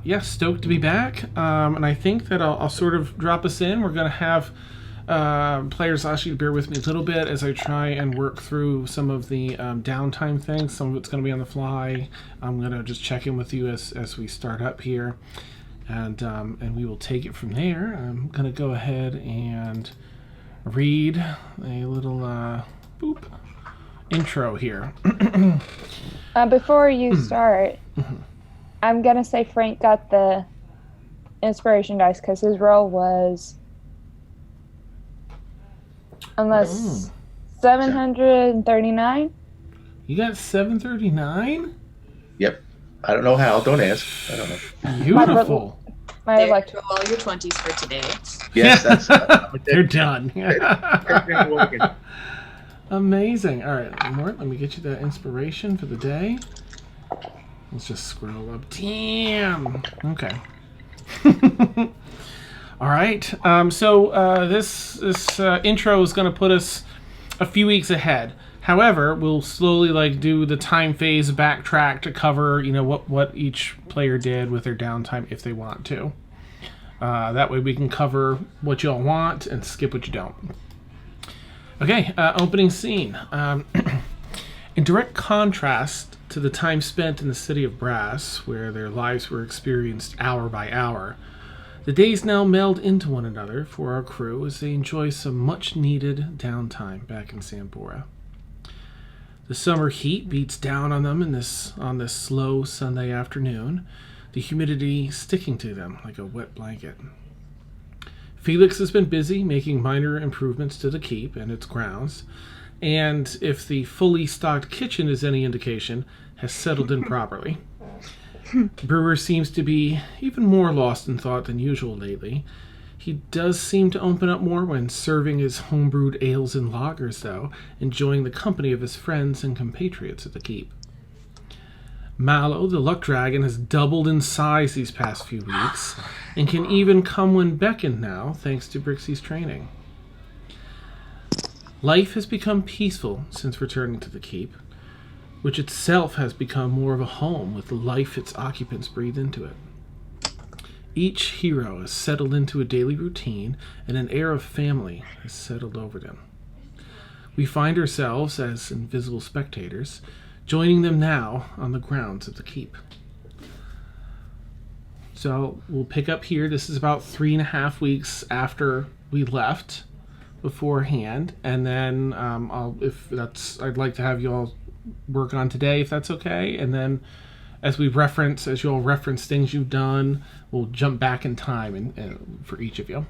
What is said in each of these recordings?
Yeah, stoked to be back. And I think that I'll sort of drop us in. We're going to have players ask you to bear with me a little bit as I try and work through some of the downtime things. Some of it's going to be on the fly. I'm going to just check in with you as we start up here. And we will take it from there. I'm going to go ahead and read a little intro here. Before you start, I'm going to say Frank got the inspiration dice because his roll was, unless 739. You got 739? Yep. I don't know how. Don't ask. I don't know. Beautiful. My There go all your 20s for today. Yes, that's they're done. Amazing. All right, Mort, let me get you that inspiration for the day. Let's just scroll up. Damn. Okay. All right. So this intro is going to put us a few weeks ahead. However, we'll slowly do the time phase backtrack to cover what each player did with their downtime if they want to. That way we can cover what you all want and skip what you don't. Okay, opening scene. In direct contrast to the time spent in the city of Brass, where their lives were experienced hour by hour, the days now meld into one another for our crew as they enjoy some much-needed downtime back in Sambora. The summer heat beats down on them on this slow Sunday afternoon, the humidity sticking to them like a wet blanket. Felix has been busy making minor improvements to the keep and its grounds, and if the fully stocked kitchen is any indication, has settled in properly. Brewer seems to be even more lost in thought than usual lately. He does seem to open up more when serving his homebrewed ales and lagers, though, enjoying the company of his friends and compatriots at the keep. Mallow, the luck dragon, has doubled in size these past few weeks, and can even come when beckoned now, thanks to Brixie's training. Life has become peaceful since returning to the keep, which itself has become more of a home with the life its occupants breathe into it. Each hero has settled into a daily routine, and an air of family has settled over them. We find ourselves, as invisible spectators, joining them now on the grounds of the keep. So we'll pick up here. This is about 3.5 weeks after we left beforehand, and then I'd like to have you all work on today, if that's okay, and then as you all reference things you've done, we'll jump back in time and for each of you.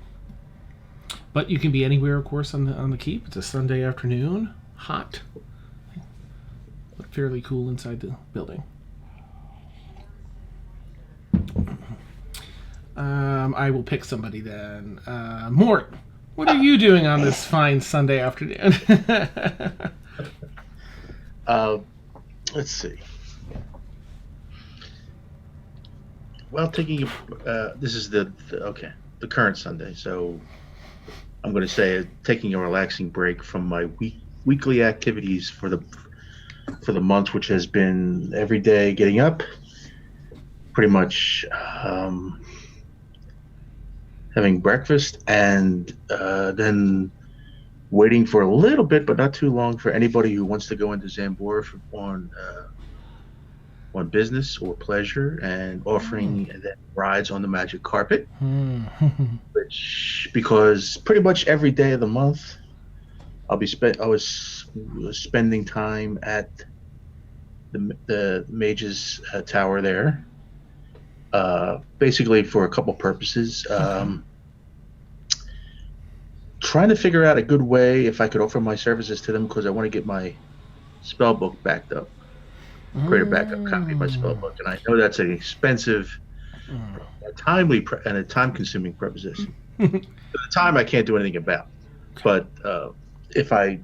But you can be anywhere, of course, on the keep. It's a Sunday afternoon, hot, but fairly cool inside the building. I will pick somebody then. Mort, what are you doing on this fine Sunday afternoon? Let's see. Well, this is the current Sunday, so I'm going to say taking a relaxing break from my weekly activities for the month, which has been every day getting up, pretty much having breakfast, and then waiting for a little bit, but not too long, for anybody who wants to go into Zambora on business or pleasure, and offering then rides on the magic carpet, because pretty much every day of the month I was spending time at the mage's tower there, basically for a couple purposes. Trying to figure out a good way if I could offer my services to them, because I want to get my spell book backed up, create a backup copy of my spell book, and I know that's an expensive, a time-consuming proposition. At the time, I can't do anything about, but if I,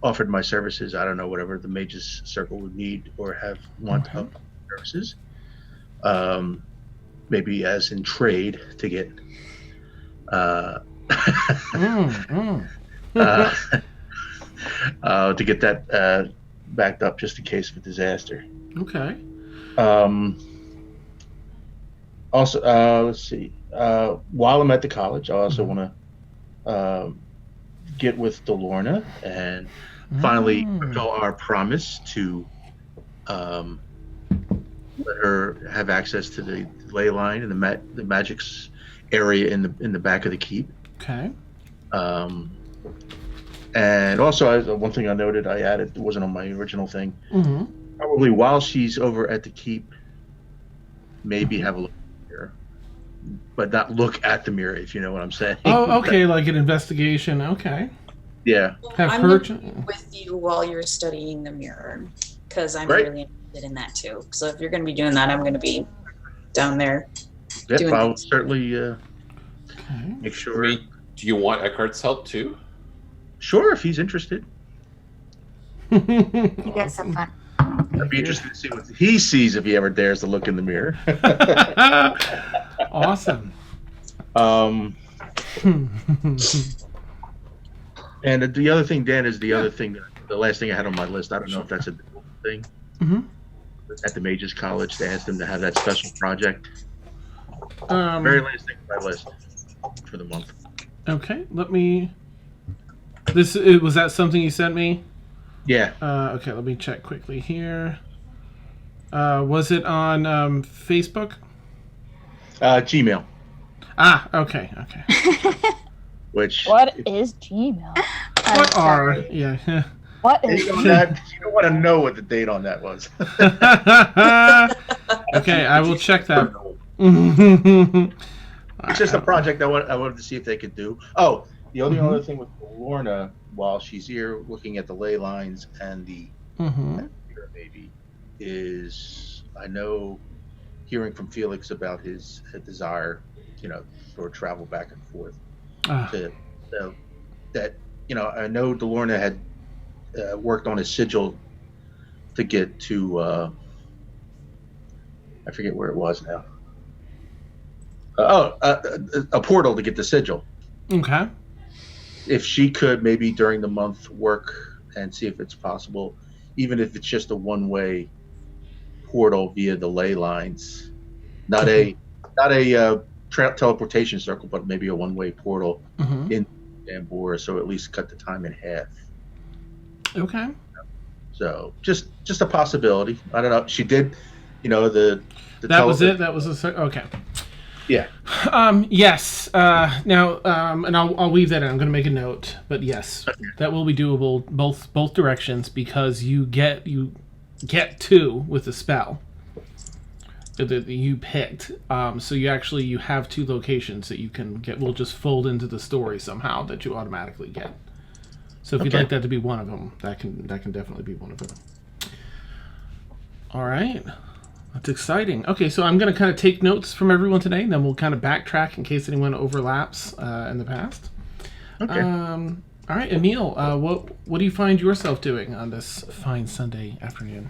offered my services, I don't know, whatever the mage's circle would need or want of services, maybe as in trade to get. To get that backed up just in case of a disaster. Okay. Also, let's see. While I'm at the college, I also Mhm. want to get with Delorna and finally fulfill our promise to um, let her have access to the ley line and the magic's area in the back of the keep. Okay. Um, and also, one thing I noted I added that wasn't on my original thing. Mm-hmm. Probably while she's over at the keep, maybe have a look here, but not look at the mirror, if you know what I'm saying. Oh, okay, like an investigation. Okay. Yeah. Have I'm her. gonna be with you while you're studying the mirror, because I'm Right. really interested in that too. So if you're going to be doing that, I'm going to be down there Yep, doing I'll things. certainly Okay. make I sure. mean, do you want Eckhart's help too? Sure, if he's interested. You guys have fun. I'd be interested to see what he sees if he ever dares to look in the mirror. Awesome. And the other thing, Dan, is the other thing, the last thing I had on my list. I don't know if that's a difficult thing. Mhm. At the Mages College, they asked them to have that special project. Um, Very last thing on my list for the month. okay, let me. Was that something you sent me? Yeah. Okay, let me check quickly here. Was it on Facebook? Gmail, Ah, okay. which What is Gmail? What are yeah? What date is on that? You don't want to know what the date on that was. Okay, I will check that. It's just a project I wanted to see if they could do. Oh, the only other thing with Lorna, while she's here looking at the ley lines and the maybe, is I know hearing from Felix about his desire, for travel back and forth. That I know Delorna had worked on his sigil to get to I forget where it was now. A portal to get the sigil. Okay. If she could maybe during the month work and see if it's possible, even if it's just a one-way portal via the ley lines, not a teleportation circle, but maybe a one-way portal in Ambora, so at least cut the time in half. Okay. So just a possibility. I don't know. She did, the That was it. That was okay. Yeah. Yes. Now, and I'll leave that in. I'm going to make a note. But yes, that will be doable both directions because you get two with the spell that you picked. So you have two locations that you can get. We'll just fold into the story somehow that you automatically get. So if you'd like that to be one of them, that can definitely be one of them. All right. That's exciting. Okay, so I'm going to kind of take notes from everyone today, and then we'll kind of backtrack in case anyone overlaps in the past. Okay. All right, Emil, what do you find yourself doing on this fine Sunday afternoon?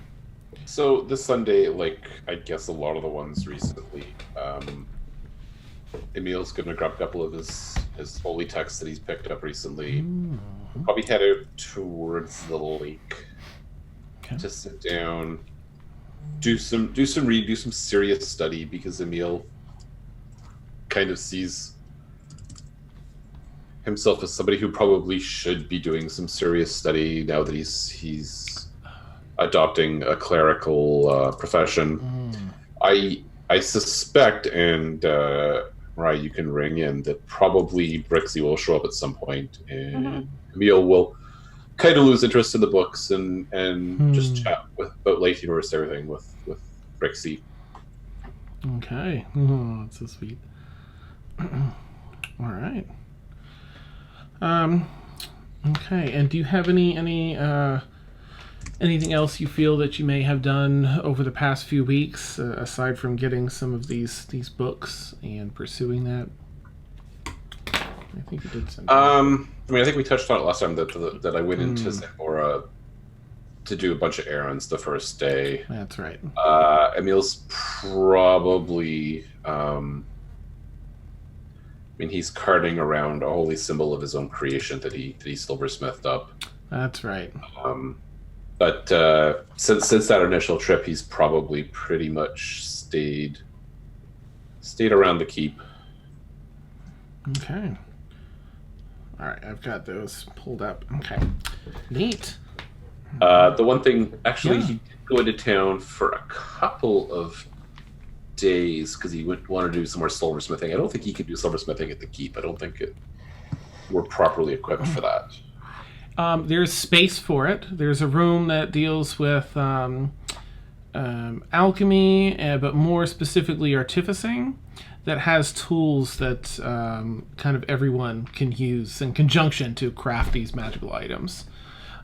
So this Sunday, like I guess a lot of the ones recently, Emil's going to grab a couple of his holy texts that he's picked up recently. Probably head out towards the lake to sit down. Do some read, do some serious study because Emil kind of sees himself as somebody who probably should be doing some serious study now that he's adopting a clerical profession. I suspect, and Mariah, you can ring in, that probably Brixie will show up at some point, and Emil will kind of lose interest in the books and just chat about late universe everything with Brixie. Okay. Oh, that's so sweet. All right. Okay. And do you have anything else you feel that you may have done over the past few weeks aside from getting some of these books and pursuing that? I think you did something. I think we touched on it last time that I went into Zambora to do a bunch of errands the first day. That's right. Emil's probably, he's carting around a holy symbol of his own creation that he silversmithed up. That's right. But since that initial trip, he's probably pretty much stayed stayed around the keep. Okay. All right, I've got those pulled up. Okay. Neat. The one thing, actually, Yeah. he did go into town for a couple of days because he would want to do some more silversmithing. I don't think he could do silversmithing at the keep. I don't think we're properly equipped for that. There's space for it. There's a room that deals with alchemy, but more specifically artificing, that has tools that kind of everyone can use in conjunction to craft these magical items.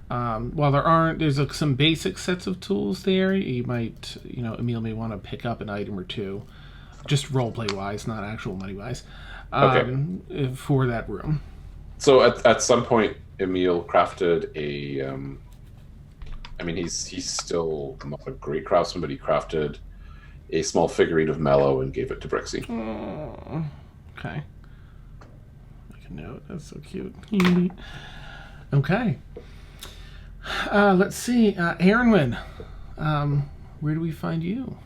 While there's some basic sets of tools there, you might, Emil may want to pick up an item or two, just roleplay wise, not actual money wise, for that room. So at some point, Emil crafted he's still not a great craftsman, but he crafted a small figurine of Mallow and gave it to Brixie. Oh, okay. Make a note. That's so cute. Okay. Let's see. Aaronwyn, where do we find you?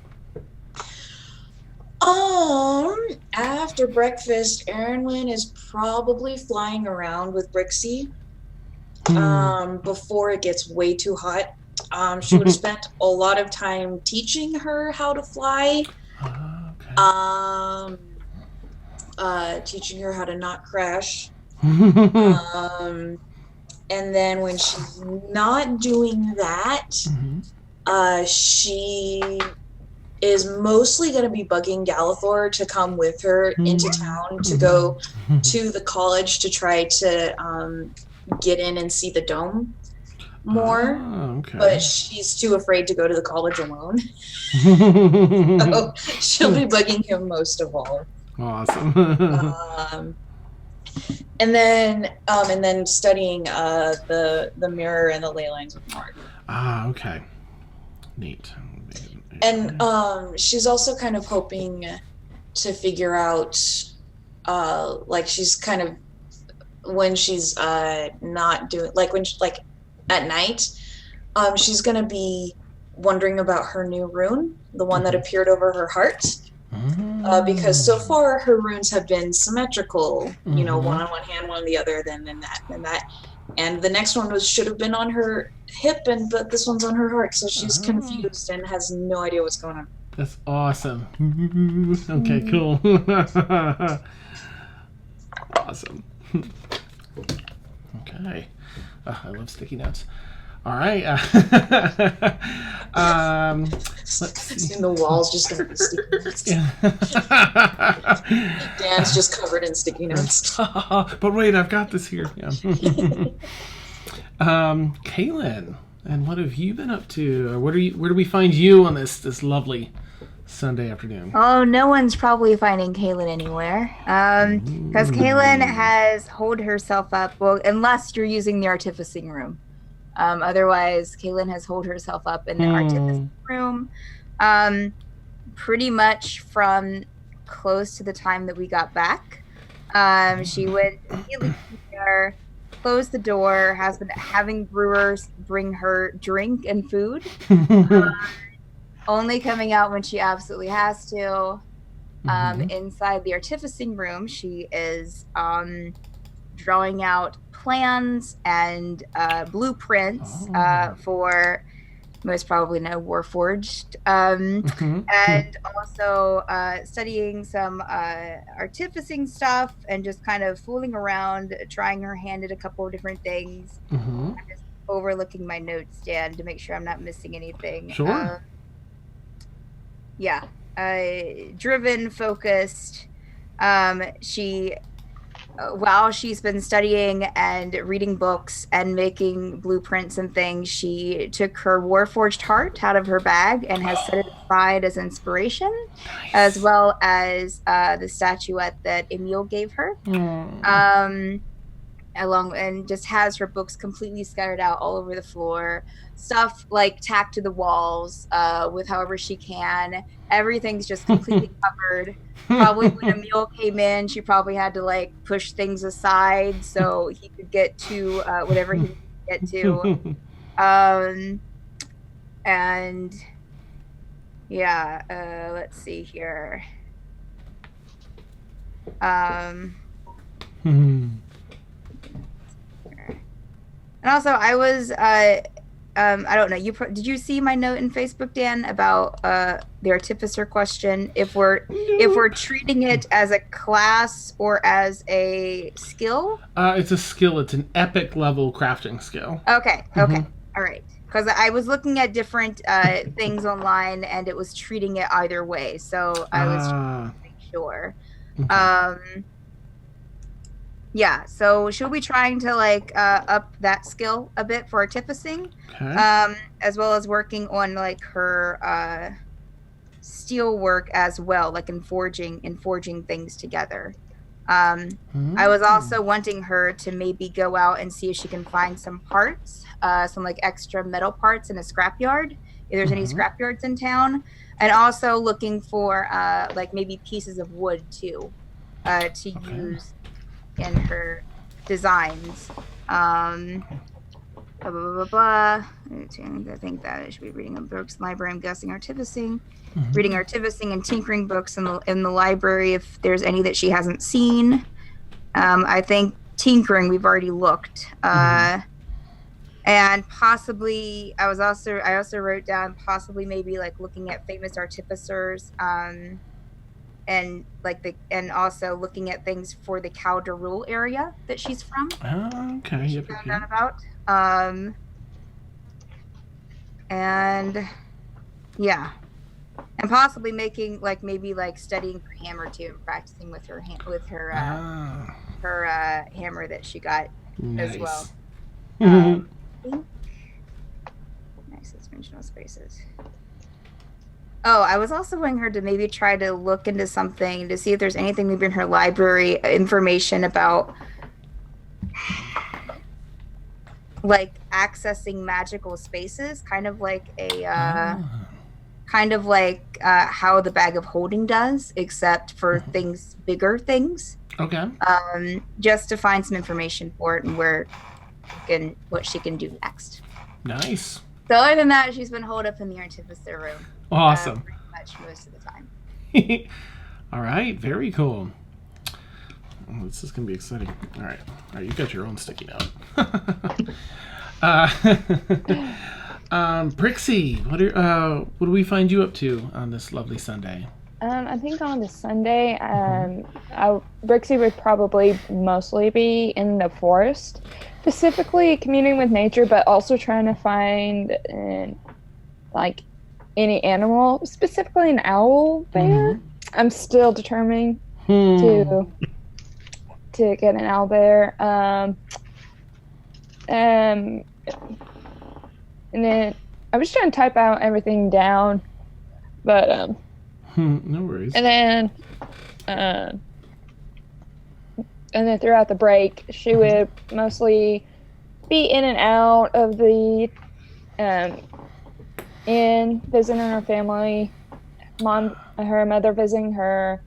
After breakfast, Aaronwyn is probably flying around with Brixie. Before it gets way too hot. She would have spent a lot of time teaching her how to fly. Okay. Teaching her how to not crash. And then when she's not doing that, she is mostly going to be bugging Galathor to come with her into town to go to the college to try to get in and see the dome more. Okay. But she's too afraid to go to the college alone. So she'll be bugging him most of all. Awesome. And then studying the mirror and the ley lines with Mark. Okay. Neat. And she's also kind of hoping to figure out, she's kind of, when she's not doing, at night, she's going to be wondering about her new rune, the one that appeared over her heart. Because so far her runes have been symmetrical, one on one hand, one on the other, then that. And the next one should have been on her hip, but this one's on her heart, so she's confused and has no idea what's going on. That's awesome. Okay, cool. Awesome. Okay. I love sticky notes. All right. Let's see. Soon the wall's just going to be sticky notes. Dan's just covered in sticky notes. But wait, I've got this here. Yeah. Kaylin, and what have you been up to? Where do we find you on this lovely Sunday afternoon? Oh, no one's probably finding Kaylin anywhere. Because Kaylin has holed herself up, well, unless you're using the artificing room. Otherwise, Kaylin has holed herself up in the artificing room pretty much from close to the time that we got back. She went immediately there, closed the door, has been having brewers bring her drink and food. Only coming out when she absolutely has to. Inside the artificing room, she is drawing out plans and blueprints for, most probably no, Warforged, and also studying some artificing stuff and just kind of fooling around, trying her hand at a couple of different things. I'm just overlooking my notes, Dan, to make sure I'm not missing anything. Sure. Driven, focused. While she's been studying and reading books and making blueprints and things, she took her Warforged heart out of her bag and has set it aside as inspiration, as well as the statuette that Emil gave her. And just has her books completely scattered out all over the floor. Stuff like tacked to the walls with however she can. Everything's just completely covered. Probably when Emil came in, she probably had to push things aside so he could get to whatever he could get to. Let's see here. And also, I was, I don't know. Did you see my note in Facebook, Dan, about the artificer question? If we're treating it as a class or as a skill? It's a skill. It's an epic level crafting skill. Okay. All right. Because I was looking at different things online, and it was treating it either way. So I was trying to make sure. Okay. Yeah, so she'll be trying to like up that skill a bit for artificing, as well as working on like her steel work as well, like in forging things together. I was also wanting her to maybe go out and see if she can find some parts, some like extra metal parts in a scrapyard, if there's any scrapyards in town, and also looking for like maybe pieces of wood too, to use in her designs. I think that I should be reading a books library. I'm guessing artificing, reading artificing and tinkering books in the library if there's any that she hasn't seen. I think tinkering we've already looked, and possibly I also wrote down possibly maybe like looking at famous artificers. And also looking at things for the Calderul area that she's from. Okay. She found out about. And yeah, and possibly making like maybe like studying her hammer too and practicing with her hammer that she got as well. Nice dimensional spaces. Oh, I was also wanting her to maybe try to look into something to see if there's anything maybe in her library information about like accessing magical spaces, kind of like how the bag of holding does, except for bigger things. Okay. Just to find some information for it and what she can do next. Nice. So other than that, she's been holed up in the artificer room. Awesome. Pretty much most of the time. All right. Very cool. Oh, this is going to be exciting. All right. You got your own sticky note. Prixie, what do we find you up to on this lovely Sunday? I think on this Sunday, Brixie would probably mostly be in the forest, specifically communing with nature, but also trying to find like any animal, specifically an owl bear. I'm still determined to get an owl bear. And then I was trying to type out everything down, but no worries. And then throughout the break, she would mostly be in and out of the inn, visiting her family, her mother visiting her.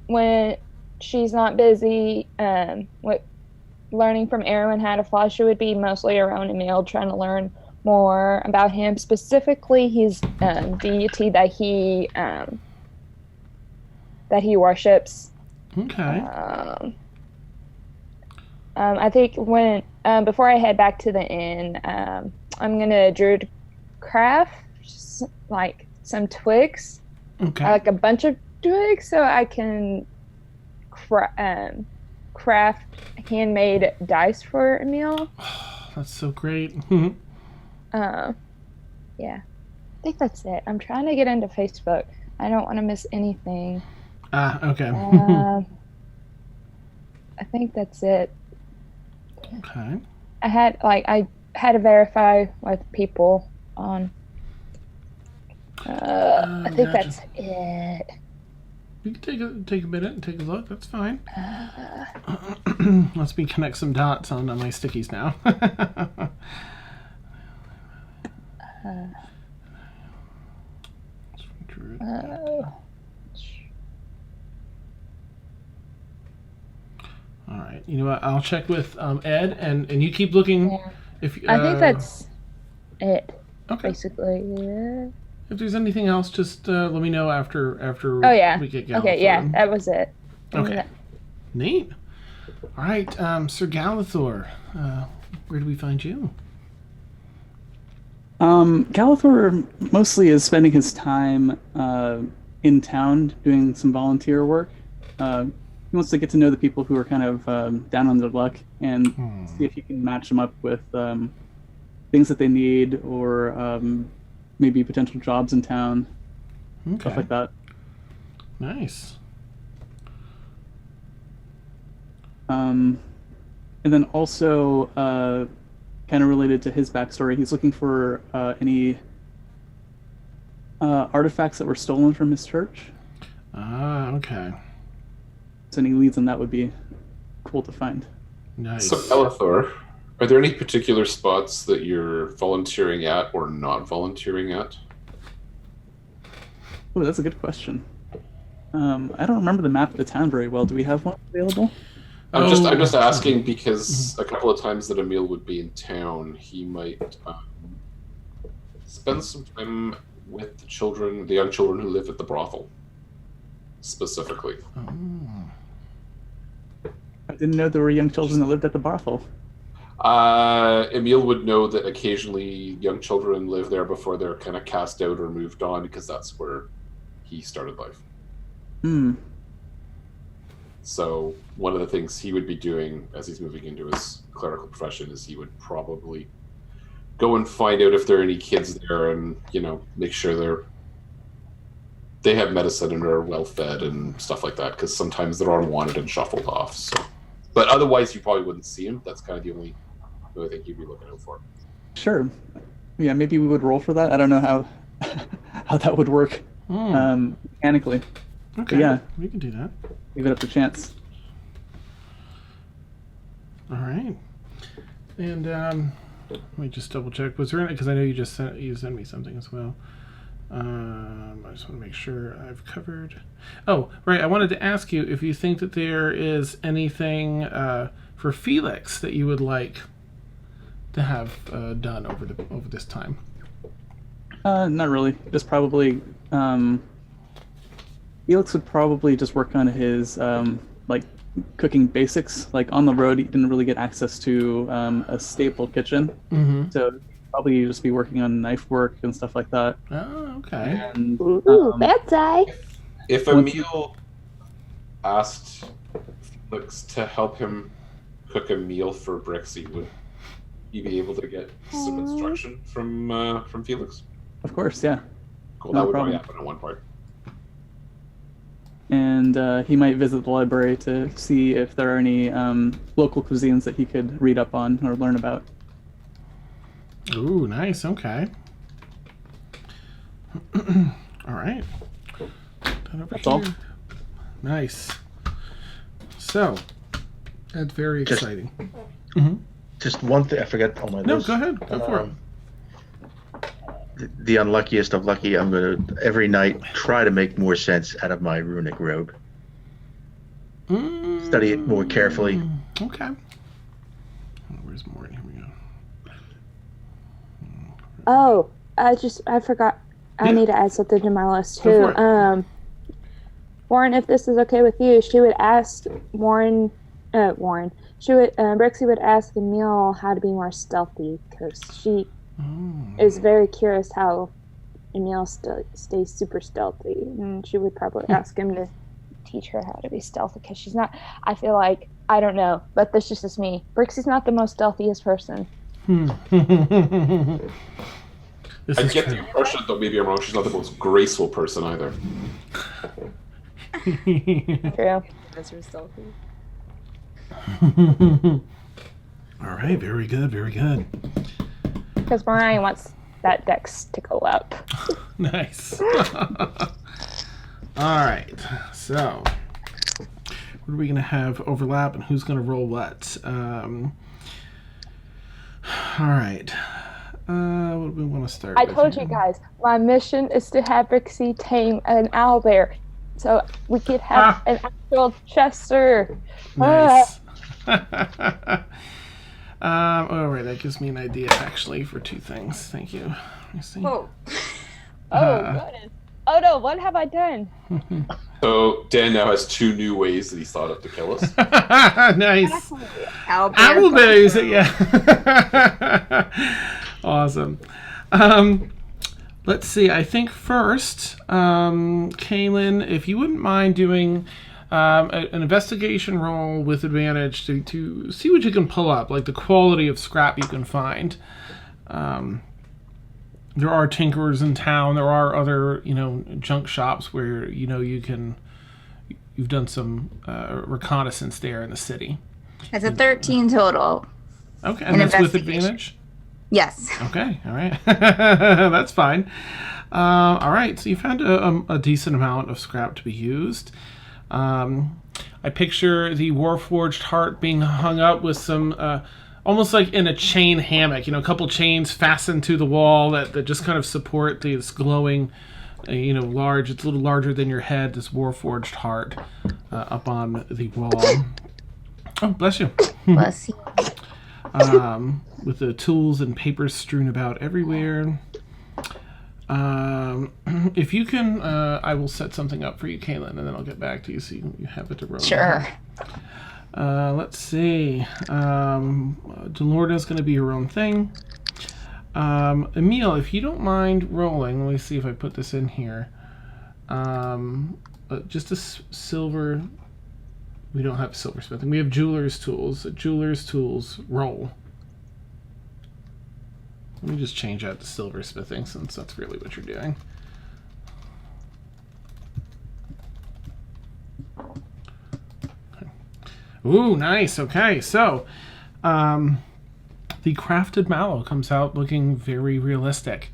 When she's not busy, learning from Erwin how to fly, she would be mostly around Emil, trying to learn more about him, specifically his deity that he worships. Okay. I think when before I head back to the inn, I'm gonna druid craft like some twigs, like a bunch of twigs, so I can craft handmade dice for Emil. That's so great. Yeah, I think that's it. I'm trying to get into Facebook. I don't want to miss anything. Okay. I think that's it. Okay. I had to verify with people on. I think that's it. You can take a minute and take a look. That's fine. Let's me connect some dots on my stickies now. All right. You know what? I'll check with Ed, and you keep looking. Yeah. If I think that's it. Okay. Basically, yeah. If there's anything else, just let me know after Oh yeah. we get Galliford. Okay, yeah, that was it. Okay. Neat. All right, Sir Galithor, where do we find you? Galithor mostly is spending his time in town doing some volunteer work. He wants to get to know the people who are kind of down on their luck and see if he can match them up with things that they need or maybe potential jobs in town, stuff like that. Nice. And then also, kind of related to his backstory, he's looking for any artifacts that were stolen from his church. Ah, okay. So any leads on that would be cool to find. Nice. So, Elithor, are there any particular spots that you're volunteering at or not volunteering at? Oh, that's a good question. I don't remember the map of the town very well. Do we have one available? I'm just asking because a couple of times that Emil would be in town, he might spend some time with the young children who live at the brothel, specifically. I didn't know there were young children that lived at the brothel. Emil would know that occasionally young children live there before they're kind of cast out or moved on, because that's where he started life. So one of the things he would be doing as he's moving into his clerical profession is he would probably go and find out if there are any kids there and, make sure they have medicine and are well fed and stuff like that, because sometimes they're unwanted and shuffled off. So, but otherwise you probably wouldn't see him. That's kind of the only thing you'd be looking out for. Sure. Yeah, maybe we would roll for that. I don't know how how that would work mechanically. Okay, but yeah, we can do that. Leave it up to chance. All right. And let me just double check. Was there any? Because I know you sent me something as well. I just want to make sure I've covered. Oh, right. I wanted to ask you if you think that there is anything for Felix that you would like to have done over this time. Not really. Just probably. Felix would probably just work on his cooking basics. Like on the road, he didn't really get access to a stable kitchen, so he'd probably just be working on knife work and stuff like that. Oh, okay. And, that's If Emil asked Felix to help him cook a meal for Brixie, would he be able to get some instruction from Felix? Of course, yeah. Cool. No That would problem. probably happen at one part. And he might visit the library to see if there are any local cuisines that he could read up on or learn about. Ooh, nice. Okay. All right. That's all. Nice. So, that's very exciting. Just one thing I forgot on my No, list. go ahead. Go for it. The unluckiest of lucky, I'm going to every night try to make more sense out of my runic robe. Study it more carefully. Okay. Where's Morgan? Here we go. Oh, I forgot. I need to add something to my list too. Go for it. Warren, if this is okay with you, she would ask Brixie would ask Emil how to be more stealthy, because she is very curious how Emil stays super stealthy, and she would probably ask him to teach her how to be stealthy, because she's not. I feel like, I don't know, but this just is me. Brixie's not the most stealthiest person. This I is get true. the impression, though maybe I'm wrong, she's not the most graceful person either. True. That's her stealthy. All right, very good, very good. Because Mariah wants that dex to go up. Nice. All right, so what are we going to have overlap and who's going to roll what? All right. What do we want to start I with told here? you guys, my mission is to have Brixie tame an owlbear, so we could have an actual Chester. Nice. All right, that gives me an idea actually for two things. Thank you. Let me see. Whoa. Oh, goodness. Oh, no, what have I done? So Dan now has 2 new ways that he's thought of to kill us. Nice. Owlbears. Owlbears, yeah. Awesome. Let's see. I think first, Kaylin, if you wouldn't mind doing an investigation roll with advantage to see what you can pull up, like the quality of scrap you can find. There are tinkerers in town. There are other, junk shops where you've done some reconnaissance there in the city. It's a 13 total. Okay, and that's with advantage? Yes. Okay, all right. That's fine. All right, so you found a decent amount of scrap to be used. I picture the Warforged heart being hung up with some, almost like in a chain hammock, a couple chains fastened to the wall that just kind of support this glowing, large, it's a little larger than your head, this Warforged heart up on the wall. Oh, bless you. Bless you. With the tools and papers strewn about everywhere. If you can, I will set something up for you, Kaylin, and then I'll get back to you so you have it to roll. Sure. Let's see. Delorda's going to be her own thing. Emil, if you don't mind rolling, let me see if I put this in here. Just a silver. We don't have silversmithing. We have jeweler's tools. Jeweler's tools, roll. Let me just change that to silversmithing since that's really what you're doing. Ooh, nice. Okay, so the crafted mallow comes out looking very realistic.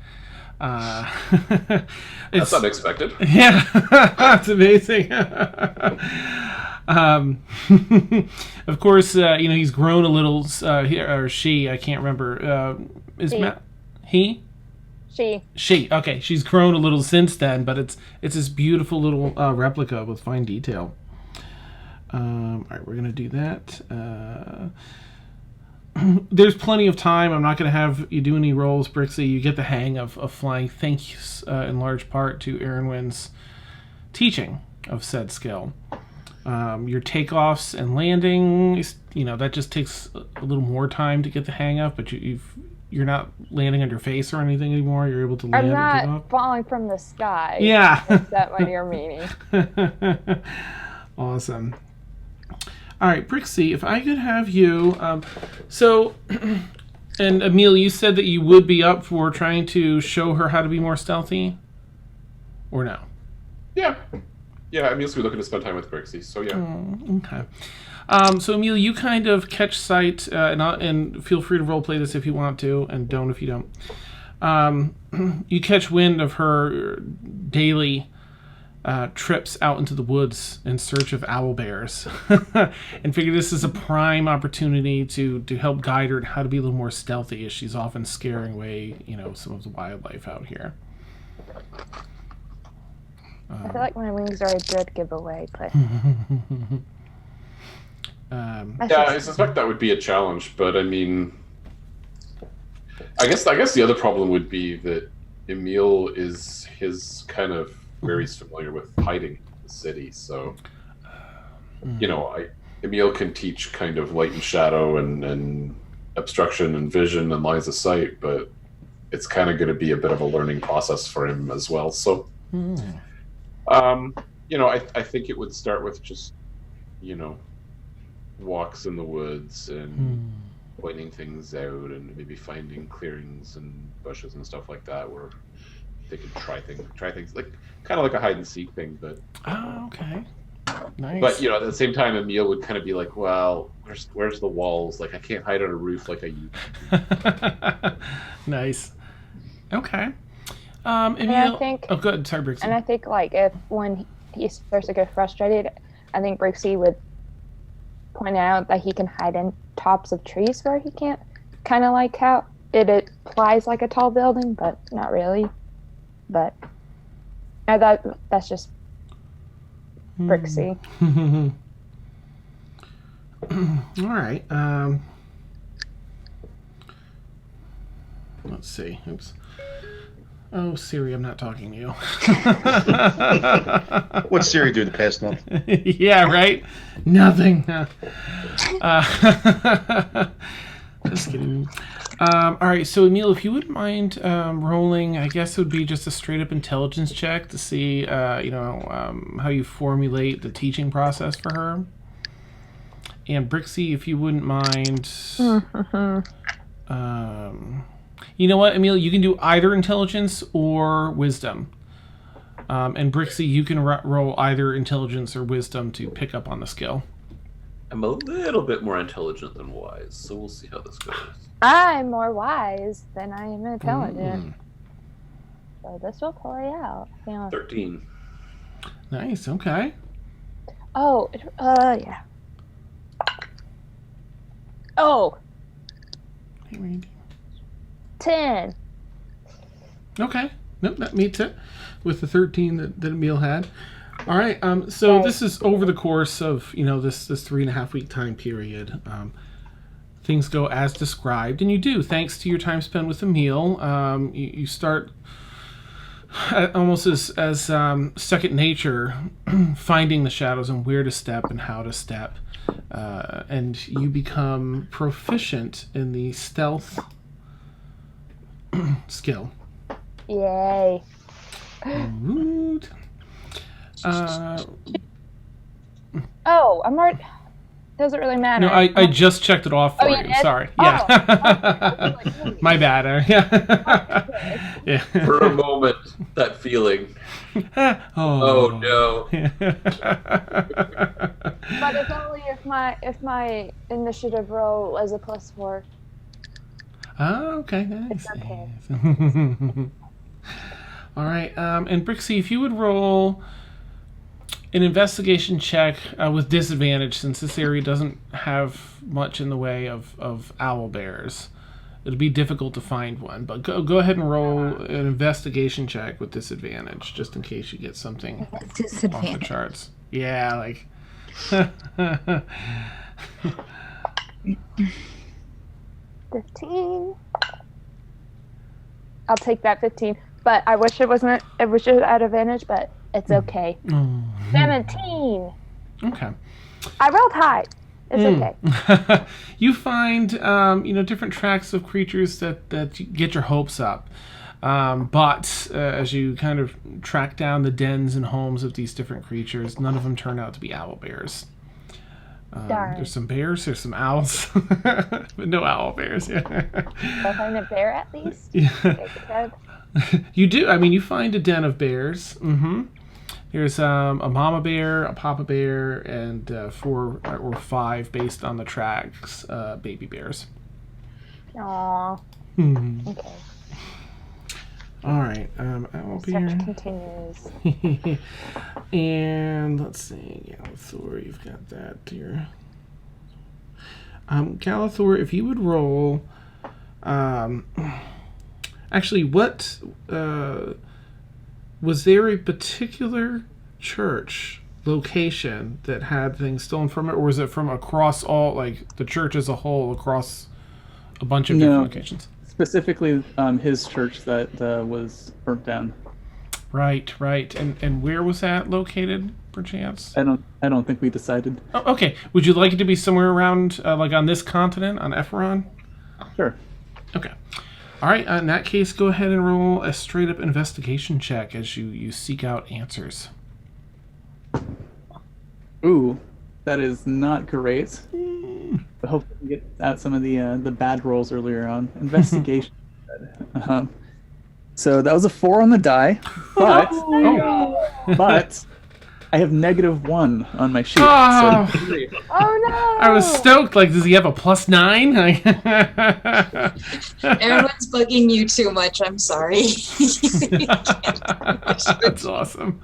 That's unexpected. Yeah, that's amazing. Of course, he's grown a little. Or she, I can't remember. Is He. Matt? He? She. Okay, she's grown a little since then, but it's this beautiful little replica with fine detail. All right, we're gonna do that. There's plenty of time. I'm not gonna have you do any rolls, Brixie. You get the hang of flying, thanks in large part to Erinwin's teaching of said skill. Your takeoffs and landings, that just takes a little more time to get the hang of, but you're not landing on your face or anything anymore. You're able to land. I'm and take not off. falling from the sky. Yeah. Is that what you're meaning? Awesome. All right, Brixie, if I could have you, and Emil, you said that you would be up for trying to show her how to be more stealthy, or no? Yeah. Yeah, I'm usually looking to spend time with Grixie, so yeah. Okay. So Emil, you kind of catch sight, and feel free to roleplay this if you want to, and don't if you don't. You catch wind of her daily trips out into the woods in search of owlbears, and figure this is a prime opportunity to help guide her in how to be a little more stealthy, as she's often scaring away, some of the wildlife out here. I feel like my wings are a good giveaway, but I suspect that would be a challenge, but I mean, I guess the other problem would be that Emil is kind of very familiar with hiding in the city, so Emil can teach kind of light and shadow and obstruction and vision and lines of sight, but it's kind of going to be a bit of a learning process for him as well. So. I think it would start with just, walks in the woods and pointing things out and maybe finding clearings and bushes and stuff like that where they could try things like kind of like a hide and seek thing. But okay, nice. But at the same time, Emil would kind of be like, well, where's the walls? Like I can't hide on a roof like I used to. Nice. Okay. and I think, oh, good. Sorry, Brixie. and I think when he starts to get frustrated, I think Brixie would point out that he can hide in tops of trees where he can't. Kind of like how it applies like a tall building, but not really. But that's just Brixie. All right. Let's see. Oops. Oh, Siri, I'm not talking to you. What's Siri do the past month? Yeah, right? Nothing. Just kidding. All right, so Emil, if you wouldn't mind rolling, I guess it would be just a straight-up intelligence check to see, how you formulate the teaching process for her. And Brixie, if you wouldn't mind... you know what, Emil? You can do either intelligence or wisdom. And Brixie, you can roll either intelligence or wisdom to pick up on the skill. I'm a little bit more intelligent than wise, so we'll see how this goes. I'm more wise than I am intelligent. So this will play out. 13. Nice, okay. Oh, yeah. Oh, Hey, Randy. 10. Okay. Nope, that meets it with the 13 that Emil had. All right. So this is over the course of, this 3.5 week time period. Things go as described, and you do, thanks to your time spent with Emil. You start almost as second nature, finding the shadows and where to step and how to step. And you become proficient in the stealth skill. Yay. Rude. Oh, I'm already... Doesn't really matter. No, I just checked it off for you. you did? Sorry. Oh. Yeah. My bad. Yeah. Yeah. For a moment, that feeling. Oh no. But it's only if my initiative roll is a +4. Oh, okay. Nice. It's okay. All right. And Brixie, if you would roll an investigation check with disadvantage, since this area doesn't have much in the way of owl bears. It'll be difficult to find one, but go ahead and roll an investigation check with disadvantage, just in case you get something off the charts. Yeah, like... 15. I'll take that 15. But I wish it was just at advantage, but it's okay. 17. Okay. I rolled high. It's okay. You find, different tracks of creatures that get your hopes up. But as you kind of track down the dens and homes of these different creatures, none of them turn out to be owl bears. There's some bears, there's some owls, but no owl bears. Yeah. I'll find a bear at least. Yeah. You do. I mean, you find a den of bears. Mm-hmm. There's a mama bear, a papa bear, and 4 or 5, based on the tracks, baby bears. Aww. Mm-hmm. Okay. All right. Owl bear. Search continues. And let's see, Galathor, you've got that here. Galathor, if you would roll, actually, what was there a particular church location that had things stolen from it, or was it from across all, like the church as a whole, across a bunch of different locations? Specifically, his church that was burnt down. Right. And where was that located, perchance? I don't think we decided. Oh, okay. Would you like it to be somewhere around, like on this continent, on Ephron? Sure. Okay. All right. In that case, go ahead and roll a straight-up investigation check as you seek out answers. Ooh, that is not great. But hopefully we get out some of the bad rolls earlier on. Investigation. So that was a 4 on the die, but but I have -1 on my sheet. Oh, So Oh no! I was stoked. Like, does he have a +9? Everyone's bugging you too much. I'm sorry. That's awesome.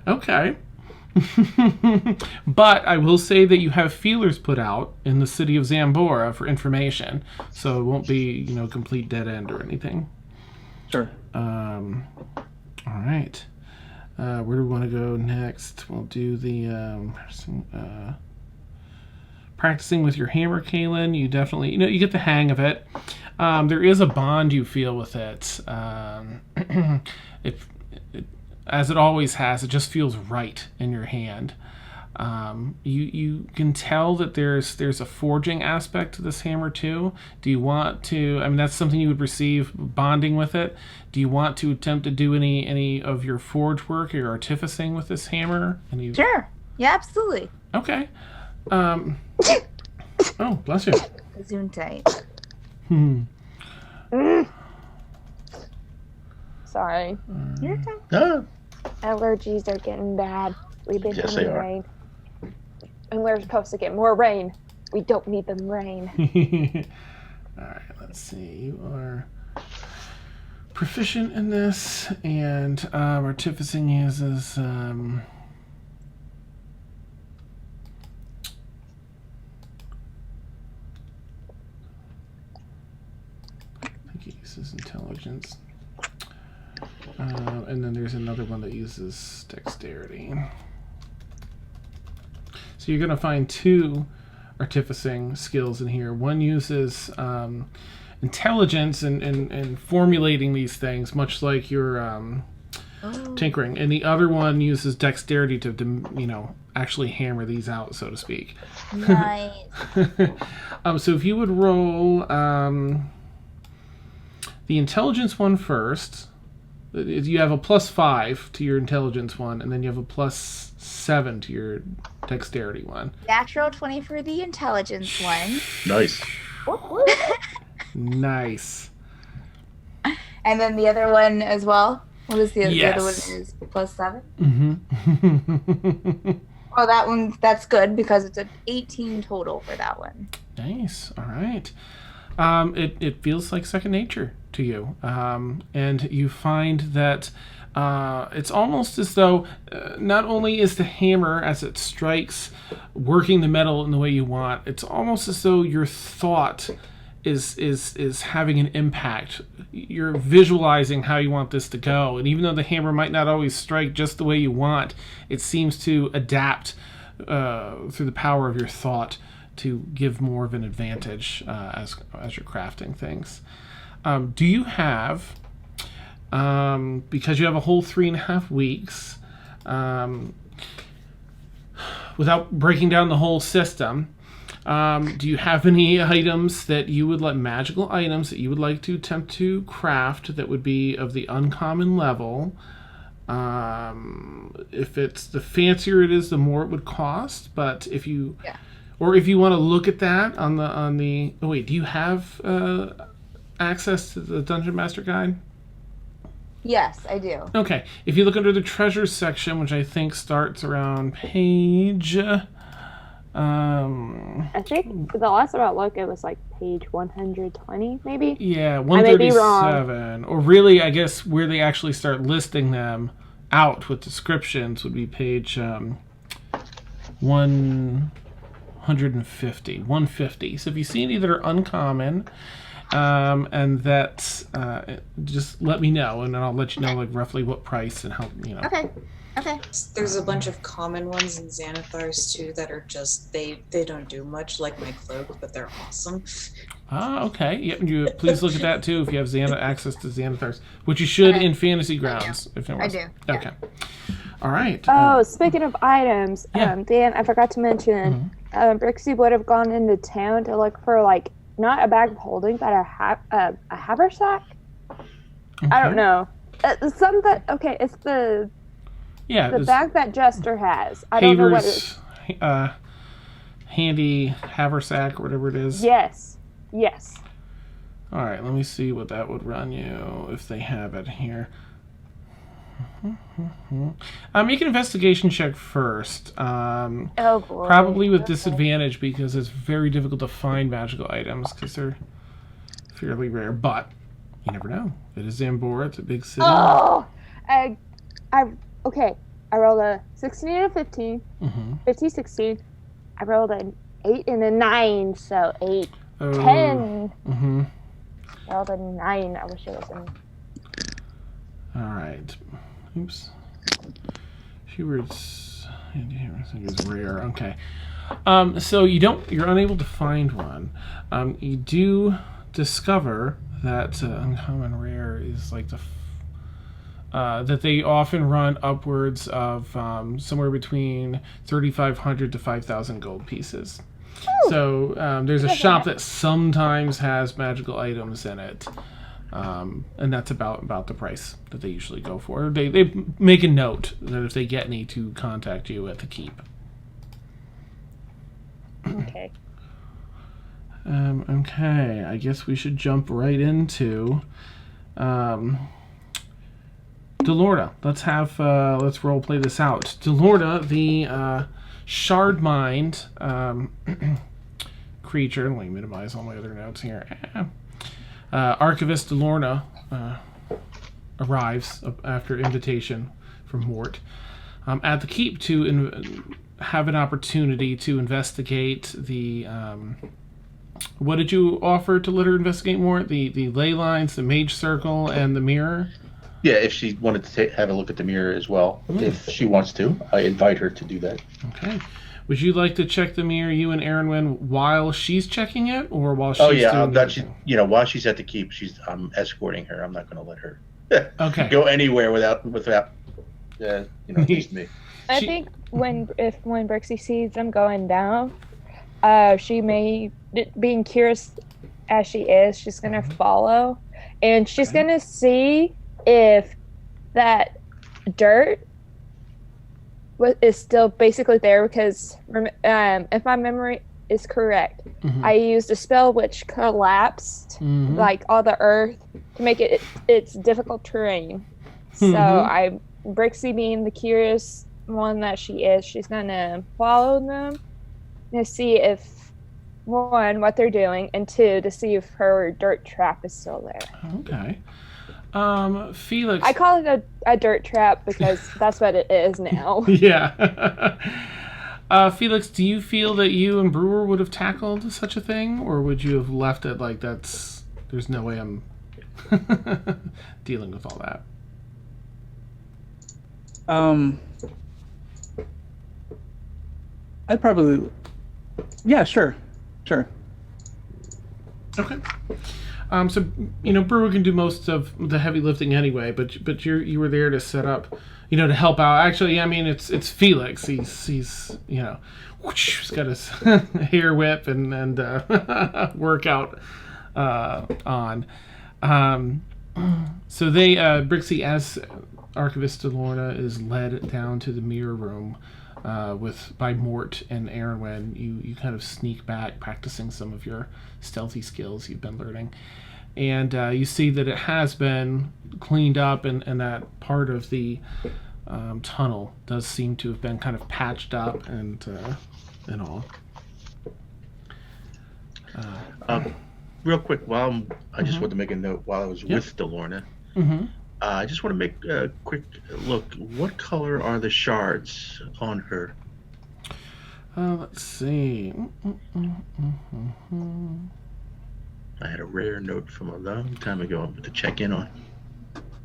Okay. But I will say that you have feelers put out in the city of Zambora for information, so it won't be, complete dead end or anything. sure. All right. Where do we want to go next? We'll do the practicing with your hammer, Kaylin. You definitely, you get the hang of it. There is a bond you feel with it. As it always has, it just feels right in your hand. You can tell that there's a forging aspect to this hammer too. Do you want to? I mean, that's something you would receive bonding with it. Do you want to attempt to do any of your forge work or your artificing with this hammer? Sure. Yeah, absolutely. Okay. Oh, bless you. Gesundheit. Sorry. You're okay. Ah, Allergies are getting bad. We've been Yes, having they are. rain. And we're supposed to get more rain. We don't need them rain. All right, let's see. You are proficient in this, and artificing uses. I think it uses intelligence. And then there's another one that uses dexterity. So you're going to find 2 artificing skills in here. One uses intelligence and formulating these things, much like your tinkering. And the other one uses dexterity to actually hammer these out, so to speak. Nice. So if you would roll the intelligence one first. You have a +5 to your intelligence one, and then you have a +7 to your dexterity one. Natural 20 for the intelligence one. nice. Nice. And then the other one as well. What is the other Yes. one? Is +7? Mm-hmm. Oh, that's good because it's an 18 total for that one. Nice. All right. It feels like second nature to you, and you find that it's almost as though not only is the hammer as it strikes working the metal in the way you want, it's almost as though your thought is having an impact. You're visualizing how you want this to go, and even though the hammer might not always strike just the way you want, it seems to adapt through the power of your thought to give more of an advantage as you're crafting things. Do you have, because you have a whole 3.5 weeks, without breaking down the whole system, do you have any items that you would magical items that you would like to attempt to craft that would be of the uncommon level? If it's the fancier it is, the more it would cost. But if you, or if you want to look at that on the. Oh wait, do you have access to the Dungeon Master Guide? Yes, I do. Okay, if you look under the treasures section, which I think starts around page. I think the last time I looked, it was like page 120, maybe. Yeah, I may be 137. Or really, I guess where they actually start listing them out with descriptions would be page 150. 150. So if you see any that are uncommon, and that, just let me know, and then I'll let you know roughly what price and how, Okay. There's a bunch of common ones in Xanathars too that are just they don't do much, like my cloak, but they're awesome. Okay. Yep. You please look at that too if you have access to Xanathars, which you should in Fantasy Grounds. If there was. I do. Okay. All right. Oh, speaking of items, yeah. Dan, I forgot to mention, Brixie would have gone into town to look for not a bag of holding, but a haversack. Okay. I don't know. Something. Okay, it's the bag that Jester has. I don't know what it is. Handy haversack or whatever it is. Yes. All right, let me see what that would run you if they have it here. Make an investigation check first. Oh boy. Probably with disadvantage because it's very difficult to find magical items because they're fairly rare. But you never know. It is Zambora. It's a big city. Oh, okay. I rolled a 16 and a 15. 15, 16. I rolled an 8 and a 9, so 8, 10. I rolled a 9. I wish it was in. All right. Oops. Keywords. I think it's rare. Okay. So you're unable to find one. You do discover that uncommon rare is like that they often run upwards of somewhere between 3,500 to 5,000 gold pieces. Ooh. So there's a shop that sometimes has magical items in it, and that's about the price that they usually go for. They make a note that if they get any, to contact you at the keep. Okay. Okay, I guess we should jump right into Delorda. Let's role play this out. Delorda, the shard mind creature. Let me minimize all my other notes here. Archivist Delorda arrives after invitation from Mort at the keep to have an opportunity to investigate the. What did you offer to let her investigate more? The ley lines, the mage circle, and the mirror? Yeah, if she wanted to have a look at the mirror as well, if she wants to. I invite her to do that. Okay. Would you like to check the mirror, you and Erenwen, while she's checking it, or while she's doing it? While she's at the keep, I'm escorting her. I'm not going to let her go anywhere without just me. I think when Brixie sees them going down, she may, being curious as she is, she's gonna follow, and she's gonna see if that dirt is still basically there, because if my memory is correct, I used a spell which collapsed like all the earth to make it's difficult terrain. So Brixie, being the curious one that she is, she's gonna follow them to see if, one, what they're doing, and two, to see if her dirt trap is still there. Okay. Felix. I call it a dirt trap because that's what it is now. Yeah. Felix, do you feel that you and Brewer would have tackled such a thing, or would you have left it like there's no way I'm dealing with all that? I'd probably... Yeah, sure. Okay. So, Brewer can do most of the heavy lifting anyway, but you were there to set up, to help out. Actually, I mean, it's Felix. He's he's got his hair whip and workout on. So they, Brixie, as Archivist Delorna, is led down to the mirror room by Mort and Erenwen. You kind of sneak back, practicing some of your stealthy skills you've been learning, and you see that it has been cleaned up, and that part of the tunnel does seem to have been kind of patched up and all. Real quick, I just want to make a note while I was with Delorna. I just want to make a quick look. What color are the shards on her? Let's see. I had a rare note from a long time ago I'm going to check in on.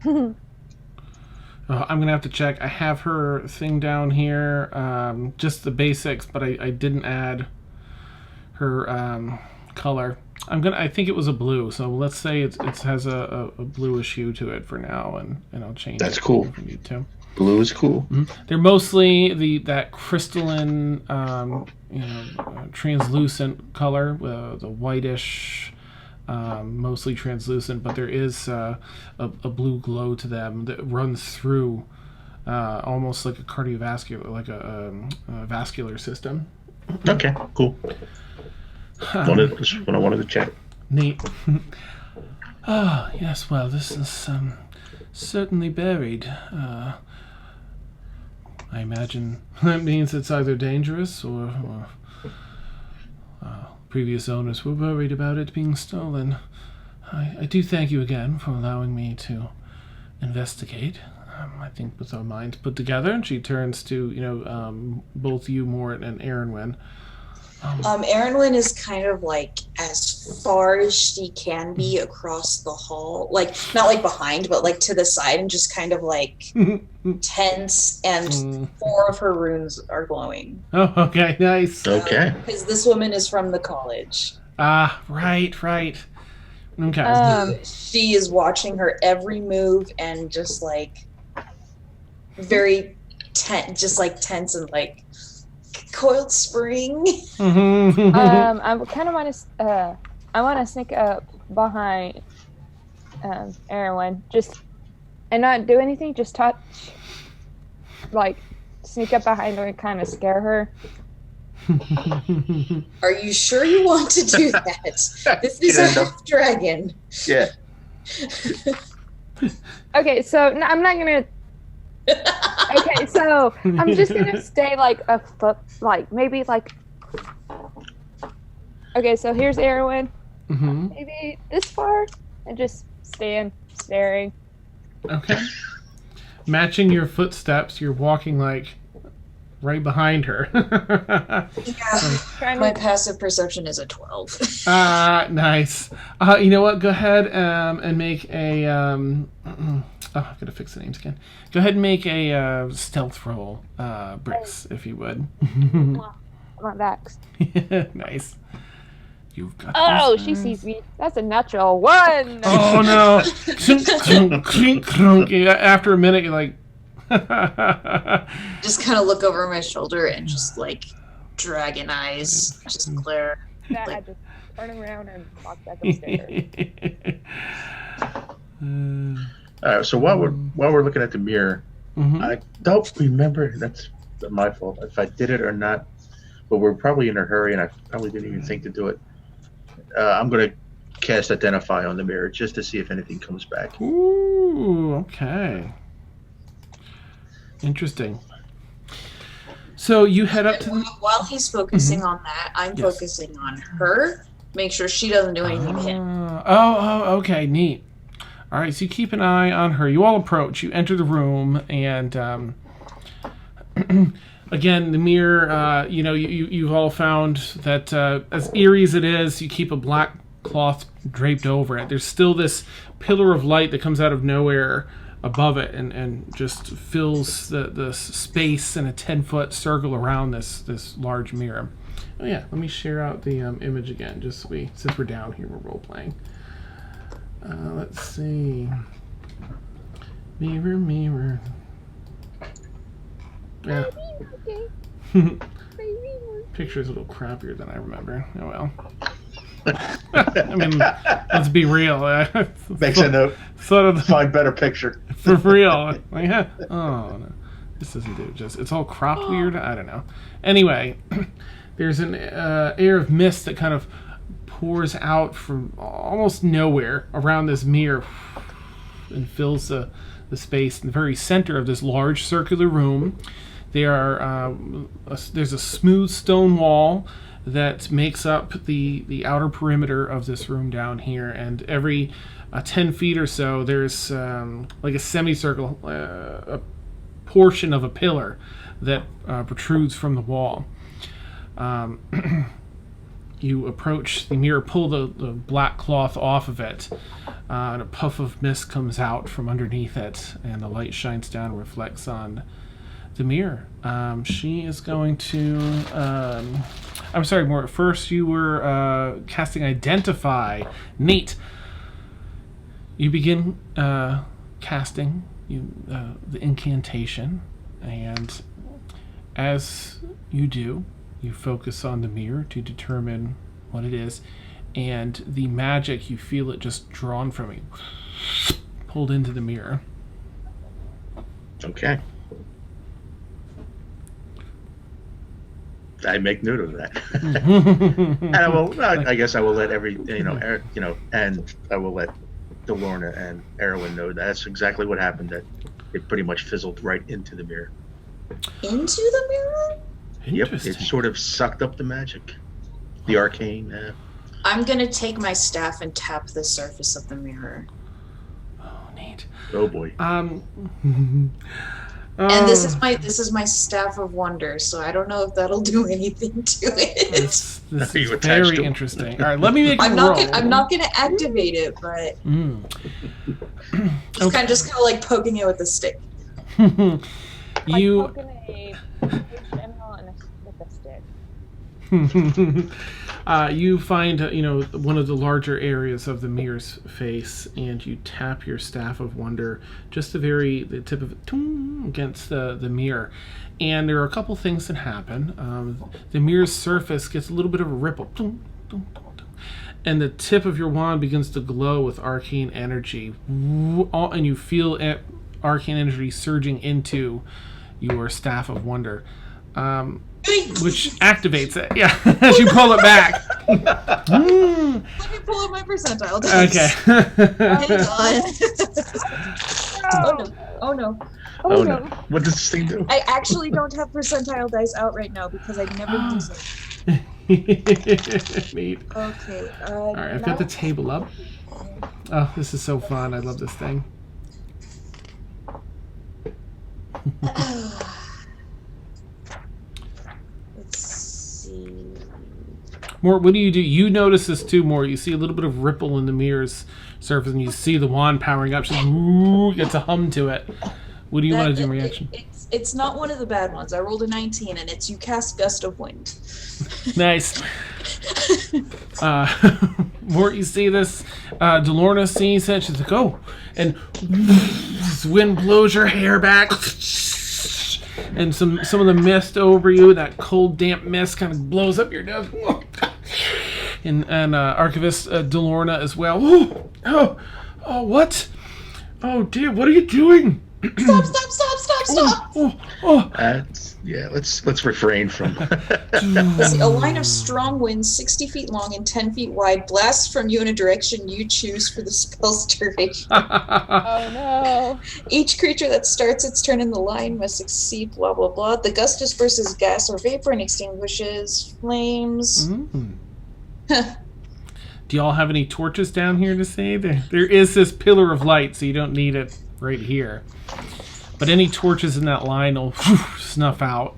I'm going to have to check. I have her thing down here, just the basics, but I didn't add her color. I think it was a blue, so let's say it has a bluish hue to it for now, and I'll change. That's it cool. if you need to. Blue is cool. They're mostly that crystalline, translucent color, the whitish, mostly translucent, but there is a blue glow to them that runs through, almost like a cardiovascular, like a vascular system. Okay, cool. That's what I wanted to check. Neat. Oh, yes, well, this is certainly buried. I imagine that means it's either dangerous or previous owners were worried about it being stolen. I do thank you again for allowing me to investigate. I think with our minds put together, and she turns to, both you, Mort, and Erenwen. Erenwen is kind of like as far as she can be across the hall, like not like behind, but like to the side, and just kind of like tense, and 4 of her runes are glowing. Oh, okay, nice. Okay. Because this woman is from the college. Ah, right. Okay. She is watching her every move and just like very tense and like coiled spring. I kind of want to. I want to sneak up behind Erwin, and not do anything. Just touch, like sneak up behind her and kind of scare her. Are you sure you want to do that? This is a half dragon. Yeah. Okay, so no, I'm not gonna. Okay, so I'm just gonna stay like a foot, like maybe like. Okay, so here's Erwin. Maybe this far, and just stand staring. Okay. Matching your footsteps, you're walking like right behind her. Yeah, my passive perception is a 12. Nice. You know what? Go ahead and make a. Oh, I gotta fix the names again. Go ahead and make a stealth roll, Bricks, if you would. I'm not vexed. Nice. You've got. Oh, this, she sees me. That's a natural 1. Oh no! Clink, clunk. After a minute, you're like. Just kind of look over my shoulder and just like dragon eyes just glare. That I just turn around and walk back upstairs. All right. So while we're looking at the mirror, I don't remember. That's my fault if I did it or not. But we're probably in a hurry, and I probably didn't even think to do it. I'm gonna cast Identify on the mirror just to see if anything comes back. Ooh. Okay. Interesting. So you head up to while he's focusing on that, I'm focusing on her. Make sure she doesn't do anything to him. Oh, okay, neat. All right, so you keep an eye on her. You all approach. You enter the room, and again, the mirror. You've all found that as eerie as it is, you keep a black cloth draped over it. There's still this pillar of light that comes out of nowhere above it and just fills the space in a 10-foot circle around this large mirror. Oh yeah, let me share out the image again, just since we're down here, we're role playing. Let's see. Mirror. Yeah. Picture's a little crappier than I remember. Oh well. I mean, let's be real. Makes a note. Sort of Find better picture. For real. Like, yeah. Oh no, this doesn't do it. It's all cropped weird. I don't know. Anyway, there's an air of mist that kind of pours out from almost nowhere around this mirror and fills the space in the very center of this large circular room. There's a smooth stone wall that makes up the outer perimeter of this room down here, and every 10 feet or so there's like a semicircle, a portion of a pillar that protrudes from the wall. You approach the mirror, pull the black cloth off of it, and a puff of mist comes out from underneath it, and the light shines down and reflects on the mirror. She is going to... I'm sorry, Mort. First you were casting Identify. Neat. You begin casting the incantation, and as you do, you focus on the mirror to determine what it is, and the magic, you feel it just drawn from you, pulled into the mirror. Okay. I make note of that, and I will. I guess I will let and I will let Delorna and Erwin know that's exactly what happened. That it pretty much fizzled right into the mirror. Into the mirror? Yep, it sort of sucked up the magic, the arcane. I'm gonna take my staff and tap the surface of the mirror. Oh, neat. Oh boy. And this is my staff of wonder, so I don't know if that'll do anything to it. This is very interesting. All right, let me make a roll. I'm not gonna activate it, but just kind of like poking it with a stick. You like poking a general with a stick. You find, one of the larger areas of the mirror's face, and you tap your Staff of Wonder, just the tip of it, against the mirror. And there are a couple things that happen. The mirror's surface gets a little bit of a ripple. And the tip of your wand begins to glow with arcane energy. And you feel arcane energy surging into your Staff of Wonder. Which activates it, yeah, as you pull it back. Let me pull up my percentile dice. Okay. Hang on. Oh no. Oh no. What does this thing do? I actually don't have percentile dice out right now because I never use it. Neat. Okay. All right, I've got the table up. Oh, this is so fun. I love this thing. Let's see. Mort, what do? You notice this too, Mort. You see a little bit of ripple in the mirror's surface, and you see the wand powering up. Gets a hum to it. What do you want to do in reaction? It's not one of the bad ones. I rolled a 19, and it's you cast Gust of Wind. Nice. Mort, you see this. Delorna sees it. She's like, oh. And this wind blows your hair back. And some of the mist over you, that cold, damp mist kind of blows up your nose. And Archivist Delorna as well. Oh, what? Oh, dear, what are you doing? Stop! Let's refrain from. See, a line of strong winds 60 feet long and 10 feet wide blasts from you in a direction you choose for the spell's duration. Oh no. Each creature that starts its turn in the line must exceed blah blah blah. The gust disperses gas or vapor and extinguishes flames. Do y'all have any torches down here to say? There is this pillar of light, so you don't need it right here. But any torches in that line will snuff out.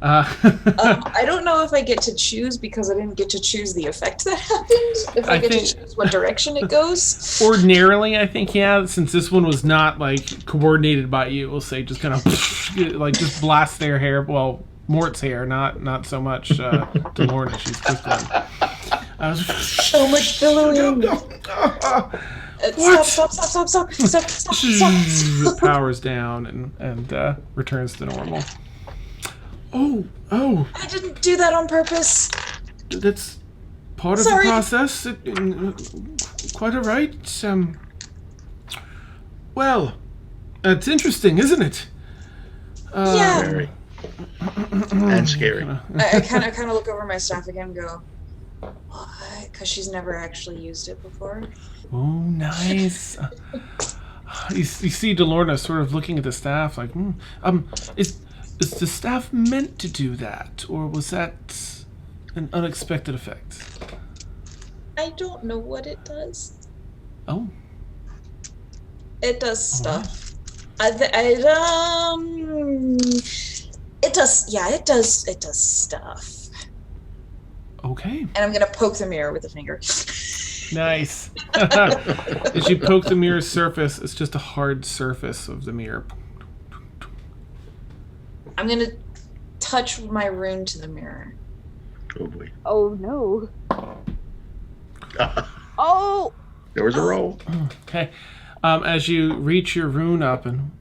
I don't know if I get to choose because I didn't get to choose the effect that happened. If I get to choose what direction it goes. Ordinarily, I think, yeah, since this one was not, like, coordinated by you, we'll say just kind of, like, just blast their hair. Well, Mort's hair, not so much Delorna. She's crystalline. So much billowing. Stop. It powers down and returns to normal. Oh. I didn't do that on purpose. That's part of the process. Quite all right. Well, it's interesting, isn't it? Yeah. Very. And scary. I kind of look over my staff again and go, what? Because she's never actually used it before. Oh, nice. You see Delorna sort of looking at the staff like, is the staff meant to do that? Or was that an unexpected effect? I don't know what it does. Oh. It does stuff. Right. It does stuff. Okay. And I'm gonna poke the mirror with a finger. Nice. As you poke the mirror's surface, it's just a hard surface of the mirror. I'm gonna touch my rune to the mirror. Oh boy. Oh no. Oh. There was a roll. Okay. As you reach your rune up and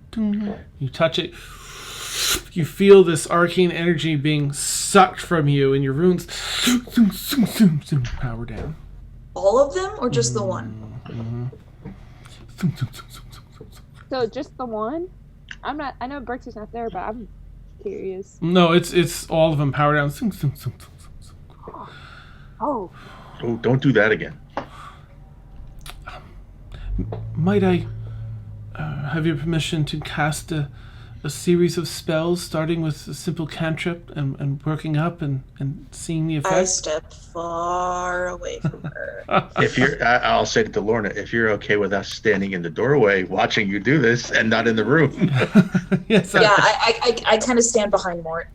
you touch it, you feel this arcane energy being sucked from you, and your runes power down. All of them, or just the one? So just the one? I know Brixie's not there, but I'm curious. No, it's all of them power down. Oh. Oh, don't do that again. Might I have your permission to cast a series of spells, starting with a simple cantrip and working up and seeing the effect? I step far away from her. I'll say to Delorna, if you're okay with us standing in the doorway watching you do this and not in the room. Yes. Yeah, I kind of stand behind Mort.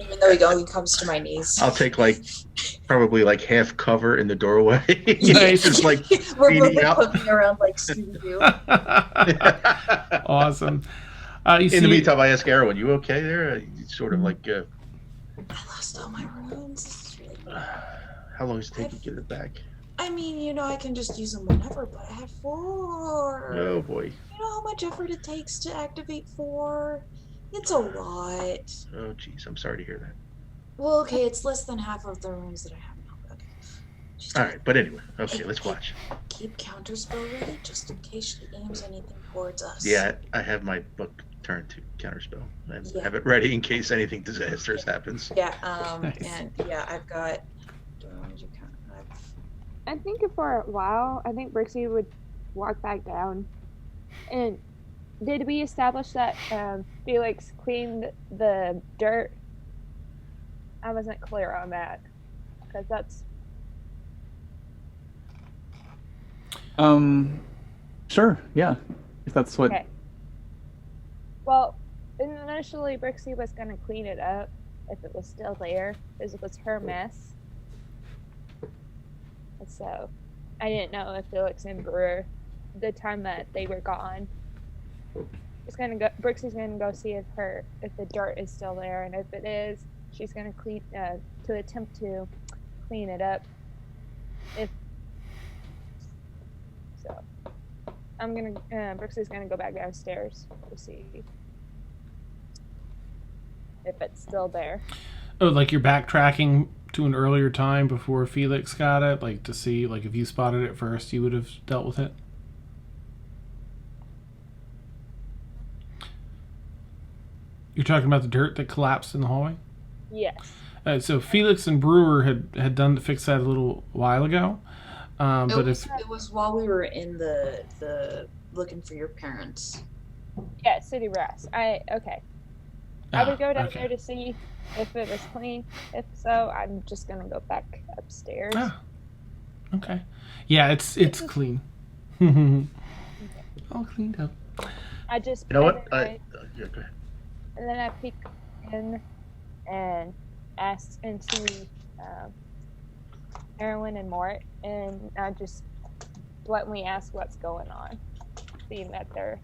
Even though he comes to my knees. I'll take probably half cover in the doorway. Nice. Just we're both feeding out. poking around like Scooby-Doo. Awesome. In the meantime, I ask Erwin, you okay there? Sort of I lost all my runes. This is really How long does it take to get it back? I mean, I can just use them whenever, but I have 4. Oh boy. You know how much effort it takes to activate 4? It's a lot. Oh jeez, I'm sorry to hear that. Well, okay, it's less than half of the rooms that I have now. Okay. Just All right, but anyway, okay, let's watch. Keep counterspell ready just in case she aims anything towards us. Yeah, I have my book turned to counterspell. I Yeah. have it ready in case anything disastrous happens. Yeah, Nice. and yeah, I've got. Do I want to do count? I think for a while, I think Brixie would walk back down. And did we establish that Felix cleaned the dirt? I wasn't clear on that. Because that's... Sure, yeah. If that's what... Okay. Well, initially Brixie was going to clean it up if it was still there. Because it was her mess. So, I didn't know if Felix and Brewer, the time that they were gone, Brixie's gonna go see if the dirt is still there, and if it is, she's gonna attempt to clean it up. Brixie's gonna go back downstairs to see if it's still there. Oh, like you're backtracking to an earlier time before Felix got it, like to see, like if you spotted it first, you would have dealt with it. You're talking about the dirt that collapsed in the hallway? Yes. So Felix and Brewer had done to fix that a little while ago. It was while we were in the looking for your parents. Yeah, City Brass. Okay. I would go down there to see if it was clean. If so, I'm just gonna go back upstairs. Ah, okay. Yeah, it's clean. All cleaned up. I just. You know what? Yeah, go ahead. And then I peek in and ask and see Erwin and Mort, and I just bluntly ask what's going on, seeing that they're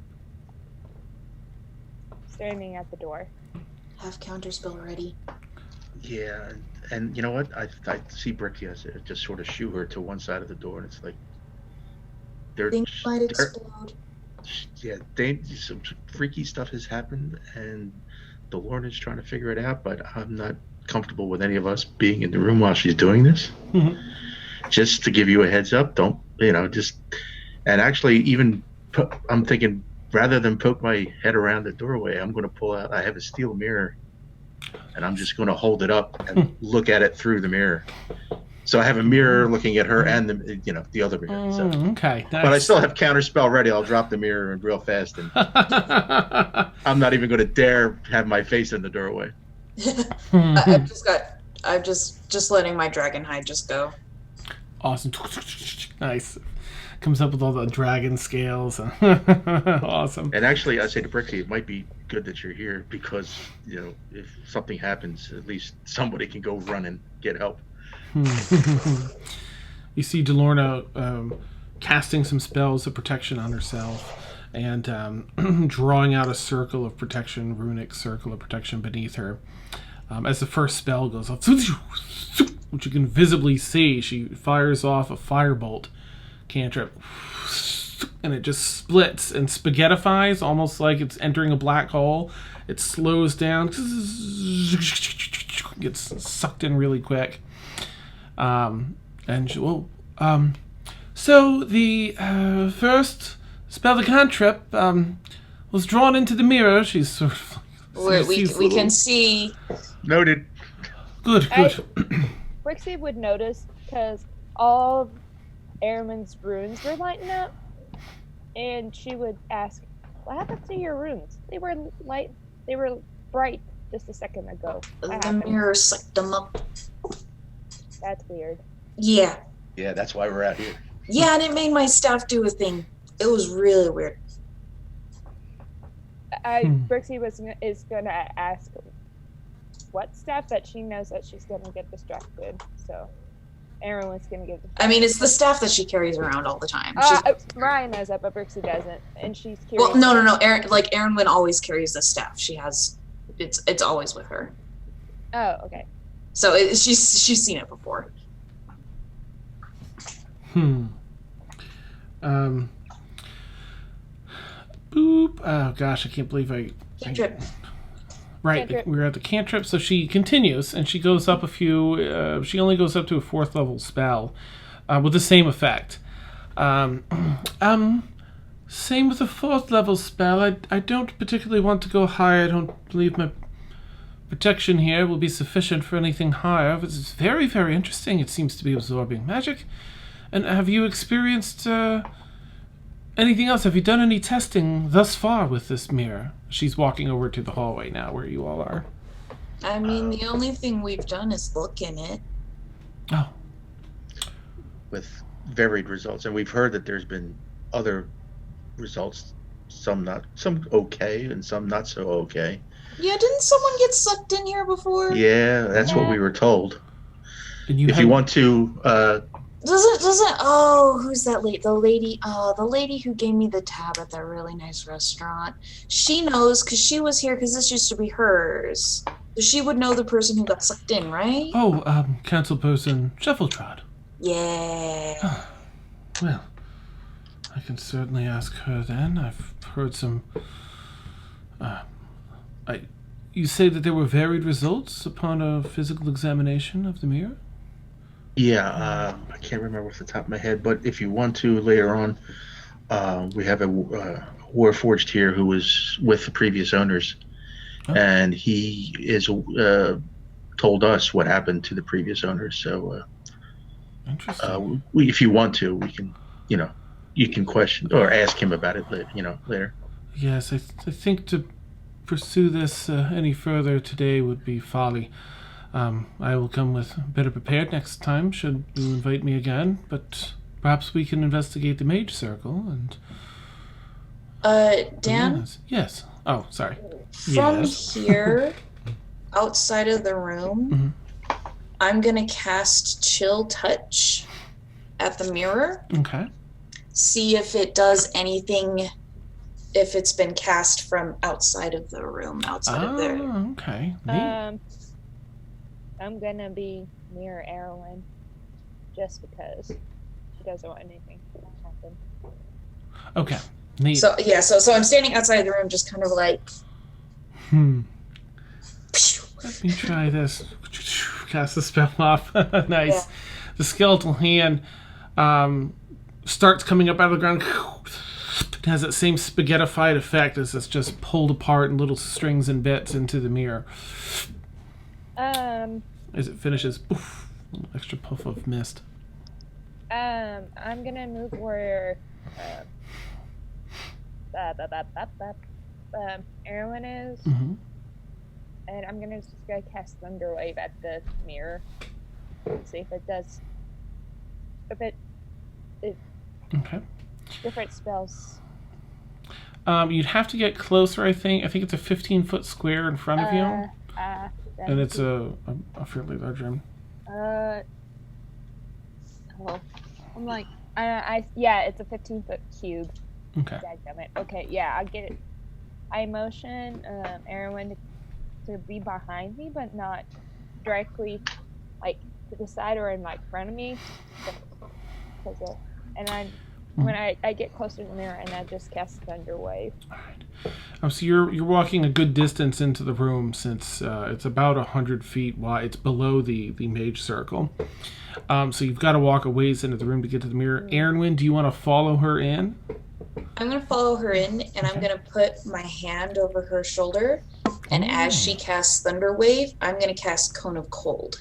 standing at the door. Have counterspell ready. Yeah, and you know what? I see Bricky as it just sort of shoo her to one side of the door, and it's like Things might explode. Yeah, some freaky stuff has happened, and the Lord is trying to figure it out. But I'm not comfortable with any of us being in the room while she's doing this. Mm-hmm. Just to give you a heads up, don't and actually even I'm thinking, rather than poke my head around the doorway, I'm going to pull out. I have a steel mirror, and I'm just going to hold it up and look at it through the mirror. So I have a mirror looking at her and the other mirror. So. Okay, nice. But I still have counterspell ready. I'll drop the mirror real fast, and I'm not even going to dare have my face in the doorway. I'm just letting my dragon hide just go. Awesome. Nice. Comes up with all the dragon scales. Awesome. And actually, I say to Brixie, it might be good that you're here because, if something happens, at least somebody can go run and get help. You see Delorna casting some spells of protection on herself and drawing out a circle of protection, runic circle of protection beneath her. As the first spell goes off, which you can visibly see, she fires off a firebolt cantrip, and it just splits and spaghettifies, almost like it's entering a black hole. It slows down, gets sucked in really quick. So the first spell, the cantrip, was drawn into the mirror. She's sort of. We can see. Noted. Good. Brixie would notice because all of Airman's runes were lighting up, and she would ask, "What happened to your runes? They were bright just a second ago. The mirror sucked them up." That's weird. Yeah. Yeah, that's why we're out here. Yeah, and it made my staff do a thing. It was really weird. Brixie is gonna ask what staff, that she knows that she's gonna get distracted. So Aaron was gonna get distracted. I mean, it's the staff that she carries around all the time. Ryan knows that, but Brixie doesn't, and she's curious. Well, no. Erin always carries the staff. She has, it's always with her. Oh, okay. So she's seen it before. Boop. Oh gosh, I can't believe I. Cantrip. Right, Cantrip. we're at the cantrip, so she continues, and she goes up a few. She only goes up to a 4th level spell, with the same effect. Same with the 4th level spell. I don't particularly want to go higher. I don't believe my protection here will be sufficient for anything higher. But it's very, very interesting. It seems to be absorbing magic. And have you experienced anything else? Have you done any testing thus far with this mirror? She's walking over to the hallway now where you all are. I mean, the only thing we've done is look in it. Oh. With varied results, and we've heard that there's been other results, some okay and some not so okay. Yeah, didn't someone get sucked in here before? Yeah, that's what we were told. And If you want to Doesn't oh, who's that lady? The lady who gave me the tab at that really nice restaurant. She knows because she was here because this used to be hers. So she would know the person who got sucked in, right? Oh, councilperson Shuffletrot. Yeah. Well, I can certainly ask her then. I've heard some. You say that there were varied results upon a physical examination of the mirror? Yeah, I can't remember off the top of my head, but if you want to later on, we have a Warforged here who was with the previous owners, and he is told us what happened to the previous owners. So, interesting. If you want to, we can, you can question or ask him about it, later. Yes, I think to pursue this any further today would be folly. I will come with better prepared next time should you invite me again, but perhaps we can investigate the mage circle and... Dan? Yes. Oh, sorry. From Yes. here, outside of the room, I'm gonna cast Chill Touch at the mirror. Okay. See if it does anything, if it's been cast from outside of the room, outside of there. Okay. Neat. I'm gonna be near Erwin, just because she doesn't want anything to happen. Okay. Neat. So yeah, so I'm standing outside the room, just kind of like. Let me try this. Cast the spell off. Nice. Yeah. The skeletal hand starts coming up out of the ground. It has that same spaghettified effect as it's just pulled apart in little strings and bits into the mirror. As it finishes, poof, a little extra puff of mist. I'm gonna move where Erwin is, and I'm gonna cast Thunderwave at the mirror and see if it does Okay. different spells. You'd have to get closer, I think. I think it's a 15-foot square in front of you. And it's a fairly large room. I'm like, yeah, it's a 15-foot cube. Okay. Dadgummit. Okay, yeah, I get it. I motion Erwin to be behind me, but not directly, like, to the side or in, like, front of me. When I get closer to the mirror, and I just cast Thunder Wave. All right. So you're walking a good distance into the room since it's about 100 feet wide. It's below the mage circle. So you've got to walk a ways into the room to get to the mirror. Erwin, do you want to follow her in? I'm gonna follow her in, and I'm gonna put my hand over her shoulder, and as she casts Thunder Wave, I'm gonna cast Cone of Cold.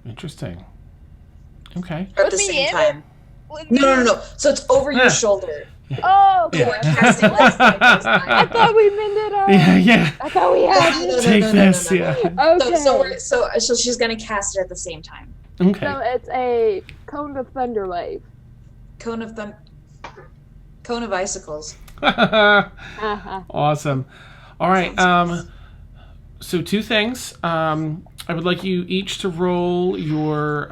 Interesting. Okay. At the same time. No. So it's over your shoulder. Oh, okay. We're casting last time. I thought we meant it up. Yeah. I thought we had Take this, yeah. Okay. So she's gonna cast it at the same time. Okay. So it's a Cone of Thunder Wave. Cone of Icicles. Awesome. All right. So two things. I would like you each to roll your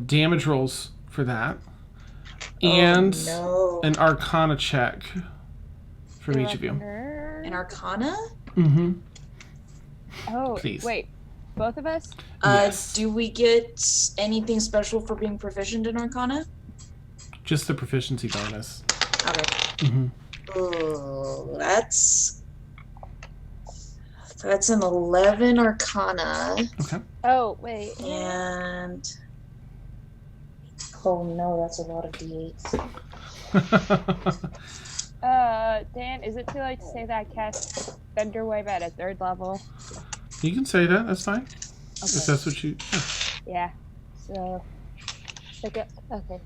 damage rolls for that, and an Arcana check from each of you. An Arcana? Mm-hmm. Oh, Please. wait. Both of us? Yes. Do we get anything special for being proficient in Arcana? Just the proficiency bonus. Okay. Mm-hmm. Oh, that's an 11 Arcana. Okay. Oh, wait. And oh no, that's a lot of D8s. Dan, is it too late to say that I cast Thunderwave at a 3rd level? You can say that. That's fine. Okay. If that's what you... Yeah. So, okay,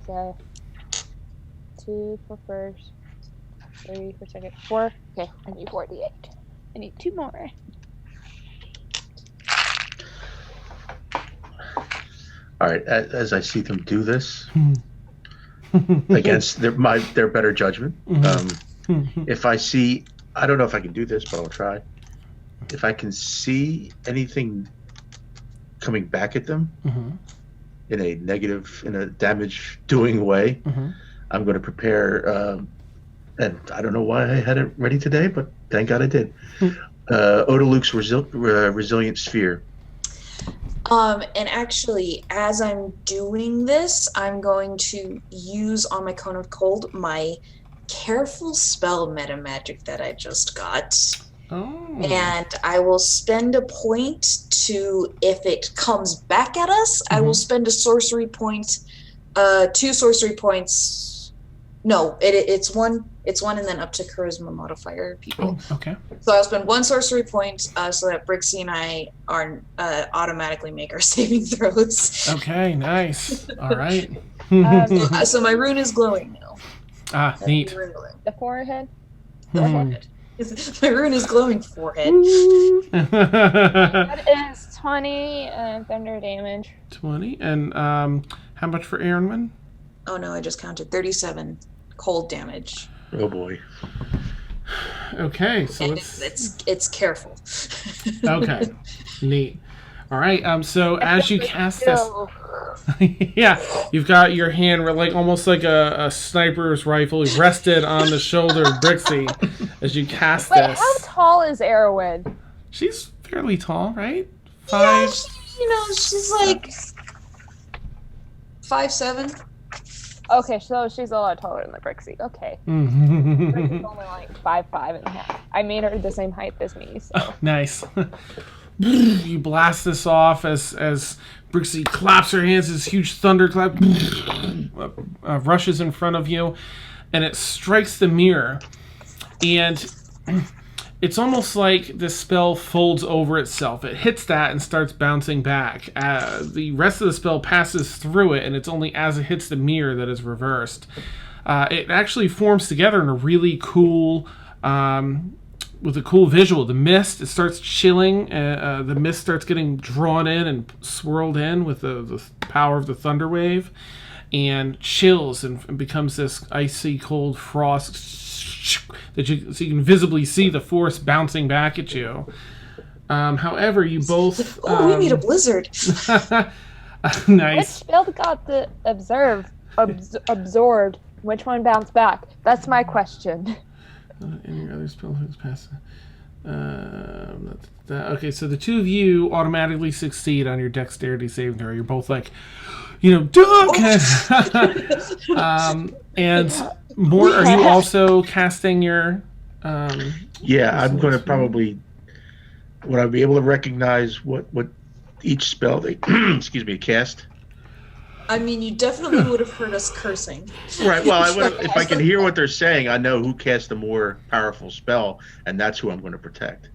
so 2 for first, 3 for second, 4. Okay, I need 48. I need 2 more. All right, as I see them do this against their better judgment, if I see, I don't know if I can do this, but I'll try. If I can see anything coming back at them in a damage-doing way, I'm going to prepare. And I don't know why I had it ready today, but thank God I did. Odaluke's Resilient Sphere. And actually, as I'm doing this, I'm going to use on my Cone of Cold my Careful Spell meta magic that I just got. Oh. And I will spend a point to, if it comes back at us, I will spend a sorcery point, 2 sorcery points. No, it's one and then up to charisma modifier people. Oh, okay. So I'll spend 1 sorcery point so that Brixie and I are automatically make our saving throws. Okay, nice. All right. So my rune is glowing now. Ah, neat. The forehead? The forehead. My rune is glowing forehead. That is 20 thunder damage. 20. And how much for Aaronman? Oh no, I just counted 37 cold damage. Oh boy. Okay, so And it's careful. Okay, neat. All right. So as you cast this, yeah, you've got your hand like almost like a sniper's rifle rested on the shoulder of Brixie as you cast Wait, this. how tall is Erwin? She's fairly tall, right? Yeah, 5. she's like 5'7". Okay, so she's a lot taller than the Brixie. Okay. Brixie's only like 5'5.5". I made her the same height as me, so. Nice. You blast this off as Brixie claps her hands. This huge thunderclap rushes in front of you, and it strikes the mirror. And it's almost like the spell folds over itself. It hits that and starts bouncing back. The rest of the spell passes through it, and it's only as it hits the mirror that is reversed. It actually forms together in a really cool... with a cool visual. The mist, it starts chilling. The mist starts getting drawn in and swirled in with the power of the thunder wave, and chills and becomes this icy cold frost that so you can visibly see the force bouncing back at you. However, you both... we need a blizzard. Nice. Which spell got the absorbed? Which one bounced back? That's my question. Any other spell has passed. Okay, so the two of you automatically succeed on your dexterity saving throw. You're both like, duck! And more, are you also casting your... Yeah, I'm going to probably... Would I be able to recognize what each spell they cast? I mean, you definitely would have heard us cursing. Right. Well, if I can hear what they're saying, I know who cast the more powerful spell, and that's who I'm going to protect.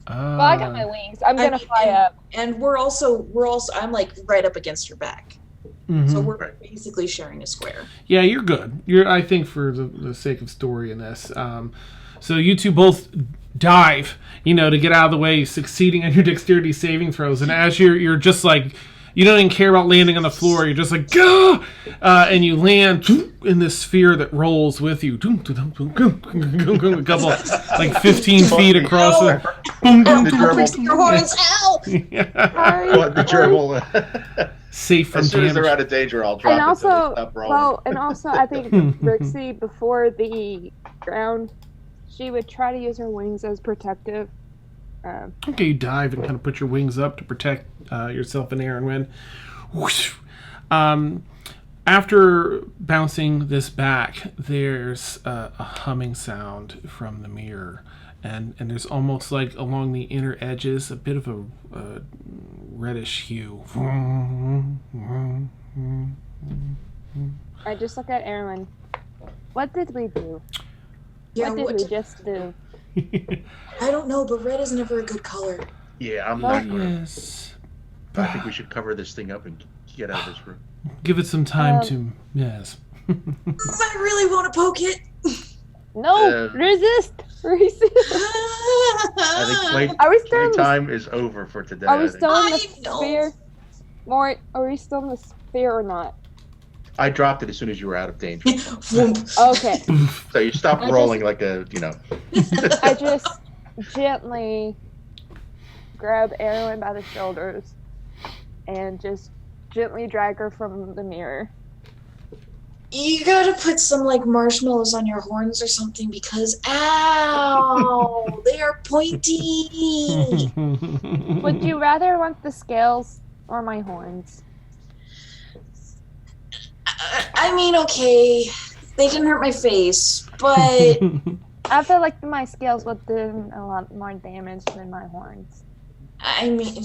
Well, I got my wings. I'm gonna fly up. And we're also. I'm like right up against your back, so we're basically sharing a square. Yeah, you're good. I think for the sake of story in this. So you two both dive, to get out of the way, succeeding on your dexterity saving throws, and as you're just like. You don't even care about landing on the floor. You're just like, gah! And you land in this sphere that rolls with you. A couple, like 15 feet across the horns, ow! The gerbil. Safe from as soon damage. as they're out of danger, I'll drop And it. also, And I think Brixie, before the ground, she would try to use her wings as protective. Okay, you dive and kind of put your wings up to protect yourself and Aaron Wind. Whoosh. After bouncing this back, there's a humming sound from the mirror. And there's almost like along the inner edges a bit of a reddish hue. I just look at Aaron. What did we do? Yeah, what did we just do? I don't know, but red is never a good color. Yeah, I'm not. Yes. I think we should cover this thing up and get out of this room. Give it some time to... Yes. I really want to poke it. No, resist. I think Are we still in the, playtime is over for today. are we I think. still in the I know. sphere? Mort, are we still in the sphere or not? I dropped it as soon as you were out of danger. Okay. So you stopped I rolling like a, you know. I just gently grab Erin by the shoulders and just gently drag her from the mirror. You gotta put some like marshmallows on your horns or something because ow, they are pointy. Would you rather want the scales or my horns? I mean, okay, they didn't hurt my face, but I feel like my scales would do a lot more damage than my horns. I mean,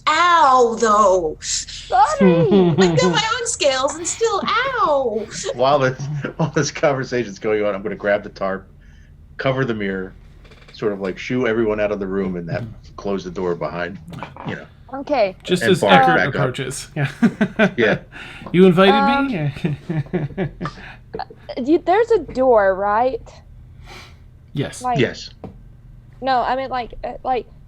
ow though. Sorry! I've got my own scales and still ow. While this conversation's going on, I'm going to grab the tarp, cover the mirror, sort of like shoo everyone out of the room, and then close the door behind, you know. Okay. Just And as bark Eckert back up. approaches. Yeah. Yeah. You invited me? There's a door, right? Yes. Like, Yes. No, I mean like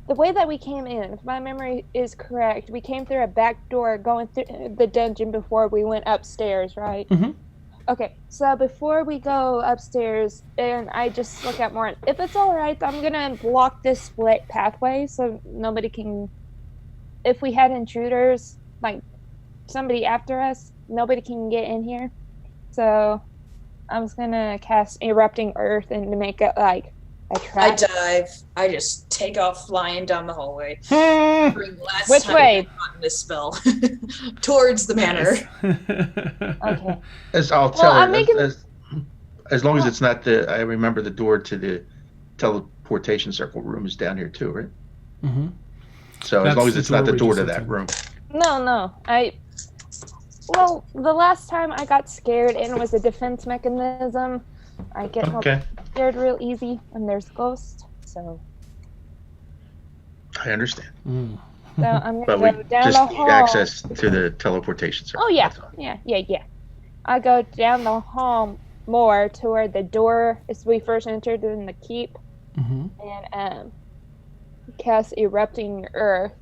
the way that we came in, if my memory is correct, we came through a back door going through the dungeon before we went upstairs, right? Mm-hmm. Okay, so before we go upstairs, and I just look at Mort, if it's alright, I'm gonna block this split pathway so nobody can, if we had intruders, like somebody after us, nobody can get in here. So I'm just gonna cast Erupting Earth and to make it like a I trap. dive. I just take off flying down the hallway. Last Which time way? I've gotten this spell towards the manor. Okay. As I'll tell Well, her, I'm making- as long as it's not I remember the door to the teleportation circle room is down here too, right? Mm-hmm. So That's as long as the it's not the door we door to just that entered. room. No. Well, the last time I got scared and it was a defense mechanism, I get Okay. scared real easy when there's ghosts. So I understand. I'm But gonna we go down just the need hall. access to the teleportation circle. Oh yeah, that's all. yeah. I go down the hall more to where the door is. We first entered in the keep, Mm-hmm. and cast Erupting Earth.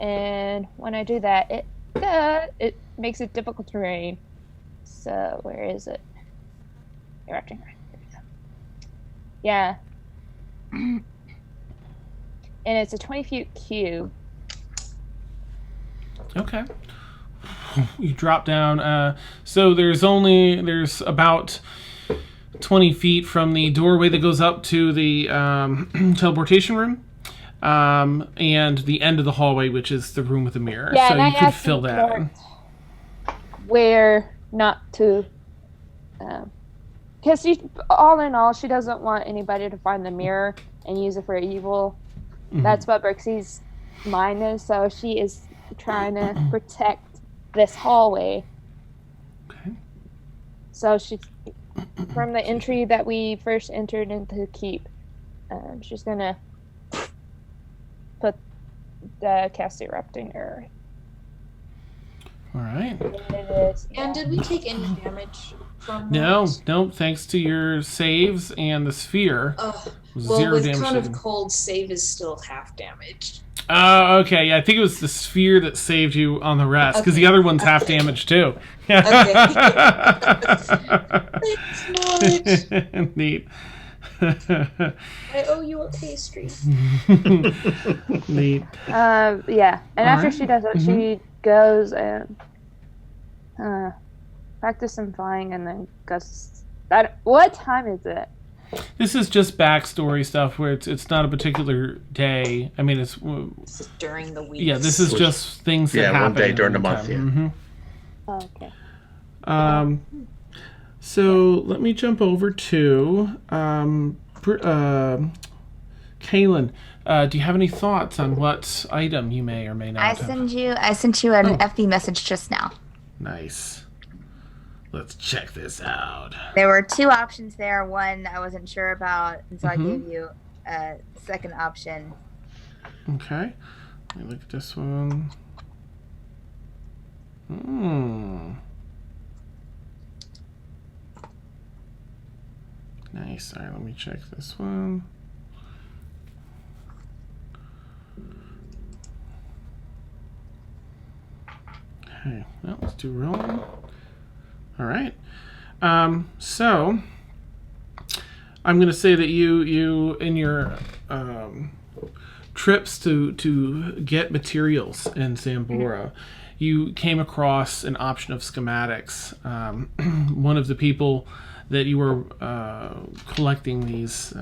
And when I do that, it makes it difficult terrain. So where is it? Erupting Earth. There we go. Yeah. And it's a 20-foot cube. Okay. You drop down. So there's about 20 feet from the doorway that goes up to the teleportation room, and the end of the hallway, which is the room with the mirror. Yeah, so and you I could asked fill that in. Where not to, because all in all, she doesn't want anybody to find the mirror and use it for evil. Mhm. That's what Brixie's mind is. So she is trying to protect this hallway. Okay. So she, from the entry that we first entered into the keep, she's gonna put the cast Erupting Earth. All right. It is, yeah. And did we take any damage from No, that? no. Thanks to your saves and the sphere, Well, zero with damage. Cone of taken. Cold, save is still half damage. Oh, okay. Yeah, I think it was the sphere that saved you on the rest, because the Okay. other one's half damage too. Thanks, Mort. Neat. I owe you a pastry. Neat. Yeah, and after Alright. she does it, she goes and practice some flying, and then goes. What time is it? This is just backstory stuff where it's not a particular day. I mean, it's during the week. yeah. This is just things that happen. one day during the time. month. Yeah. Mm-hmm. Oh, okay. So let me jump over to Kaylin. Do you have any thoughts on what item you may or may not I have? sent you an FB message just now. Nice. Let's check this out. There were 2 options there. One I wasn't sure about, and so I gave you a second option. Okay. Let me look at this one. Nice. All right, let me check this one. Okay, well, let's do rolling. All right. So I'm going to say that you in your trips to get materials in Zambora, you came across an option of schematics. One of the people that you were collecting these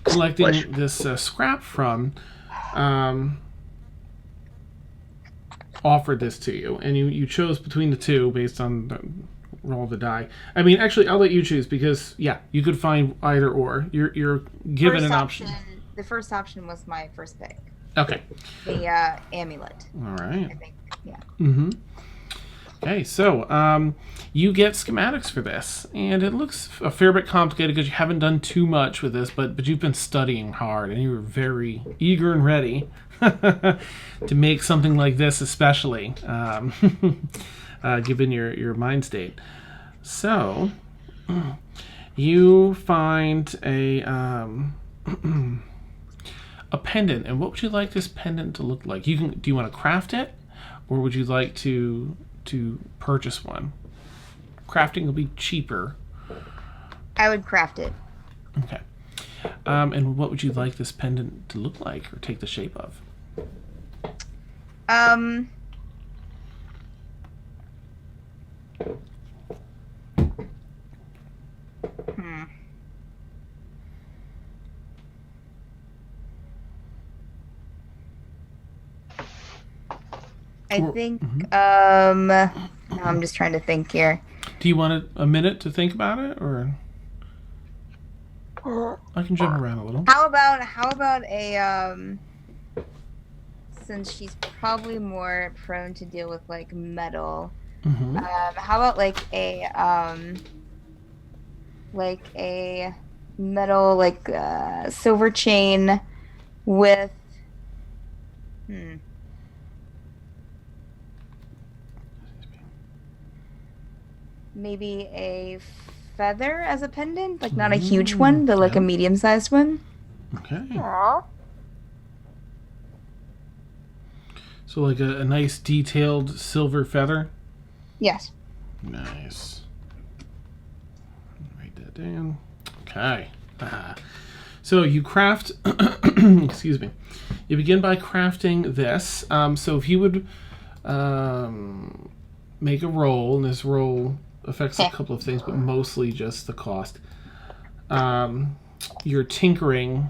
collecting this scrap from offered this to you, and you chose between the two based on the roll of the die. I mean, actually, I'll let you choose because you could find either or. You're given First an option. The first option was my first pick. Okay. The amulet. All right. I think. Yeah. Mm-hmm. Okay, so you get schematics for this, and it looks a fair bit complicated because you haven't done too much with this, but you've been studying hard, and you were very eager and ready to make something like this, especially given your mind state. So you find a pendant, and what would you like this pendant to look like? Do you want to craft it, or would you like to purchase one? Crafting will be cheaper. I would craft it. Okay. And what would you like this pendant to look like or take the shape of? I think I'm just trying to think here. Do you want a minute to think about it, or I can jump around a little? How about a since she's probably more prone to deal with like metal. Mm-hmm. How about like a metal silver chain with maybe a feather as a pendant, like not a huge one, but like a medium-sized one. Okay. So like a nice detailed silver feather? Yes. Nice. Write that down. Okay. So you craft, excuse me, you begin by crafting this. So if you would make a roll, and this roll affects a couple of things, but mostly just the cost. Your tinkering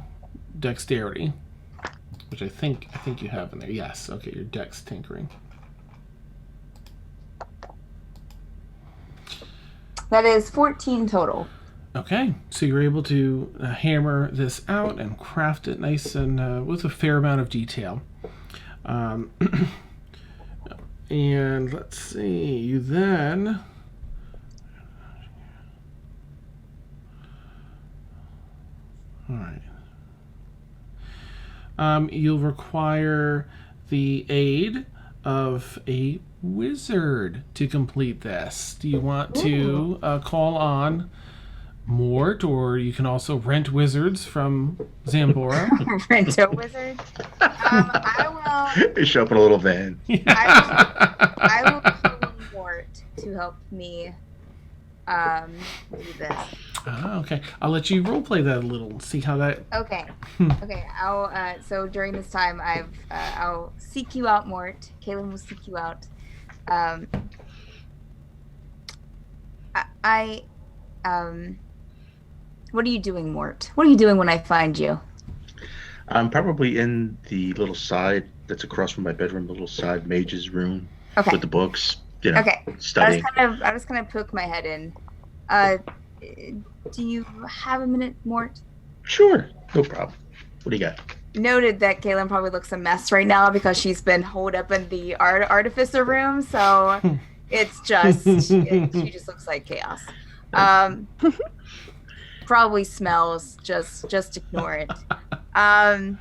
dexterity, which I think you have in there. Yes. Okay. Your dex tinkering. That is 14 total. Okay, so you're able to hammer this out and craft it nice and with a fair amount of detail. And let's see, you then... Alright. You'll require the aid of a wizard to complete this. Do you want to call on Mort, or you can also rent wizards from Zambora? Rent a wizard? I will... They show up in a little van. I will call on Mort to help me do this. Okay. I'll let you roleplay that a little and see how that... Okay. Okay. I'll so during this time I'll seek you out, Mort. Kaylin will seek you out. What are you doing, Mort? What are you doing when I find you? I'm probably in the little side that's across from my bedroom, the little side mage's room with the books, Okay. studying. I was kind of poke my head in. Do you have a minute, Mort? Sure, no problem. What do you got? Noted that Kaylin probably looks a mess right now because she's been holed up in the artificer room, so it's just she just looks like chaos. Probably smells. Just ignore it. I'm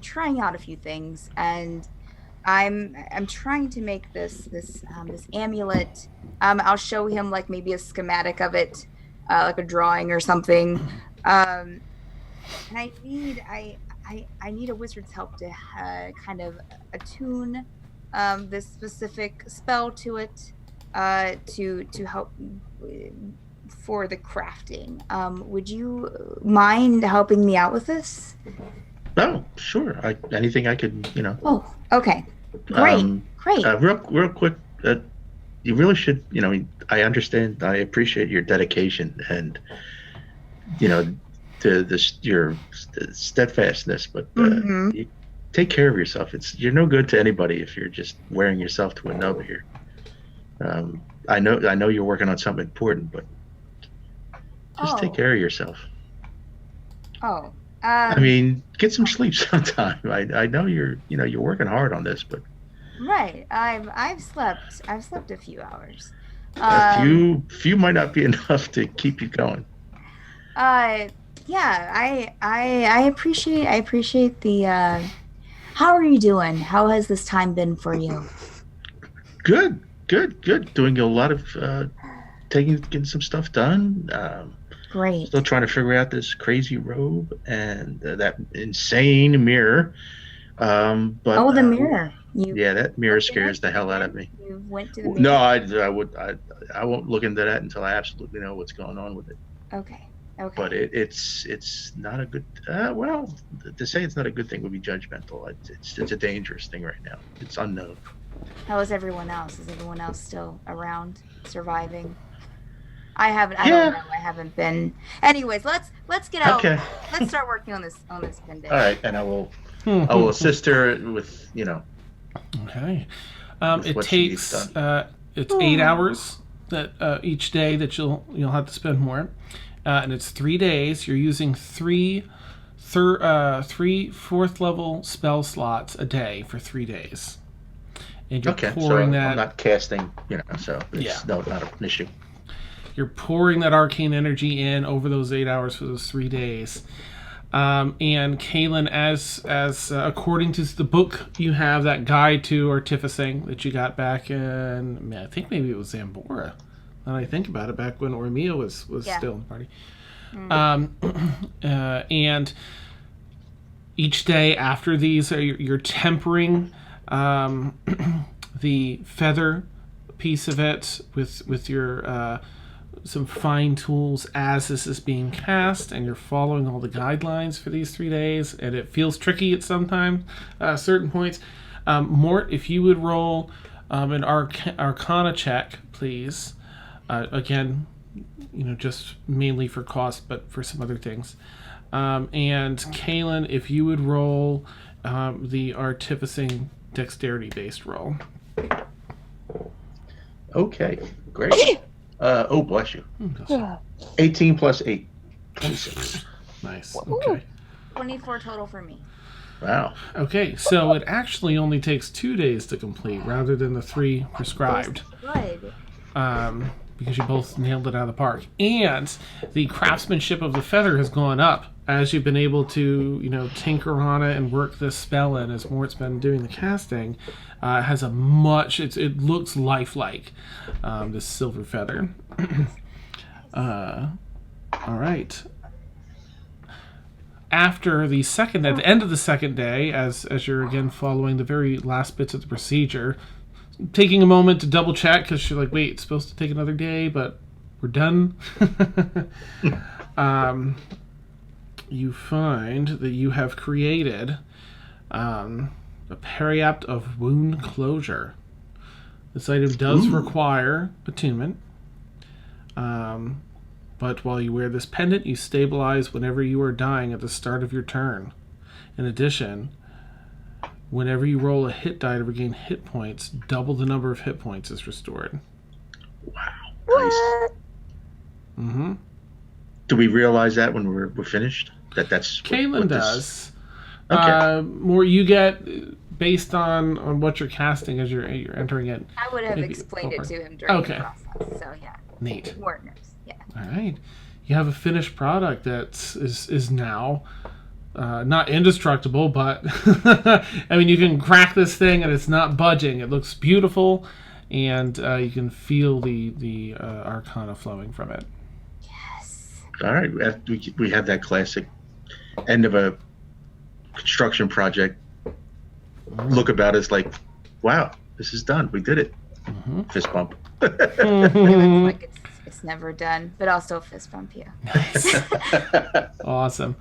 trying out a few things, and I'm trying to make this amulet. I'll show him like maybe a schematic of it, like a drawing or something. And I need a wizard's help to kind of attune this specific spell to it, to help for the crafting. Would you mind helping me out with this? Oh, sure. Anything I could, Oh, okay. Great. Real quick, you really should, I understand, I appreciate your dedication and, your steadfastness, but you take care of yourself. You're no good to anybody if you're just wearing yourself to a nub here. I know you're working on something important, but just take care of yourself. Oh. I mean, get some sleep sometime. I know you're working hard on this, but right. I've slept a few hours. A few might not be enough to keep you going. Yeah, I appreciate the how are you doing? How has this time been for you? Good. Doing a lot of getting some stuff done. Great. Still trying to figure out this crazy robe and that insane mirror. But the mirror. That mirror scares the hell out of me. You went to the mirror. No, I won't look into that until I absolutely know what's going on with it. Okay. But it's not a good. Well, to say it's not a good thing would be judgmental. It's a dangerous thing right now. It's unknown. How is everyone else? Is everyone else still around, surviving? I don't know. I haven't been. Anyways, let's get out. Okay. Let's start working on this pendant. All right, and I will assist her with Okay. It takes it's 8 hours that each day that you'll have to spend more, and it's 3 days. You're using three 4th level spell slots a day for 3 days, and you're pouring that. I'm not casting, so it's not an issue. You're pouring that arcane energy in over those 8 hours for those 3 days. And Kaylin, as according to the book, you have that guide to artificing that you got back in, I think maybe it was Zambora. Now I think about it, back when Ormia was still in the party. And each day after these, you're tempering the feather piece of it with your some fine tools as this is being cast, and you're following all the guidelines for these 3 days, and it feels tricky at certain points. Mort, if you would roll an Arcana check, please. Again, just mainly for cost, but for some other things. And Kaylin, if you would roll the artificing dexterity-based roll. Okay, great. Bless you. 18 plus 8. 26. Nice. Okay. 24 total for me. Wow. Okay, so it actually only takes 2 days to complete rather than the 3 prescribed. Good. Because you both nailed it out of the park. And the craftsmanship of the feather has gone up as you've been able to, tinker on it and work this spell in as Mort's been doing the casting. It has it looks lifelike, this silver feather. All right. At the end of the second day, as you're again following the very last bits of the procedure, taking a moment to double check because you're like, wait, it's supposed to take another day, but we're done. You find that you have created a periapt of wound closure. This item does require attunement. But while you wear this pendant, you stabilize whenever you are dying at the start of your turn. In addition, whenever you roll a hit die to regain hit points, double the number of hit points is restored. Wow. Nice. Mm-hmm. Do we realize that when we're finished? That's Caitlin does. Okay. More you get based on what you're casting as you're entering it. I would have explained it to him during the process. So yeah. Neat. Warners. Yeah. All right. You have a finished product that is now not indestructible, but I mean, you can crack this thing and it's not budging. It looks beautiful, and you can feel the arcana flowing from it. Yes. All right. We have that classic end of a construction project look about us like, wow, this is done. We did it. Mm-hmm. Fist bump. Mm-hmm. Like it's never done, but also fist bump you. Nice. Awesome.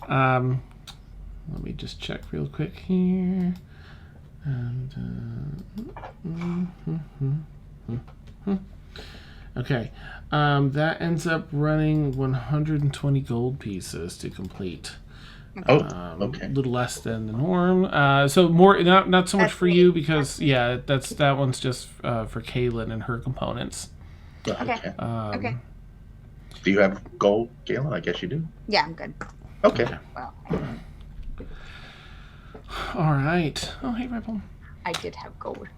Let me just check real quick here. And okay. That ends up running 120 gold pieces to complete. Oh, okay. A little less than the norm. So more, not so much That's for me. you because that one's just for Kaylin and her components. Okay. Okay. Do you have gold, Galen? I guess you do. Yeah, I'm good. Okay. Well, All right. Oh, hey, Rebel. I did have gold.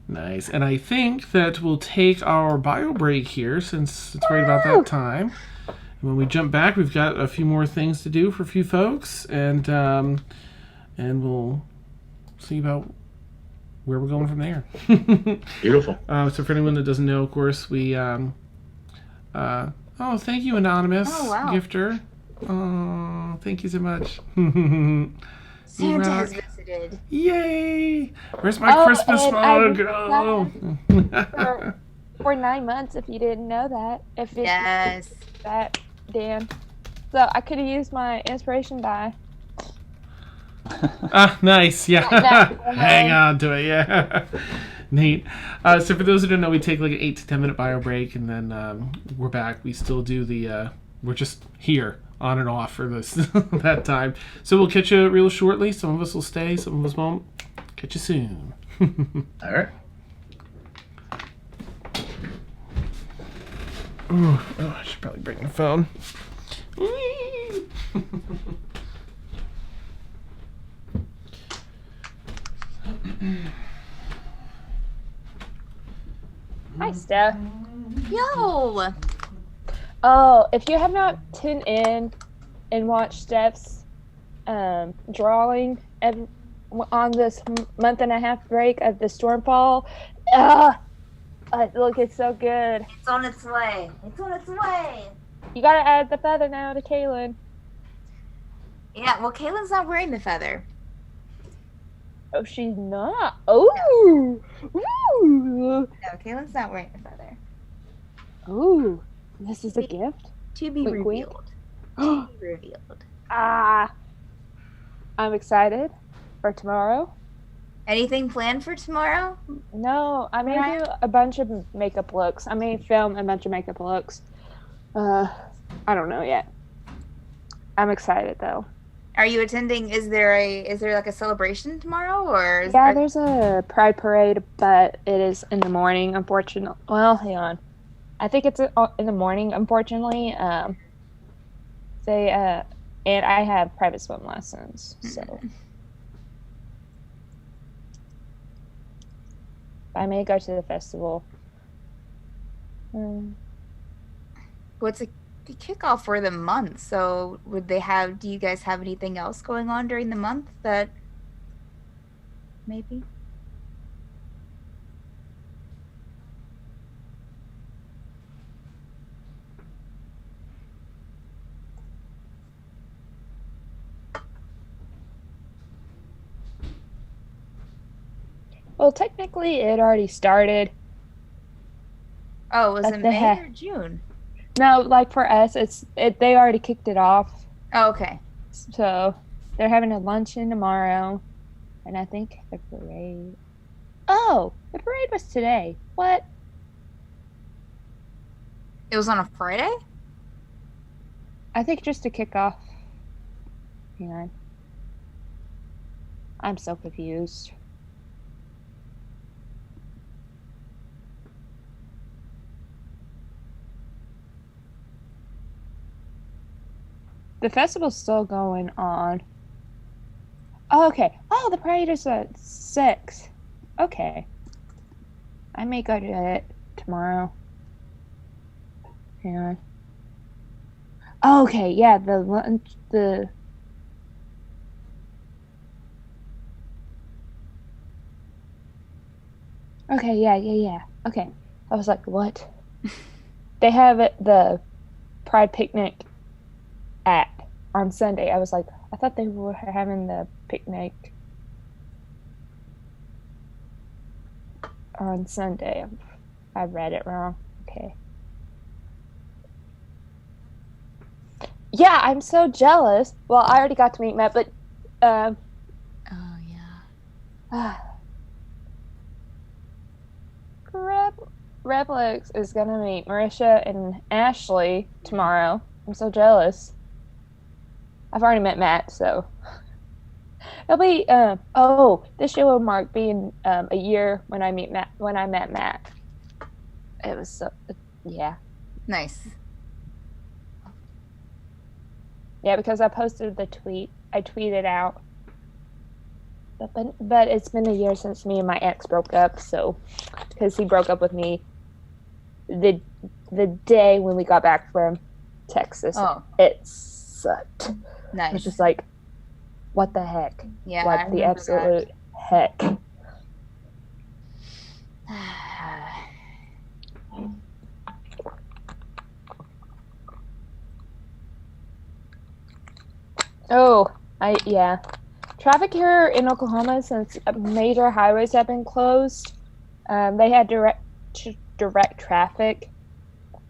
Nice. And I think that we'll take our bio break here since it's right about that time. And when we jump back, we've got a few more things to do for a few folks, and we'll see about where we're going from there. Beautiful. So for anyone that doesn't know, of course, we thank you, anonymous gifter. Oh, thank you so much. Santa has visited. Yay! Where's my Christmas mug? For 9 months, if you didn't know that. Yes. That, Dan. So I could have used my inspiration die. Nice. Yeah. Hang on to it. Yeah. Neat. So for those who don't know, we take like an 8 to 10 minute bio break, and then we're back. We still do we're just here on and off for this that time. So we'll catch you real shortly. Some of us will stay, some of us won't. Catch you soon. All right. Ooh, I should probably bring the phone. Hi, Steph. Yo. Oh, if you have not tuned in and watched Steph's drawing on this month and a half break of the Stormfall, look, it's so good. It's on its way. It's on its way. You gotta add the feather now to Kaylin. Yeah, well, Kaylin's not wearing the feather. Oh, she's not. Oh, ooh, No, Kaylin's not wearing the feather. ooh. This is a gift. To be Wink, wink. revealed. To be revealed. I'm excited for tomorrow. Anything planned for tomorrow? No, I may do a bunch of makeup looks. I may film a bunch of makeup looks. I don't know yet. I'm excited though. Are you attending? Is there like a celebration tomorrow, or There's a pride parade, but it is in the morning. Unfortunately, well, hang on. I think it's in the morning. Unfortunately, and I have private swim lessons, so I may go to the festival. What's the kickoff for the month? So do you guys have anything else going on during the month that maybe? Well, technically, it already started. Oh, was it At May or June? No, like for us, they already kicked it off. Oh, okay. So they're having a luncheon tomorrow, and I think the parade. Oh, the parade was today. What? It was on a Friday? I think just to kick off. Hang on. I'm so confused. The festival's still going on. Oh, okay. Oh, the parade is at 6. Okay. I may go to it tomorrow. Hang on. Oh, okay, yeah, the lunch, the... Okay, yeah. Okay. I was like, what? They have it, the Pride picnic on Sunday. I was like, I thought they were having the picnic on Sunday. I read it wrong. Okay. Yeah, I'm so jealous. Well, I already got to meet Matt, but Oh yeah. Reblix is gonna meet Marisha and Ashley tomorrow. I'm so jealous. I've already met Matt, so it'll be. This year will mark being a year when I met Matt. It was so, yeah. Nice. Yeah, because I posted the tweet. I tweeted out. But it's been a year since me and my ex broke up, so because he broke up with me the day when we got back from Texas. Oh. It sucked. Nice. It was just like, what the heck? Yeah, What I the remember absolute heck? Yeah. Traffic here in Oklahoma, since major highways have been closed, they had direct traffic.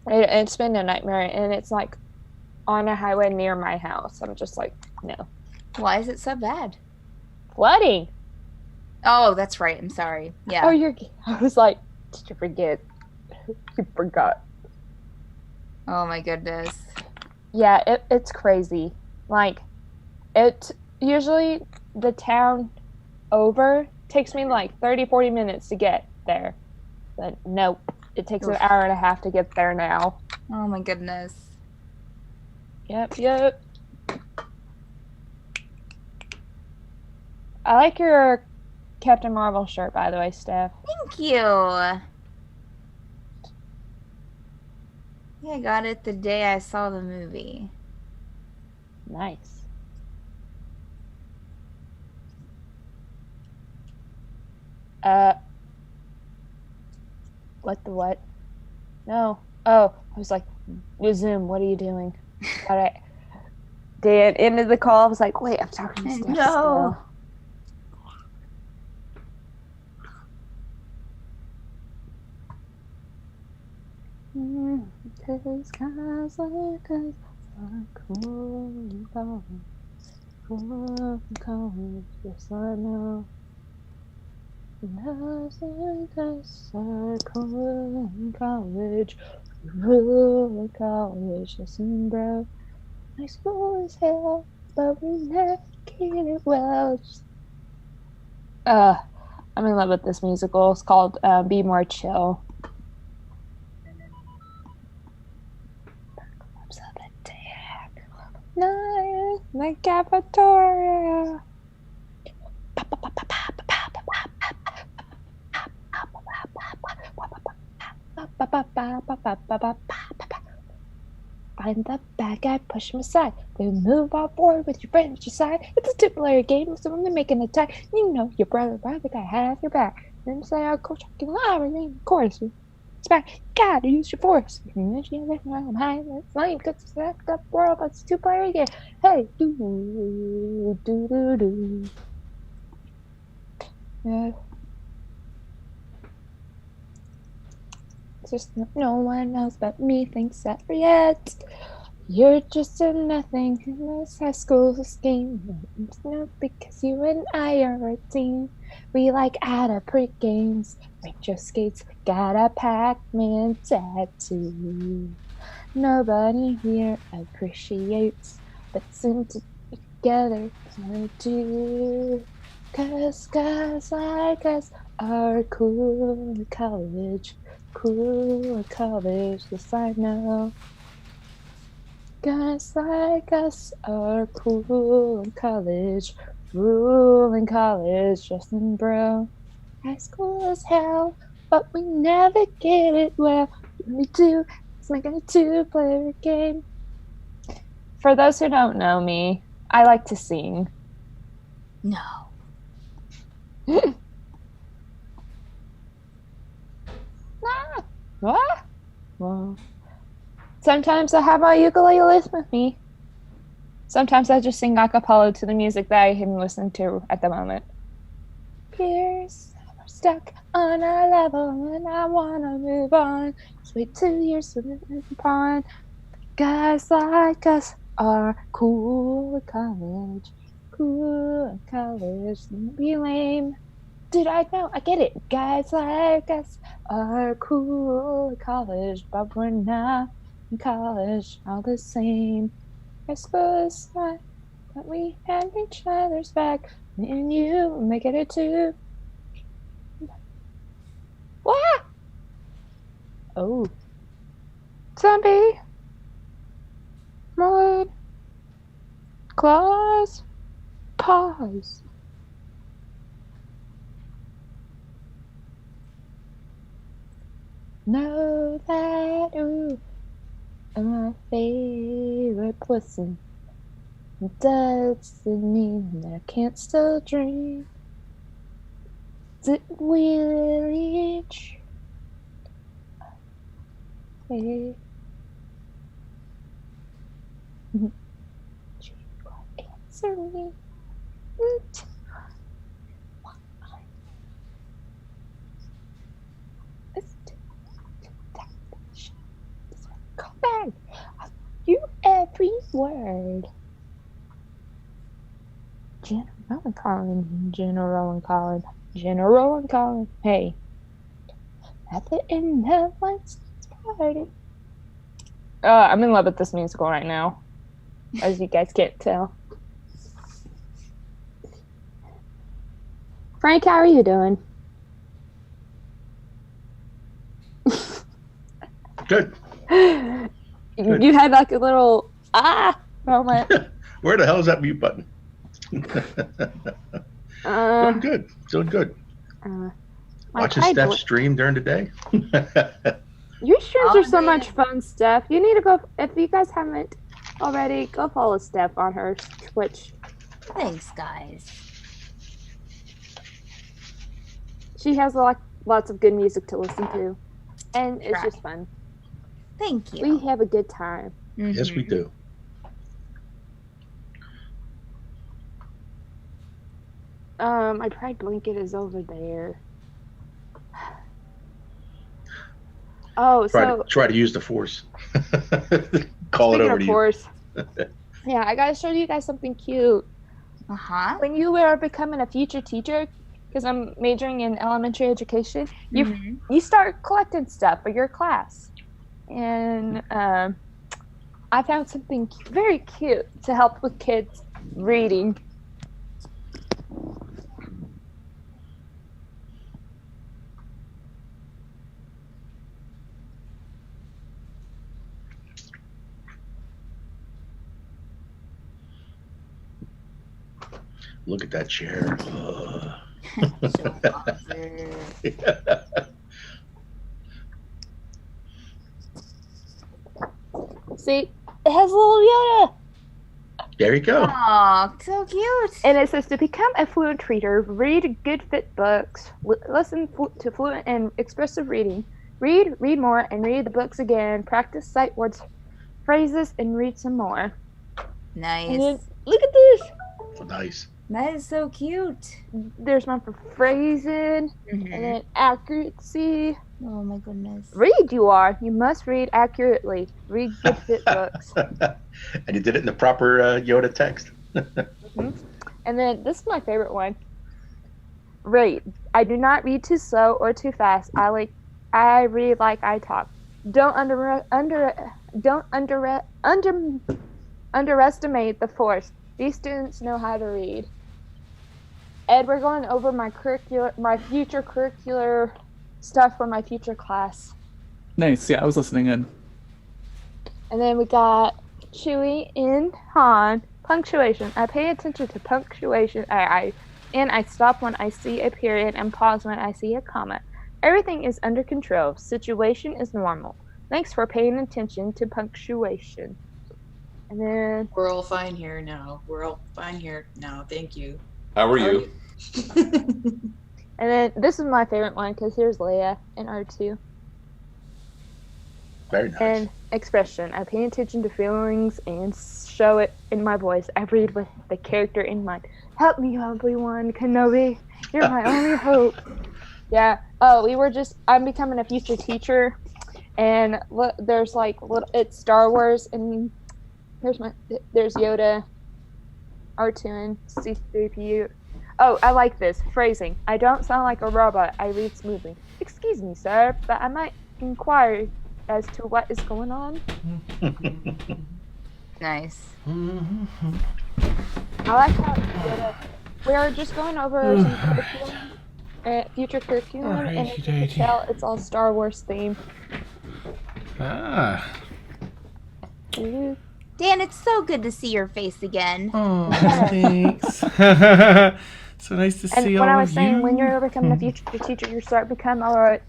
It's been a nightmare, and it's like on a highway near my house. I'm just like, no. Why is it so bad? Flooding. Oh, that's right. I'm sorry. Yeah. Oh, I was like, did you forget? You forgot. Oh my goodness. Yeah, it's crazy. Like, it usually the town over takes me like 30-40 minutes to get there, but nope, it takes an hour and a half to get there now. Oh my goodness. Yep. I like your Captain Marvel shirt, by the way, Steph. Thank you. Yeah, I got it the day I saw the movie. Nice. What? No. Oh, I was like, Zoom, what are you doing? All right. Dan ended the call. I was like, wait, I'm talking to Steph No. still. Cause guys like us are cool college, yes I know. Guys like us are cool in college, listen bro. High school is hell, but we never get it well. I'm in love with this musical. It's called Be More Chill. Night, the cafeteria. Find the bad guy, push him aside. Then move on forward with your friends at your side. It's a two-player game, so when they're making an attack, you know your brother, the guy has your back. Then say, "Our coach, I can lie, of course." It's back. You gotta use your force. If you miss you, I'm high. That's lame because it's a up world, but it's a two-player game. Hey, do. Yeah. It's just no one else but me thinks that yet. You're just a nothing in this high school scheme. It's not because you and I are a team. We like out of prick games, retro skates, got a Pac-Man tattoo. Nobody here appreciates, but soon together we do. 'Cause guys like us are cool in college. Cool in college, yes I know. Guys like us are cool in college. Rule in college, Justin bro. High school is hell, but we never get it well. We do. It's like a 2-player game. For those who don't know me, I like to sing. No. Ah, what? Well, sometimes I have my ukulele with me. Sometimes I just sing a cappella to the music that I am listening to at the moment. Pierce, we're stuck on a level and I wanna move on. Just wait 2 years to move upon. Guys like us are cool at college. Cool at college. Don't be lame. Dude, I know, I get it. Guys like us are cool at college, but we're not in college all the same. I suppose not, but we have each other's back. Me and you make it a 2. What? Oh. Zombie. Mud. Claws. Paws. Know that, ooh, I'm my favorite person. Does it mean that I can't still dream? Did we reach? Hey. Answer me. Come back. You every word. General and Colin. General and Colin. General and Colin. Hey. At the end of life's party. I'm in love with this musical right now. As you guys can't tell. Frank, how are you doing? Good. You had like a little moment. Where the hell is that mute button? Doing good. Doing good. Watching Steph stream during the day. Your streams are so much fun, Steph. You need to go, if you guys haven't already, go follow Steph on her Twitch. Thanks, guys. She has lots of good music to listen to. And it's just fun. Thank you. We have a good time. Mm-hmm. Yes, we do. My pride blanket is over there. Oh, try to use the force. Call it over to force. Yeah, I gotta show you guys something cute. When you are becoming a future teacher, because I'm majoring in elementary education, you start collecting stuff for your class. And I found something very cute to help with kids reading. Look at that chair. See, it has a little Yoda. There you go. Oh, so cute. And it says to become a fluent reader, read good fit books, listen to fluent and expressive reading, read more, and read the books again, practice sight words, phrases, and read some more. Nice. And then, look at this. Nice. That is so cute. There's one for phrasing, and then accuracy, Oh my goodness. Read, you are. You must read accurately. Read good fit books. And you did it in the proper Yoda text. And then this is my favorite one. Read. I do not read too slow or too fast. I read like I talk. Don't underestimate the force. These students know how to read. Ed, we're going over my future curricular stuff for my future class. Nice. Yeah, I was listening in. And then we got Chewie and Han. Punctuation. I pay attention to punctuation. I stop when I see a period and pause when I see a comma. Everything is under control. Situation is normal. Thanks for paying attention to punctuation. And then We're all fine here now. Thank you. How are you? And then this is my favorite one because here's Leia and R2. Very nice. And expression. I pay attention to feelings and show it in my voice. I read with the character in mind. Help me, Obi-Wan Kenobi. You're my only hope. Yeah. Oh, I'm becoming a future teacher. And there's it's Star Wars. And there's Yoda, R2, and C-3PO. Oh, I like this. Phrasing. I don't sound like a robot. I read smoothly. Excuse me, sir, but I might inquire as to what is going on. Nice. I like how we're just going over some curriculum, future curriculum, and you can tell it's all Star Wars themed. Ah. Dan, it's so good to see your face again. Oh, thanks. So nice to see all of you. And when I was saying, when you're becoming a future teacher, you start becoming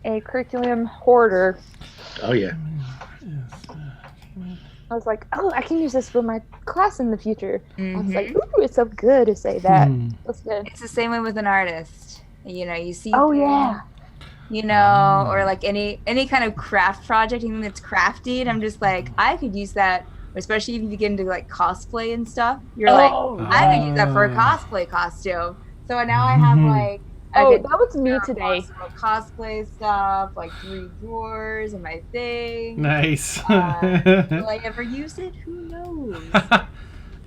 a curriculum hoarder. Oh, yeah. I was like, oh, I can use this for my class in the future. I was like, ooh, it's so good to say that. That's good. It's the same way with an artist. You see. Oh, yeah. Or like any kind of craft project, anything that's crafty, and I'm just like, I could use that. Especially if you get into like cosplay and stuff, you're like, I could use that for a cosplay costume. So now I have like that was me today. Cosplay stuff, like 3 drawers and my thing. Nice. Will I ever use it? Who knows?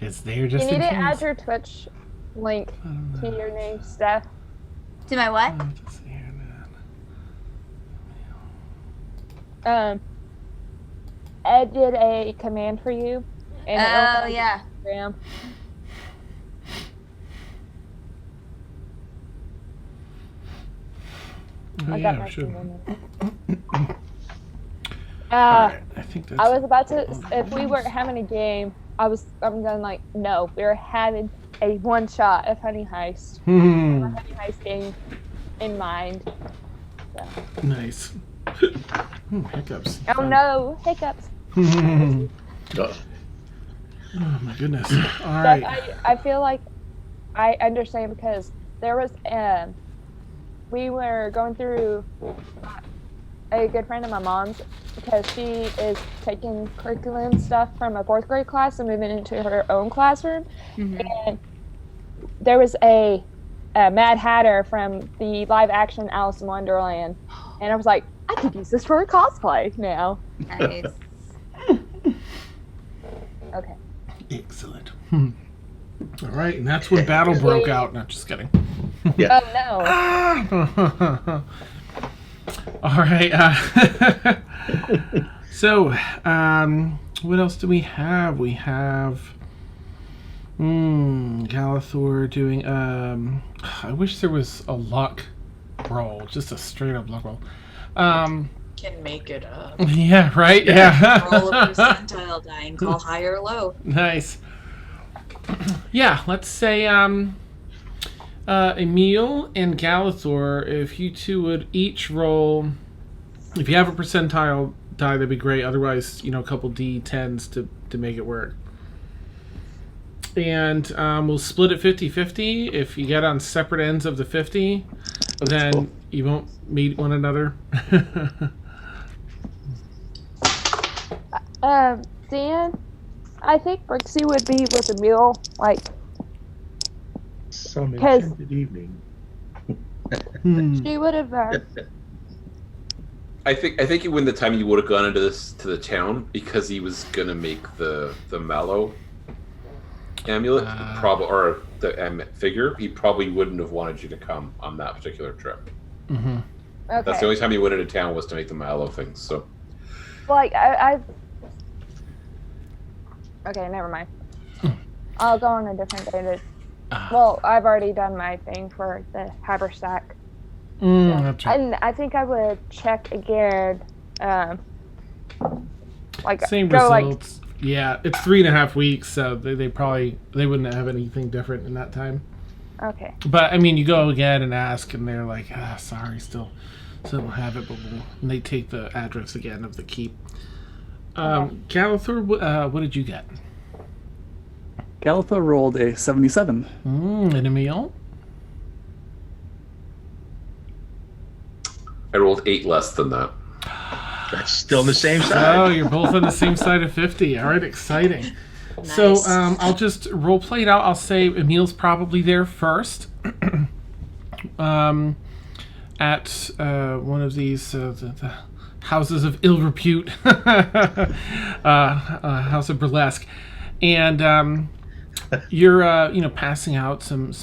It's there just You in need to case. add your Twitch link to your name, Steph. To my what? Ed did a command for you. And yeah. Instagram. Oh, I got yeah, my sure. command. Alright, I think that's... I was about to. If we weren't having a game, I'm going like, no, we're having a one shot of Honey Heist. A Honey Heist game in mind. So. Nice. Hiccups. Oh no, hiccups. Oh my goodness. All right. I feel like I understand because there was we were going through a good friend of my mom's because she is taking curriculum stuff from a 4th grade class and moving into her own classroom. And there was a Mad Hatter from the live action Alice in Wonderland, and I was like, I could use this for a cosplay now. Nice. Okay. Excellent. All right, and that's when battle broke out. No, just kidding. Yeah. Oh no. All right. So, what else do we have? We have Galathor doing. I wish there was a luck roll, just a straight up luck roll. Can make it up. Yeah. Right. Yeah. Roll a percentile die and call high or low. Nice. Yeah, let's say Emil and Galathor, if you two would each roll, if you have a percentile die, that'd be great. Otherwise, a couple D10s to make it work. And we'll split it 50-50. If you get on separate ends of the 50, then cool. You won't meet one another. Dan, I think Brixie would be with Emil, like... Some enchanted evening. She would have... I think when the time you would have gone into this to the town, because he was gonna make the mallow amulet, or the figure, he probably wouldn't have wanted you to come on that particular trip. Mm-hmm. Okay. That's the only time he went into town was to make the mallow things. So, Like I okay, never mind. I'll go on a different day. Well, I've already done my thing for the haversack. That's right. And I think I would check again. Like Same go results. Yeah, it's 3.5 weeks, so they wouldn't have anything different in that time. Okay. But I mean, you go again and ask, and they're like, sorry, still don't have it, but and they take the address again of the keep. Galathor, what did you get? Galathor rolled a 77. And Emil? I rolled 8 less than that. That's still on the same side. Oh, you're both on the same side of 50. All right, exciting. Nice. So I'll just role play it out. I'll say Emil's probably there first. At one of these the houses of ill repute, House of Burlesque, and you're passing out some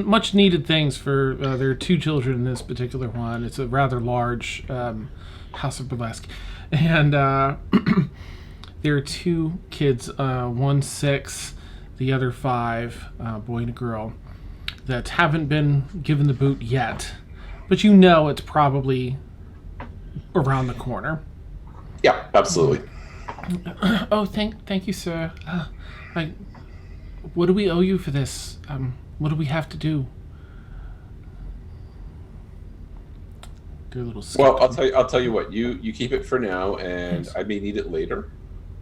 much needed things for their 2 children in this particular one. It's a rather large House of Burlesque, and there are 2 kids, one 6, the other 5, boy and a girl, that haven't been given the boot yet, but it's probably around the corner. Yeah, absolutely. Oh, thank you, sir. What do we owe you for this? What do we have to do? Do a little. Well, I'll tell you what. You keep it for now, and I may need it later,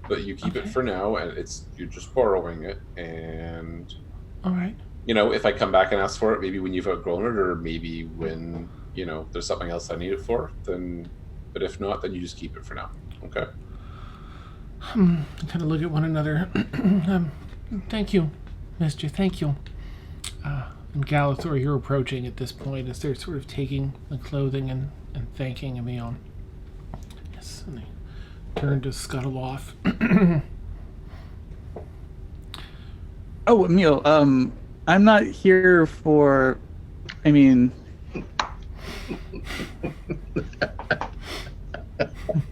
but you keep it for now, and you're just borrowing it, and all right. If I come back and ask for it, maybe when you've outgrown it, or maybe when there's something else I need it for, then. But if not, then you just keep it for now. Okay. Kind of look at one another. Thank you, Mister. Thank you. And Galathor, you're approaching at this point as they're sort of taking the clothing and thanking Emil. Yes, and they turn to scuttle off. Oh, Emil, I'm not here for. I mean.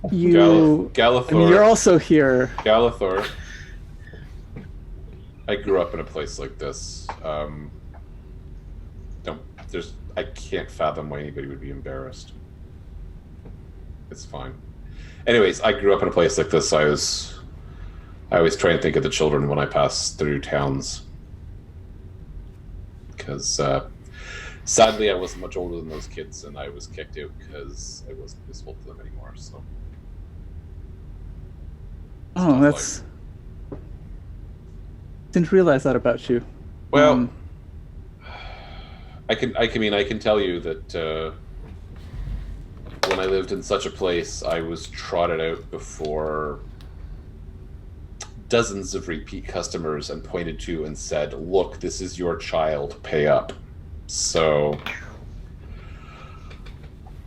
Galathor. I mean, you're also here. Galathor. I grew up in a place like this. I can't fathom why anybody would be embarrassed. It's fine. Anyways, I grew up in a place like this. I always try and think of the children when I pass through towns. Because sadly, I wasn't much older than those kids, and I was kicked out because I wasn't useful to them anymore. So. Oh, that's. Didn't realize that about you. Well, I can tell you that when I lived in such a place, I was trotted out before dozens of repeat customers and pointed to and said, "Look, this is your child. Pay up." So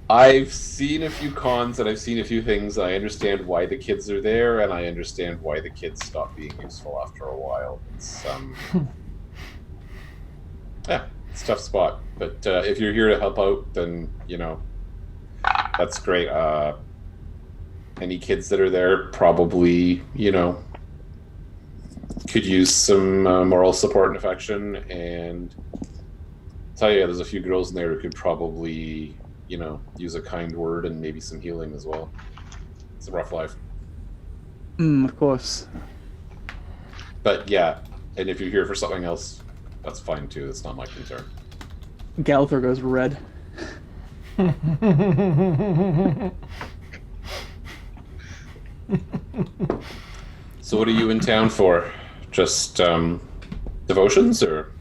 I've seen a few cons and I've seen a few things. And I understand why the kids are there, and I understand why the kids stop being useful after a while. It's it's a tough spot. But if you're here to help out, then that's great. Any kids that are there probably could use some moral support and affection, and I'll tell you, there's a few girls in there who could probably use a kind word and maybe some healing as well. It's a rough life. Of course. But yeah, and if you're here for something else, that's fine too. That's not my concern. Galathor goes red. So what are you in town for? Just devotions, or?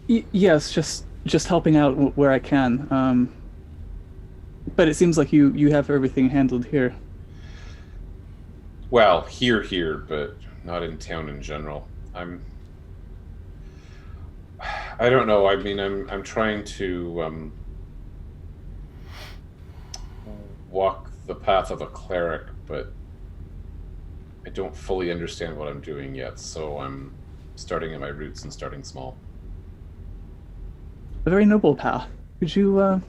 Yes, just helping out where I can. But it seems like you have everything handled here. Well, here, but not in town in general. I don't know. I mean, I'm trying to. walk the path of a cleric, but I don't fully understand what I'm doing yet, so I'm starting at my roots and starting small. A very noble path. Could you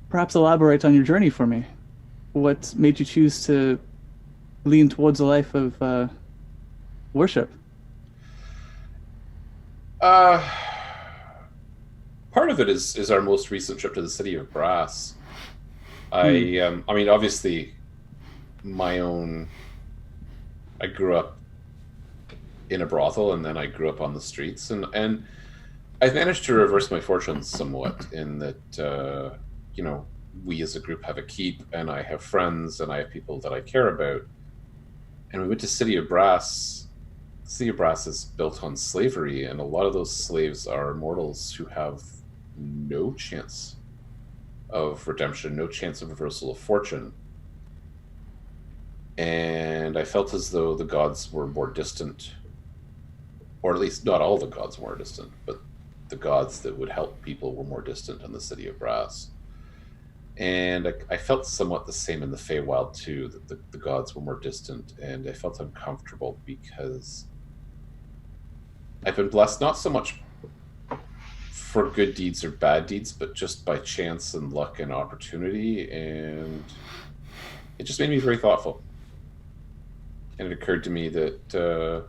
perhaps elaborate on your journey for me? What made you choose to lean towards a life of worship? Part of it is our most recent trip to the city of Brass. I mean, obviously, I grew up in a brothel, and then I grew up on the streets, and I've managed to reverse my fortunes somewhat in that, we as a group have a keep, and I have friends, and I have people that I care about. And we went to City of Brass. City of Brass is built on slavery, and a lot of those slaves are mortals who have no chance of redemption, no chance of reversal of fortune. And I felt as though the gods were more distant, or at least not all the gods were more distant, but the gods that would help people were more distant in the City of Brass. And I felt somewhat the same in the Feywild too, that the gods were more distant, and I felt uncomfortable because I've been blessed not so much for good deeds or bad deeds, but just by chance and luck and opportunity, and it just made me very thoughtful. And it occurred to me that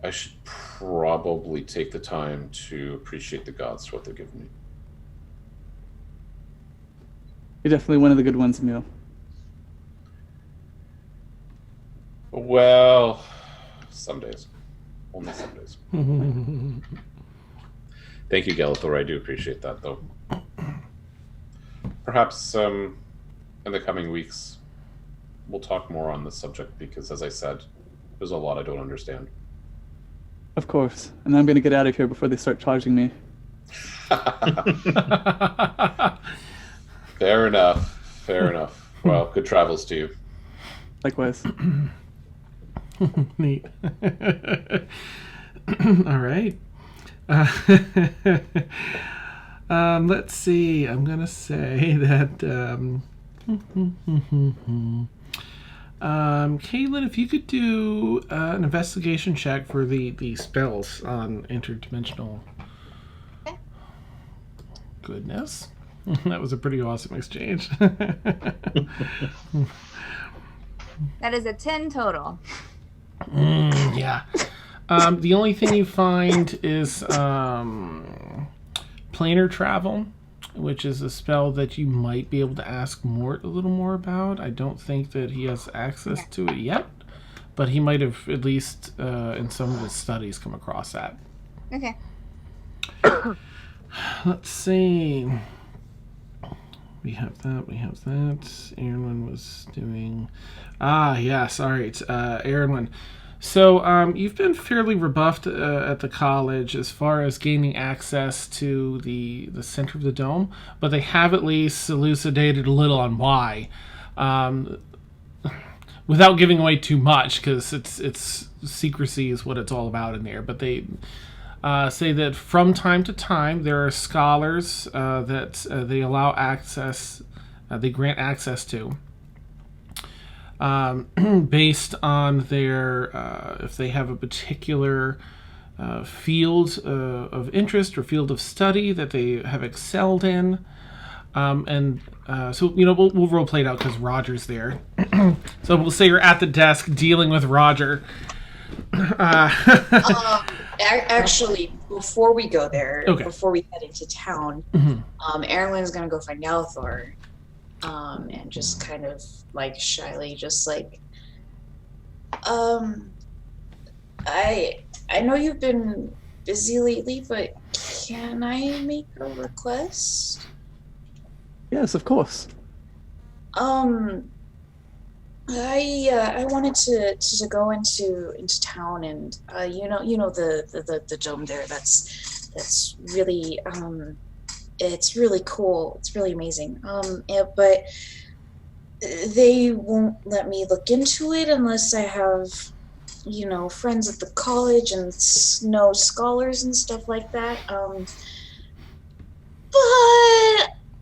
I should probably take the time to appreciate the gods for what they've given me. You're definitely one of the good ones, Emil. Well, some days. Only some days. Thank you, Galathor. I do appreciate that, though. Perhaps in the coming weeks, we'll talk more on this subject because, as I said, there's a lot I don't understand. Of course. And I'm going to get out of here before they start charging me. Fair enough. Fair enough. Well, good travels to you. Likewise. Neat. All right. Let's see. I'm gonna say that. Caitlin, if you could do an investigation check for the spells on interdimensional. Okay. Goodness. That was a pretty awesome exchange. That is a 10 total. Yeah. The only thing you find is planar travel, which is a spell that you might be able to ask Mort a little more about. I don't think that he has access to it yet, but he might have at least in some of his studies come across that. Okay. Let's see. We have that. Erwin was doing... yes. All right. Erwin. So you've been fairly rebuffed at the college as far as gaining access to the center of the dome, but they have at least elucidated a little on why, without giving away too much, because it's secrecy is what it's all about in there. But they say that from time to time there are scholars that they allow access, they grant access to. Based on their, if they have a particular field of interest or field of study that they have excelled in. So, we'll role play it out because Roger's there. So we'll say you're at the desk dealing with Roger. Actually, before we go there, Okay. before we head into town, Erlen's going to go find Galathor. And just kind of like shyly, just like, I know you've been busy lately, but can I make a request? Yes, of course. I wanted to go into town, and the dome there. That's really it's really cool. It's really amazing. But they won't let me look into it unless I have, friends at the college and know scholars and stuff like that. But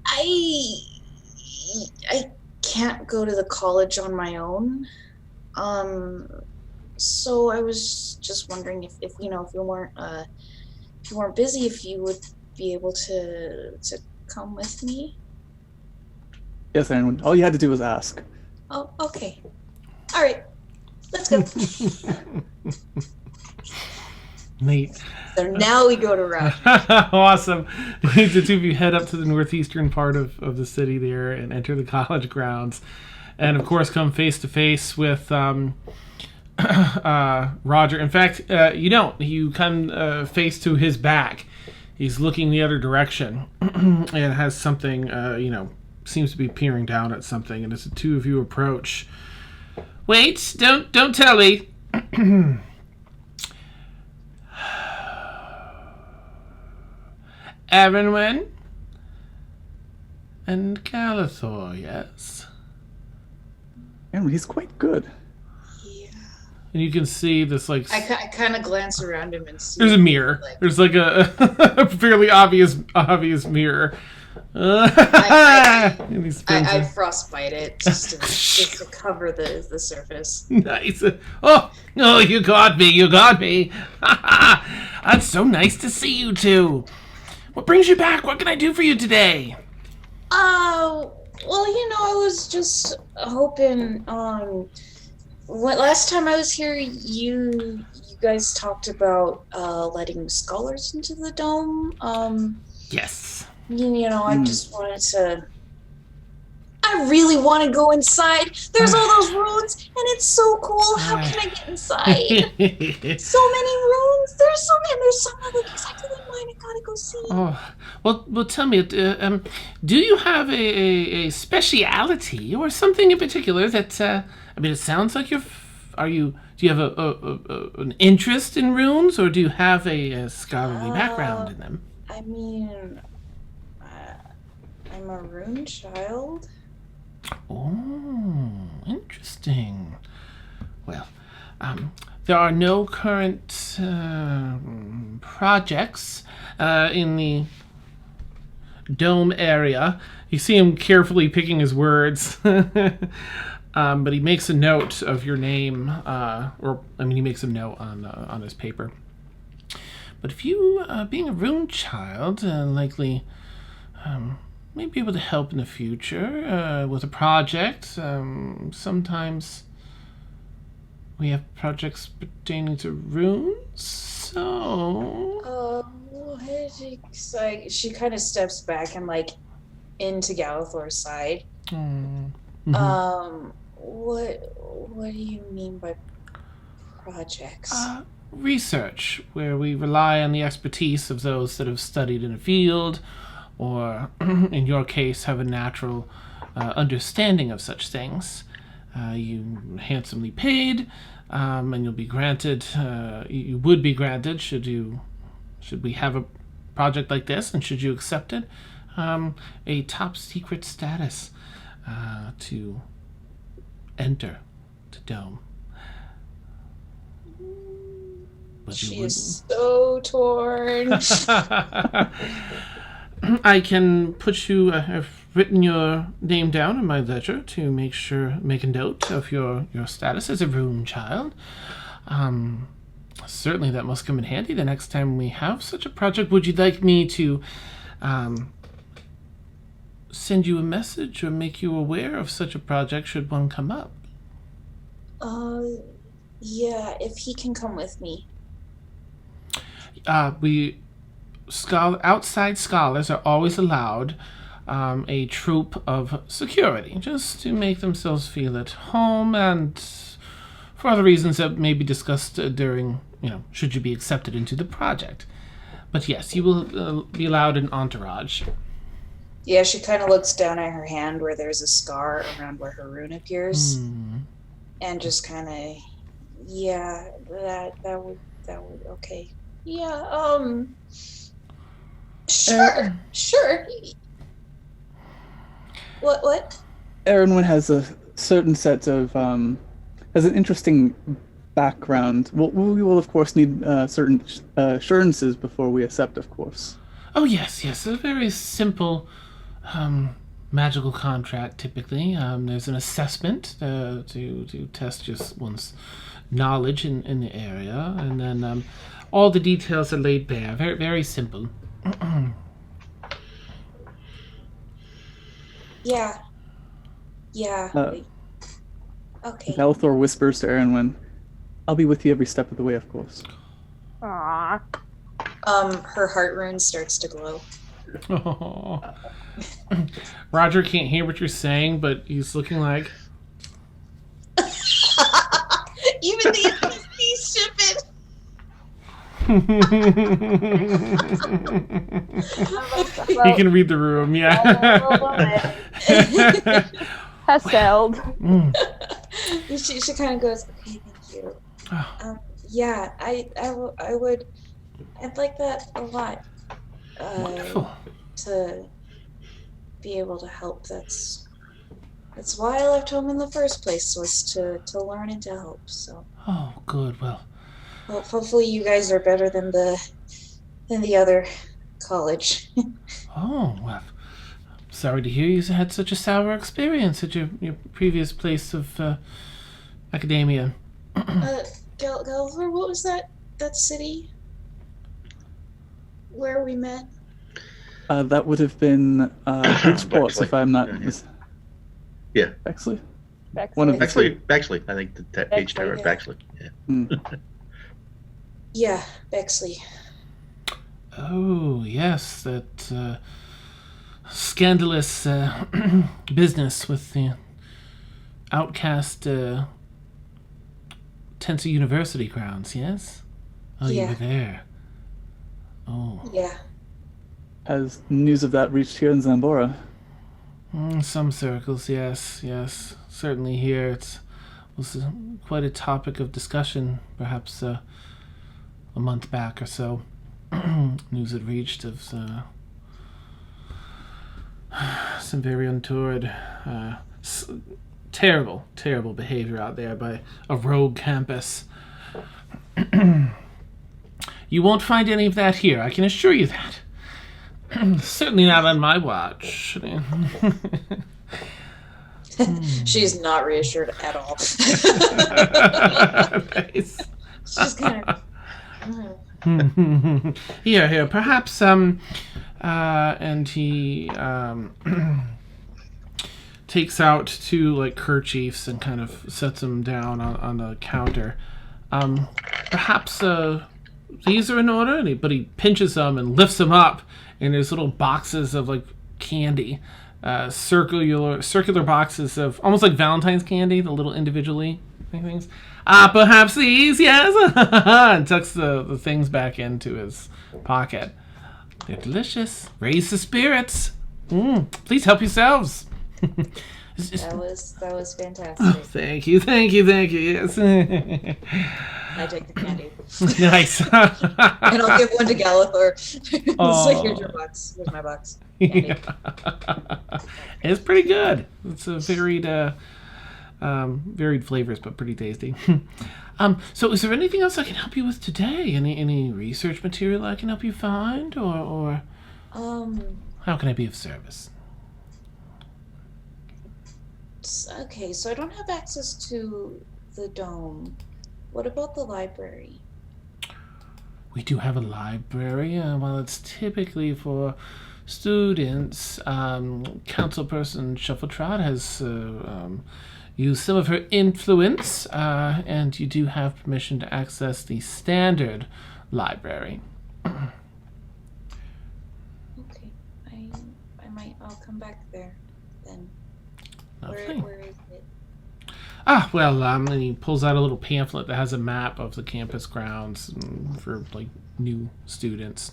I I can't go to the college on my own. So I was just wondering if you know, if you weren't busy, if you would be able to come with me. Yes, Aaron. All you had to do was ask. Oh, okay. All right. Let's go. Neat. So now we go to Rush. Awesome. The two of you head up to the northeastern part of the city there and enter the college grounds. And, of course, come face to face with Roger. In fact, you don't. You come face to his back. He's looking the other direction and has something, seems to be peering down at something. And as the two of you approach, wait, don't tell me. Erenwen and Calathor, yes. Aaron, he's quite good. Yeah. And you can see this, like... I kind of glance around him and see... There's a mirror. Like, there's, like, a fairly obvious mirror. I I frostbite it just to cover the surface. Nice. Oh, you got me. That's so nice to see you two. What brings you back? What can I do for you today? Well, I was just hoping, last time I was here, you guys talked about, letting scholars into the dome. Yes. I just wanted to... I really want to go inside. There's all those runes, and it's so cool. How can I get inside? So many runes. There's some that look exactly like mine. I gotta go see. Oh, well, tell me, do you have a speciality or something in particular that? It sounds like do you have an interest in runes, or do you have a scholarly background in them? I'm a rune child. Oh, interesting. Well, there are no current projects in the dome area. You see him carefully picking his words, but he makes a note of your name, he makes a note on his paper. But if you, being a rune child, likely may be able to help in the future with a project. Sometimes we have projects pertaining to runes, so... She kind of steps back and, into Galathor's side. Mm-hmm. What do you mean by projects? Research, where we rely on the expertise of those that have studied in a field, or in your case have a natural understanding of such things. You handsomely paid, and you'll be granted, you would be granted should we have a project like this, and should you accept it, a top secret status to enter the dome. But she is so torn. I can put you. I've written your name down in my ledger to make a note of your status as a rune child. Certainly, that must come in handy the next time we have such a project. Would you like me to send you a message or make you aware of such a project should one come up? Yeah, if he can come with me. Outside scholars are always allowed a troop of security, just to make themselves feel at home, and for other reasons that may be discussed during, should you be accepted into the project. But yes, you will be allowed an entourage. Yeah, she kind of looks down at her hand where there's a scar around where her rune appears, and just kind of, yeah, that would okay. Yeah, sure. What? Everyone has a certain set of, has an interesting background. We will, of course, need certain assurances before we accept, of course. Oh, yes. A very simple magical contract, typically. There's an assessment to test just one's knowledge in the area, and then all the details are laid bare. Very, very simple. Yeah. Okay. Galithor whispers to Erwin, "I'll be with you every step of the way, of course." Aww. Her heart rune starts to glow. Oh. Roger can't hear what you're saying, but he's looking like... Even the NPCs ship it. He can read the room, yeah. Hustled. She kind of goes, okay, thank you. Yeah, I'd like that a lot. Wonderful. To be able to help. That's why I left home in the first place, was to learn and to help. So. Oh, good. Well, hopefully you guys are better than the other college. Oh, well, sorry to hear you had such a sour experience at your previous place of academia. Galithor, what was that city where we met? That would have been Bridgeport, if I'm not Yeah. Bexley? Bexley. Bexley. I think the H tower at Bexley. Yeah. Yeah, Bexley. Oh, yes, that scandalous business with the outcast Tensor University grounds, yes? Oh, Yeah. you were there. Oh. Yeah. Has news of that reached here in Zambora? Some circles, yes. Certainly here it was quite a topic of discussion, perhaps a month back or so. News had reached of some very untoward, terrible behavior out there by a rogue campus. You won't find any of that here, I can assure you that. Certainly not on my watch. She's not reassured at all. Nice. She's kind of. Here, perhaps, and he, takes out two, like, kerchiefs and kind of sets them down on the counter. Perhaps, these are in order? But he pinches them and lifts them up, and there's little boxes of, like, candy. Circular boxes of, almost like Valentine's candy, the little individually things. Perhaps these, yes. And tucks the things back into his pocket. They're delicious. Raise the spirits. Please help yourselves. That was fantastic. Oh, thank you. Yes. I take the candy. Nice. And I'll give one to Galithor. It's like, here's your box. Here's my box. Yeah. It's pretty good. It's a varied flavors, but pretty tasty. So is there anything else I can help you with today? Any research material I can help you find, or how can I be of service? Okay, so I don't have access to the dome. What about the library? We do have a library. While it's typically for students, Councilperson Shuffletrot has used some of her influence, and you do have permission to access the standard library. Okay, I'll come back there then. Lovely. Where is it? And he pulls out a little pamphlet that has a map of the campus grounds for, like, new students.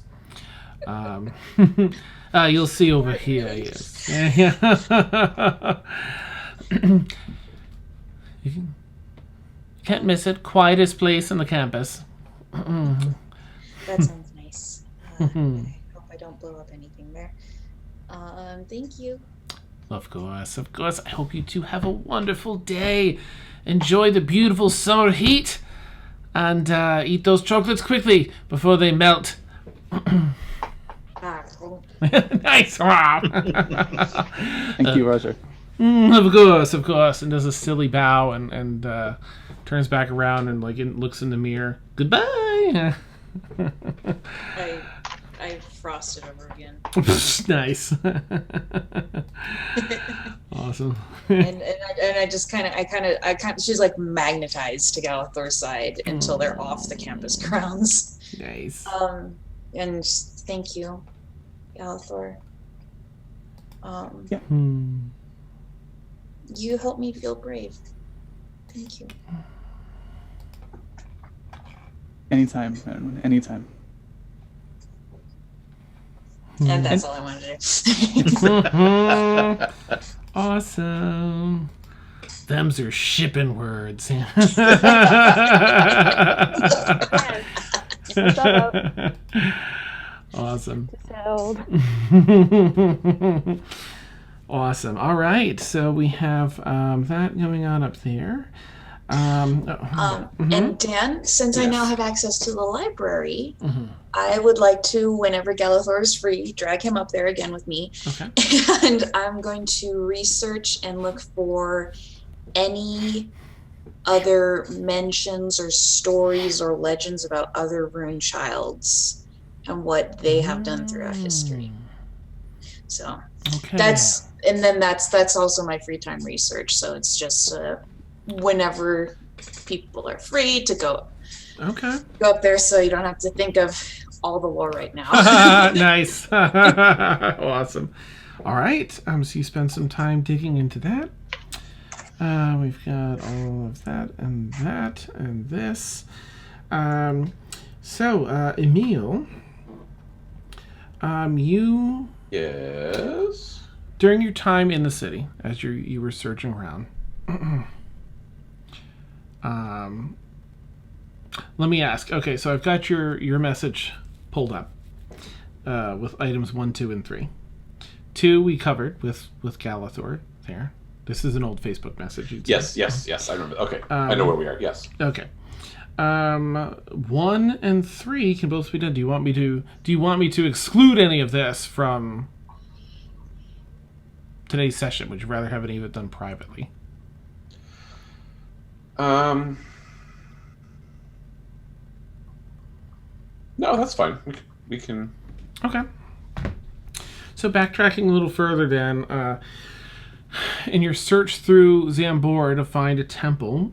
You'll see over here, yes. You can't miss it. Quietest place on the campus. That sounds nice. I hope I don't blow up anything there. Thank you. Of course. I hope you two have a wonderful day. Enjoy the beautiful summer heat, and eat those chocolates quickly before they melt. Thank you. Nice, Rob. Thank you, Roger. Of course, and does a silly bow and turns back around and looks in the mirror. Goodbye. I frost it over again. Nice. Awesome. and I just kind of she's like magnetized to Galathor's side until they're off the campus grounds. Nice. And thank you, Galathor. Yeah. You helped me feel brave. Thank you. Anytime, man. Anytime. And that's all I wanted to do. Awesome. Them's are shipping words. Awesome. Awesome. All right. So we have that going on up there. And Dan, since I now have access to the library, I would like to, whenever Galathor is free, drag him up there again with me. Okay. And I'm going to research and look for any other mentions or stories or legends about other rune childs and what they have done throughout history. So that's also my free time research. So it's just whenever people are free to go up there, so you don't have to think of all the lore right now. Nice. Awesome. All right. So you spend some time digging into that. We've got all of that and this. So Emil, you Yes. during your time in the city, as you were searching around. Let me ask. Okay, so I've got your message pulled up with items 1, 2, and 3. 2 we covered with Galathor there. This is an old Facebook message. Yes. I remember. Okay, I know where we are. Yes. Okay. 1 and 3 can both be done. Do you want me to exclude any of this from today's session? Would you rather have any of it done privately? No, that's fine. We can. Okay. So backtracking a little further, then, in your search through Zambor to find a temple,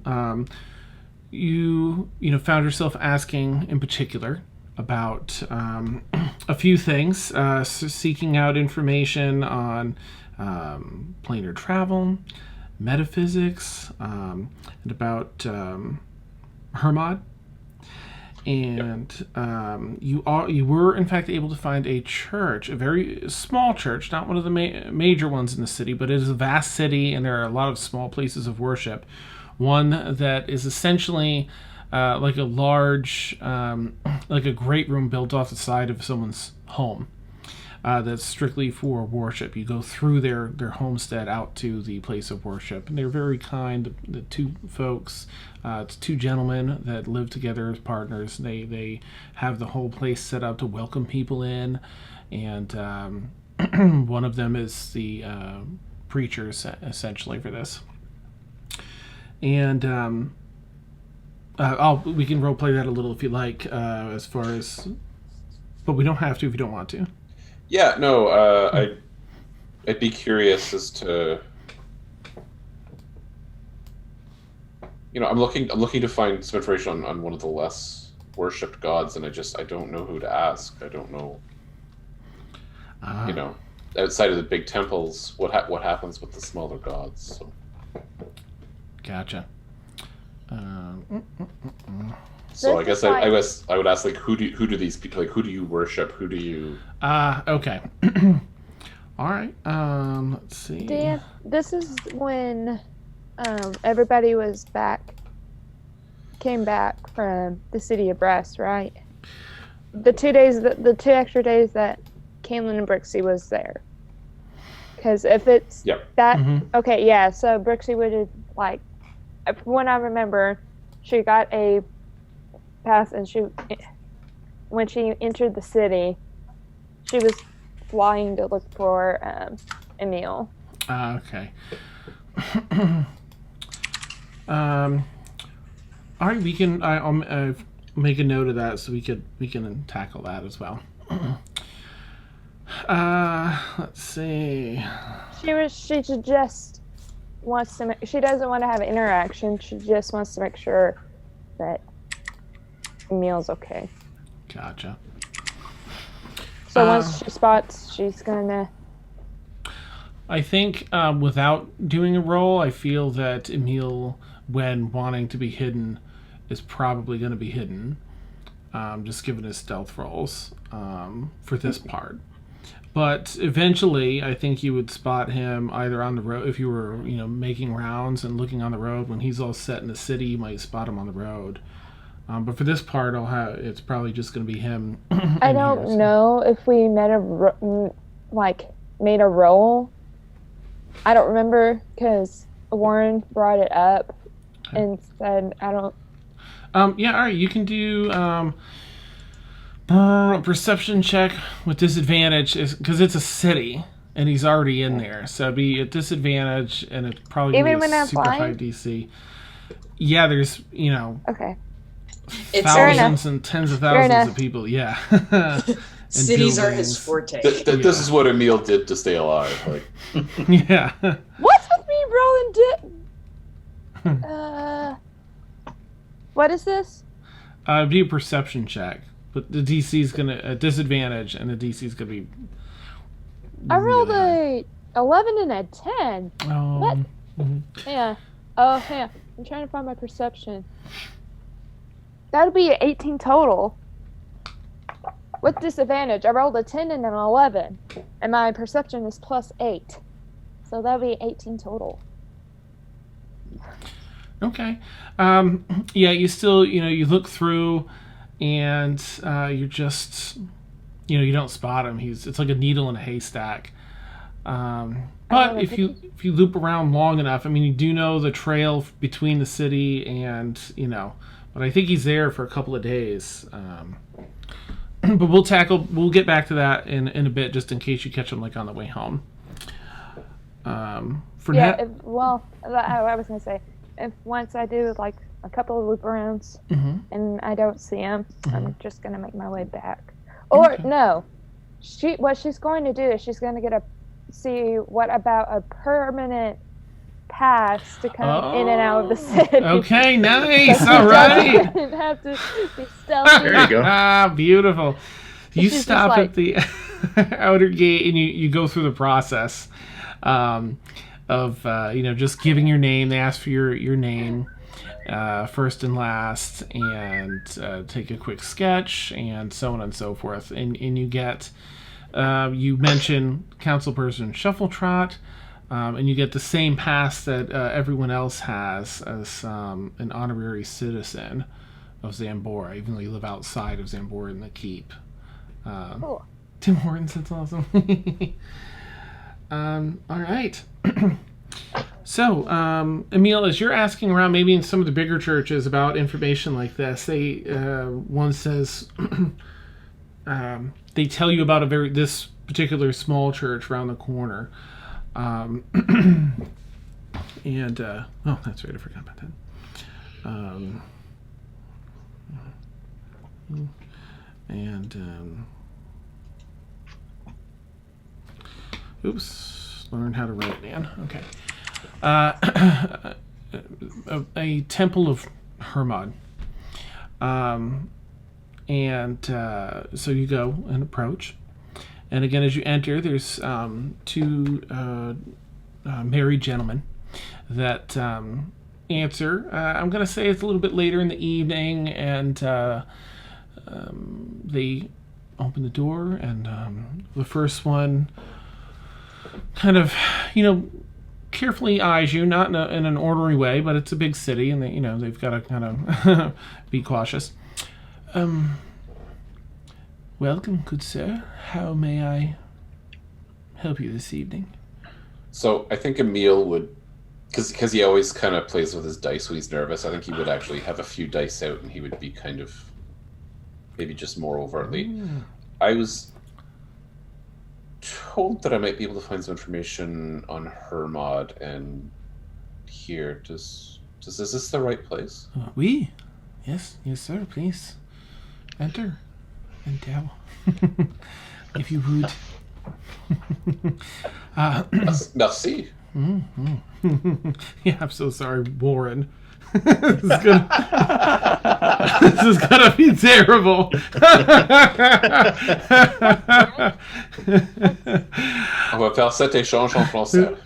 you found yourself asking in particular about a few things, seeking out information on planar travel, metaphysics, and about Hermod. And you were in fact able to find a church, a very small church, not one of the major ones in the city, but it is a vast city, and there are a lot of small places of worship. One that is essentially like a large, like a great room built off the side of someone's home. That's strictly for worship. You go through their homestead out to the place of worship, and they're very kind. The two folks, it's 2 gentlemen that live together as partners. They have the whole place set up to welcome people in, and one of them is the preacher essentially for this. And we can roleplay that a little if you like, as far as, but we don't have to if you don't want to. Yeah, no, I'd be curious as to, I'm looking to find some information on one of the less worshipped gods, and I don't know who to ask. I don't know, outside of the big temples, what happens with the smaller gods. So. Gotcha. So I guess I would ask, like, who do these people, like, who do you worship? Who do you? Okay. All right. Let's see. Dan, this is when everybody came back from the city of Brest, right? The 2 days, the 2 extra days that Caelan and Brixie was there. Because if it's that, okay, yeah. So Brixie would have, like, when I remember, she got a pass, and when she entered the city, she was flying to look for Emil. Okay. All right, we can. I'll make a note of that so we can tackle that as well. Let's see. She just wants to. She doesn't want to have interaction. She just wants to make sure that Emil's okay. Gotcha. So once she spots, she's gonna. I think without doing a roll, I feel that Emil, when wanting to be hidden, is probably going to be hidden. Just given his stealth rolls for this part. But eventually, I think you would spot him either on the road, if you were, making rounds and looking on the road. When he's all set in the city, you might spot him on the road. But for this part, it's probably just going to be him. I don't know if we made a roll. I don't remember because Warren brought it up and said I don't. Yeah, all right. You can do perception check with disadvantage because it's a city and he's already in there, so it'd be at disadvantage and it's probably even be when a I'm super flying? high DC. Yeah, there's Okay. It's thousands and tens of thousands of people. Yeah. Cities are his forte. This is what Emil did to stay alive. Like, Yeah. What's with me rolling what is this? Be a perception check, but the DC is gonna disadvantage, and the DC is gonna be. I rolled really a 11 and a 10. high. What? Mhm. Yeah. Oh, yeah. I'm trying to find my perception. That'd be 18 total. With disadvantage, I rolled a 10 and an 11, and my perception is +8. So that'd be 18 total. Okay. Yeah, you still, you look through, and you're just, you don't spot him. It's like a needle in a haystack. But if you loop around long enough, you do know the trail between the city and, but I think he's there for a couple of days. But we'll get back to that in a bit, just in case you catch him on the way home. I was gonna say, if once I do a couple of loop arounds and I don't see him, I'm just gonna make my way back. Or no, what she's going to do is she's going to see what about a permanent pass to come in and out of the city. Okay, nice. All right. Doesn't have to be stealthy. There you go. Beautiful. You She's stop just at the outer gate and you go through the process of just giving your name. They ask for your name first and last, and take a quick sketch, and so on and so forth. And you get you mention councilperson Shuffletrot. And you get the same pass that everyone else has as an honorary citizen of Zambora, even though you live outside of Zambora in the keep. Cool. Tim Hortons, that's awesome. All right. So, Emil, as you're asking around, maybe in some of the bigger churches about information like this, one says they tell you about this particular small church around the corner. And that's right, I forgot about that. Learn how to write, man. Okay. A temple of Hermod. So you go and approach. And again, as you enter, there's two married gentlemen that answer. I'm going to say it's a little bit later in the evening, and they open the door, and the first one kind of, carefully eyes you, not in an orderly way, but it's a big city, and they've got to kind of be cautious. Welcome, good sir. How may I help you this evening? So I think Emil would, because he always kind of plays with his dice when he's nervous, I think he would actually have a few dice out and he would be kind of, maybe just more overtly. I was told that I might be able to find some information on Hermod and here. Is this the right place? Oui. Yes, sir. Please enter. Enter. If you would. Merci. Yeah, I'm so sorry, Warren. This is gonna be terrible. On va faire cet échange en français.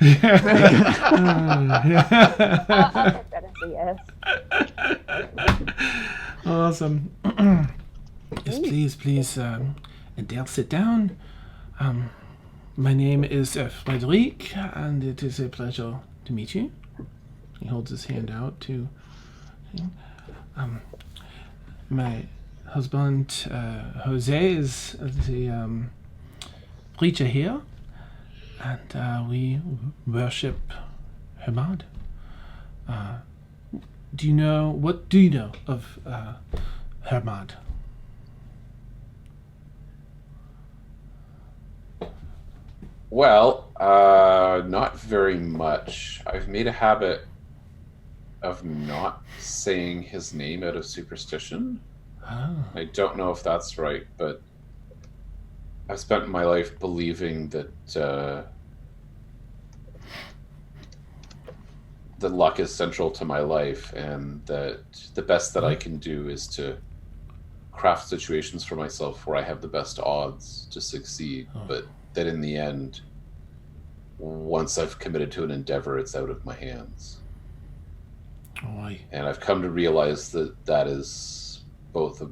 I'll take that as a yes. Awesome. Yes, please, Adele, sit down. My name is Frederic, and it is a pleasure to meet you. He holds his hand out to my husband, Jose, is the preacher here, and we worship Hermod. What do you know of Hermod? Well, not very much. I've made a habit of not saying his name out of superstition. Oh. I don't know if that's right, but I've spent my life believing that the luck is central to my life, and that the best that I can do is to craft situations for myself where I have the best odds to succeed, but that in the end, once I've committed to an endeavor, it's out of my hands. And I've come to realize that that is both a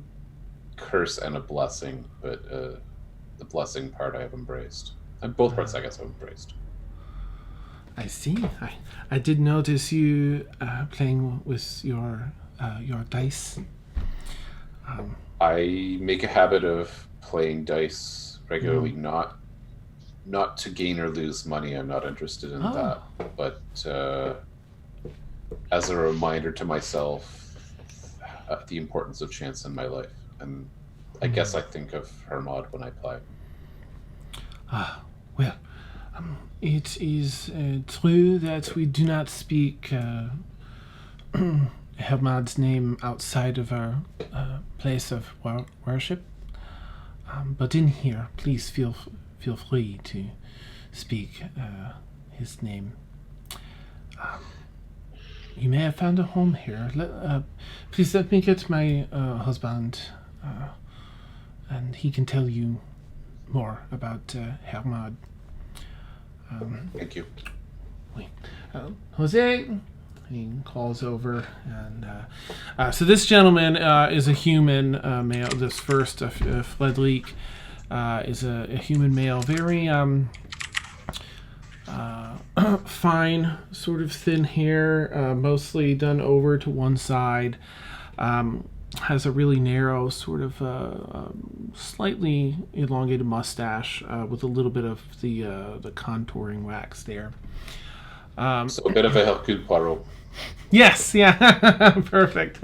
curse and a blessing, but the blessing part I have embraced. And both parts, I guess, I've embraced. I see. I did notice you playing with your dice. I make a habit of playing dice regularly, not to gain or lose money. I'm not interested in that, but as a reminder to myself the importance of chance in my life. And I guess I think of Hermod when I play. Well, it is true that we do not speak Hermod's name outside of our place of worship. But in here, please feel free to speak his name. You may have found a home here. Please let me get my husband, and he can tell you more about Hermod. Thank you. Jose, he calls over, and so this gentleman is a human male. This first, Frederic, is a human male, very fine, sort of thin hair, mostly done over to one side. Has a really narrow, sort of slightly elongated mustache with a little bit of the contouring wax there. So a bit of a Hercule Poirot. Yes, yeah, perfect.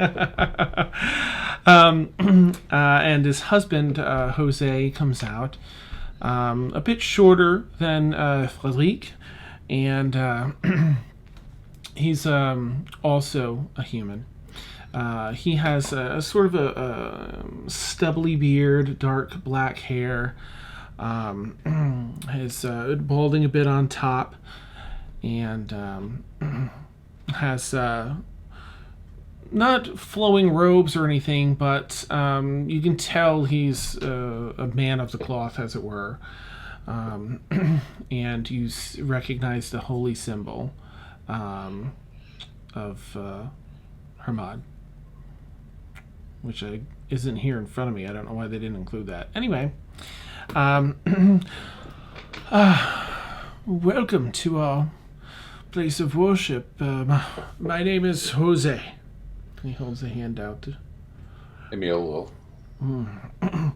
And his husband, Jose, comes out, a bit shorter than Frederic, and he's also a human. He has a sort of a stubbly beard, dark black hair, is balding a bit on top, and has not flowing robes or anything, but you can tell he's a man of the cloth, as it were. And you recognize the holy symbol of Hermod, which isn't here in front of me. I don't know why they didn't include that. Anyway, welcome to our place of worship. My name is Jose. He holds a hand out. Emil will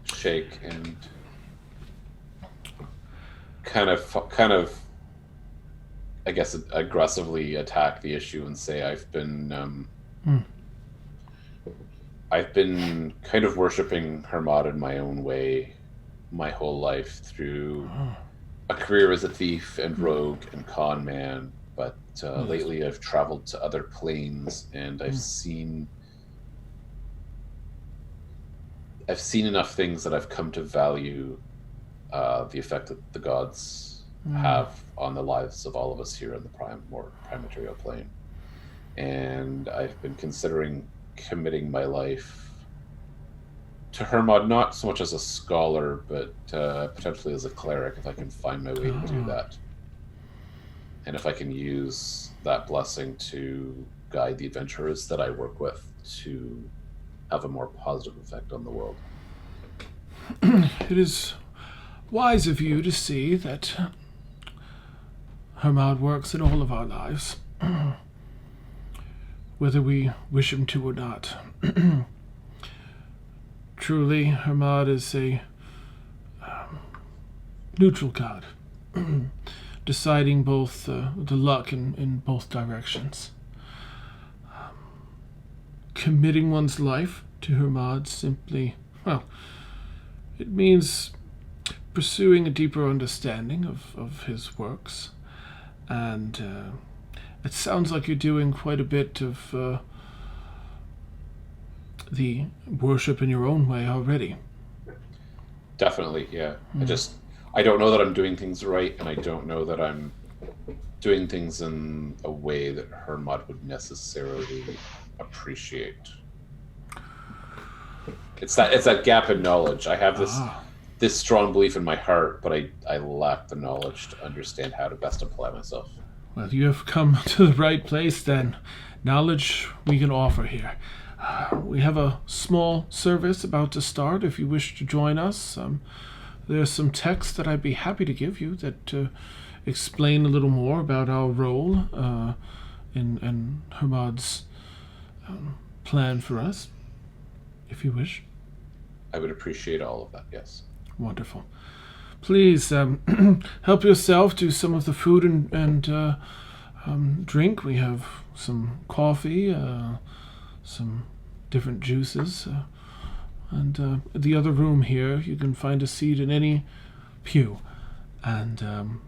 shake and kind of, I guess, aggressively attack the issue and say, I've been kind of worshiping Hermod in my own way my whole life through a career as a thief and rogue and con man, but lately I've traveled to other planes and I've seen enough things that I've come to value the effect that the gods have on the lives of all of us here in the prime material plane. And I've been considering committing my life to Hermod, not so much as a scholar, but potentially as a cleric, if I can find my way to do that. And if I can use that blessing to guide the adventurers that I work with to have a more positive effect on the world. It is wise of you to see that Hermod works in all of our lives, whether we wish him to or not. Truly, Hermod is a neutral god, deciding both the luck in both directions. Committing one's life to Hermod simply, well, it means pursuing a deeper understanding of his works. And it sounds like you're doing quite a bit of the worship in your own way already. Definitely, yeah. I don't know that I'm doing things right, and I don't know that I'm doing things in a way that Hermod would necessarily appreciate. It's that gap in knowledge. I have this strong belief in my heart, but I lack the knowledge to understand how to best apply myself. Well, you have come to the right place then. Knowledge we can offer here. We have a small service about to start if you wish to join us. There's some text that I'd be happy to give you that explain a little more about our role in Hermod's plan for us, if you wish. I would appreciate all of that, yes. Wonderful. Please help yourself to some of the food and drink. We have some coffee, some different juices, and the other room here, you can find a seat in any pew, and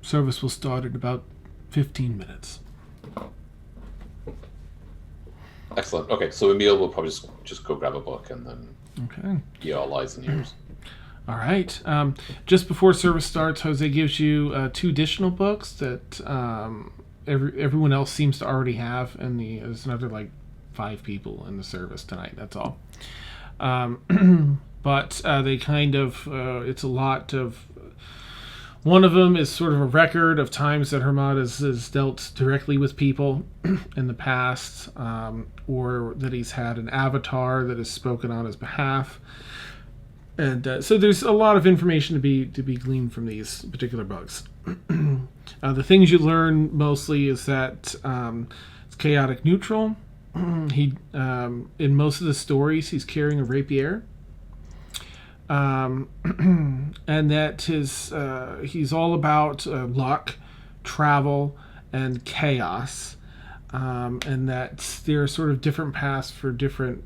service will start in about 15 minutes. Excellent. Okay, so Emil will probably just go grab a book and then all eyes and ears. All right. Just before service starts, Jose gives you 2 additional books that everyone else seems to already have, and there's another 5 people in the service tonight. That's all. But they kind of it's a lot of. One of them is sort of a record of times that Hermod has dealt directly with people in the past, or that he's had an avatar that has spoken on his behalf. And so there's a lot of information to be gleaned from these particular books. The things you learn mostly is that it's chaotic neutral. He in most of the stories he's carrying a rapier. And that he's all about luck, travel, and chaos, and that there are sort of different paths for different,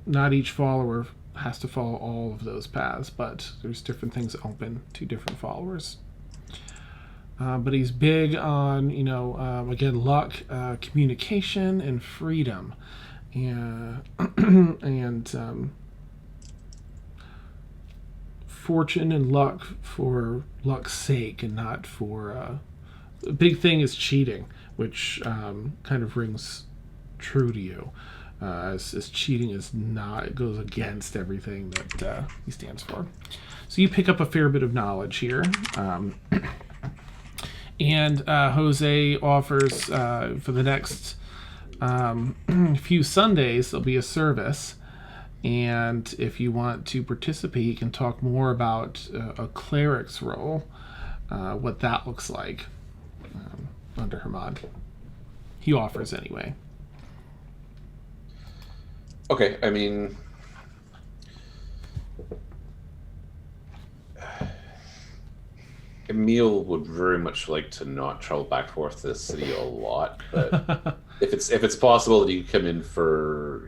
not each follower has to follow all of those paths, but there's different things open to different followers. But he's big on, again, luck, communication, and freedom, and fortune and luck for luck's sake, and not for the big thing is cheating, which kind of rings true to you, as cheating is not, it goes against everything that he stands for. So you pick up a fair bit of knowledge here, and Jose offers for the next few Sundays there'll be a service. And if you want to participate, you can talk more about a cleric's role, what that looks like under Hermod. He offers anyway. Okay, I mean, Emil would very much like to not travel back and forth to the city a lot, but if it's possible that you come in for,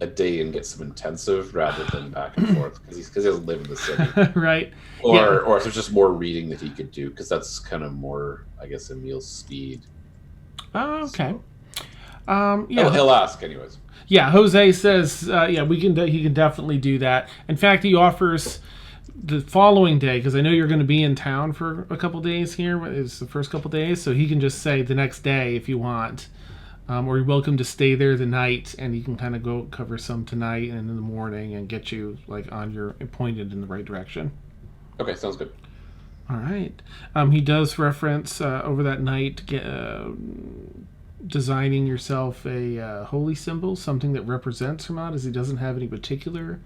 a day and get some intensive rather than back and forth because he doesn't live in the city. Right. Or if there's just more reading that he could do, because that's kind of more, I guess, Emil's speed. Oh, okay. So, yeah. he'll ask anyways. Yeah, Jose says, yeah, he can definitely do that. In fact, he offers the following day, because I know you're going to be in town for a couple days here. It's the first couple days, so he can just say the next day if you want. Or you're welcome to stay there the night, and he can kind of go cover some tonight and in the morning and get you pointed in the right direction. Okay, sounds good. All right. He does reference over that night designing yourself a holy symbol, something that represents Hermod, as he doesn't have any particular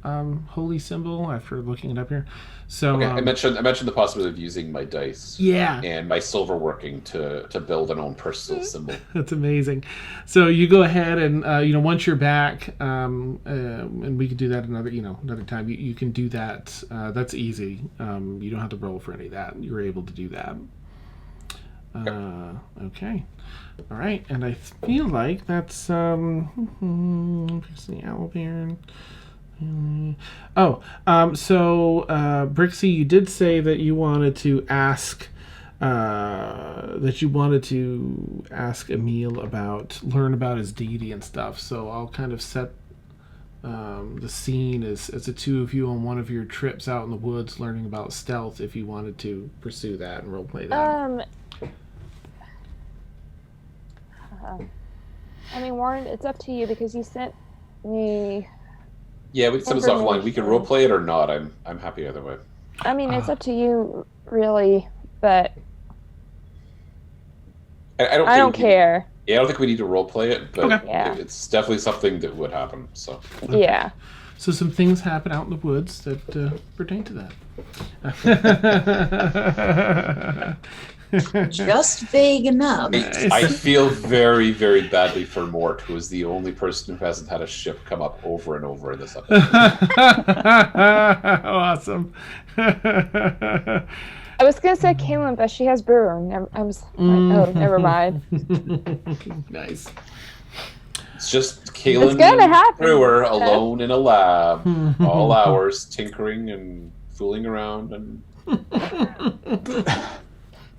holy symbol after looking it up here. So okay, I mentioned the possibility of using my dice, and my silver working to build an own personal symbol. That's amazing. So you go ahead and once you're back, and we can do that another time. You can do that. That's easy. You don't have to roll for any of that. You're able to do that. Okay. All right, and I feel like that's the Owlbear. So Brixie, you did say that you wanted to ask Emil learn about his deity and stuff. So I'll kind of set the scene as the two of you on one of your trips out in the woods learning about stealth, if you wanted to pursue that and roleplay that. I mean, Warren, it's up to you because you sent me. Yeah, we can send this offline. We can roleplay it or not. I'm happy either way. I mean, it's up to you, really, but I don't care. I don't think we need to roleplay it, but okay. Yeah. It's definitely something that would happen. So yeah. So some things happen out in the woods that pertain to that. Just vague enough. I feel very, very badly for Mort, who is the only person who hasn't had a ship come up over and over in this episode. Awesome. I was gonna say Caitlin, but she has brewer. I was like, oh, never mind. Nice. It's just Caitlin Brewer alone in a lab, all hours, tinkering and fooling around and.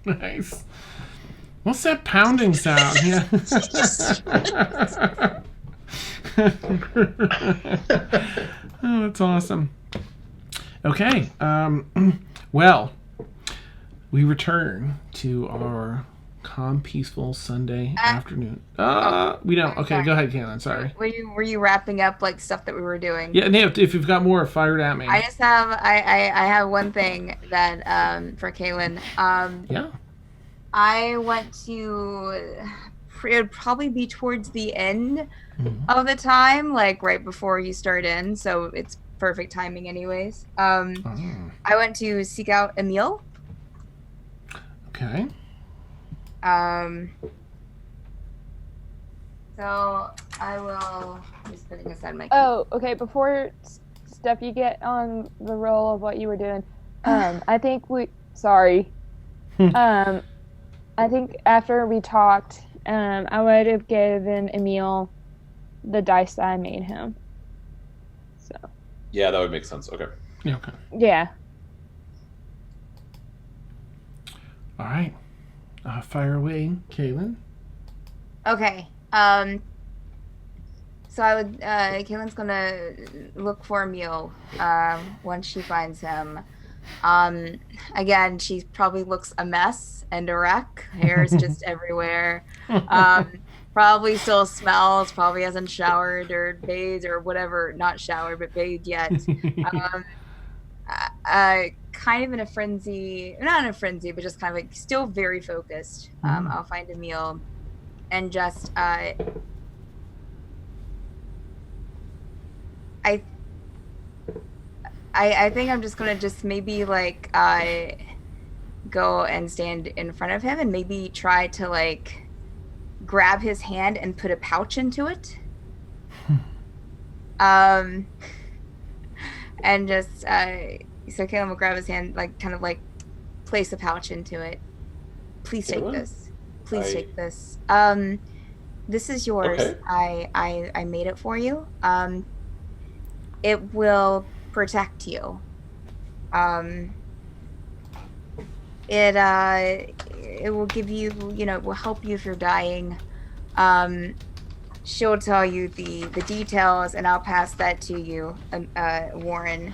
Nice. What's that pounding sound? Yeah. Oh, that's awesome. Okay. Well, we return to our calm, peaceful Sunday afternoon. We don't. Okay, go ahead, Caitlin. Sorry. Were you wrapping up like stuff that we were doing? Yeah, Nate, if you've got more, fire it at me. I just have I have one thing that for Kaylin. Yeah. I went to it would probably be towards the end of the time, like right before you start in, so it's perfect timing anyways. I went to seek out Emil. Okay. So I will just putting aside my. Oh, okay. Before Steph, you get on the roll of what you were doing. I think Sorry. I think after we talked, I would have given Emil the dice that I made him. So. Yeah, that would make sense. Okay. Yeah. Okay. Yeah. All right. Fire away, Kaylin. Okay. So I would. Kaylin's gonna look for Emil. Once she finds him. Again, she probably looks a mess and a wreck. Hair is just everywhere. Probably still smells. Probably hasn't showered or bathed or whatever. Not showered, but bathed yet. Kind of in a frenzy. Not in a frenzy, but just kind of like still very focused. I'll find Emil and just I think I'm just gonna maybe like go and stand in front of him and maybe try to like grab his hand and put a pouch into it. And just so Caleb will grab his hand, like kind of like place a pouch into it. Please take this. Please take this. This is yours. Okay. I made it for you. It will protect you. It will give you, it will help you if you're dying. She'll tell you the details, and I'll pass that to you, Warren,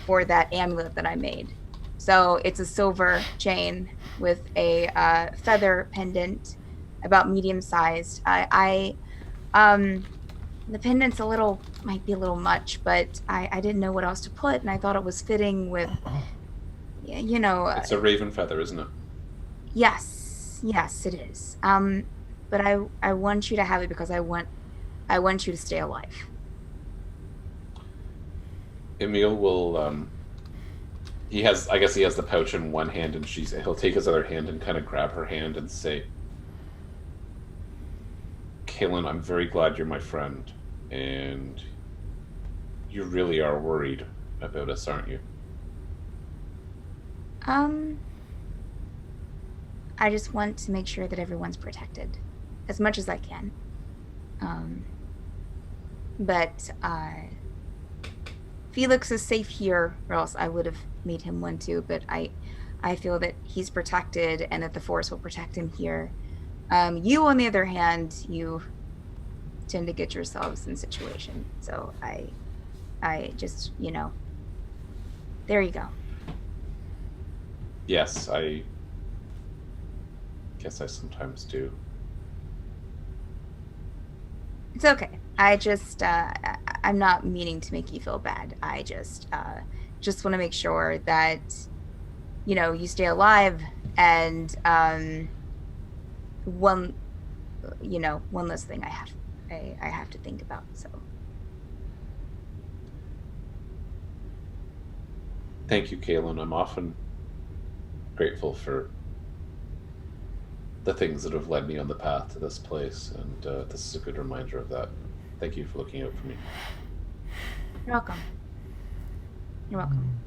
for that amulet that I made. So it's a silver chain with a feather pendant, about medium-sized. The pendant's might be a little much, but I didn't know what else to put, and I thought it was fitting with, It's a raven feather, isn't it? Yes, it is. But I want you to have it because I want you to stay alive. Emil will, he has the pouch in one hand, and he'll take his other hand and kind of grab her hand and say, Kaylin, I'm very glad you're my friend, and you really are worried about us, aren't you? I just want to make sure that everyone's protected as much as I can. But Felix is safe here, or else I would have made him one too, but I feel that he's protected and that the Force will protect him here. You, on the other hand, you tend to get yourselves in situations. So I just, there you go. Yes, I guess I sometimes do. It's okay. I just, I'm not meaning to make you feel bad. I just want to make sure that, you stay alive, and one less thing I have to think about. So Thank you, Kaylin. I'm often grateful for the things that have led me on the path to this place, and this is a good reminder of that. Thank you for looking out for me. You're welcome. You're welcome.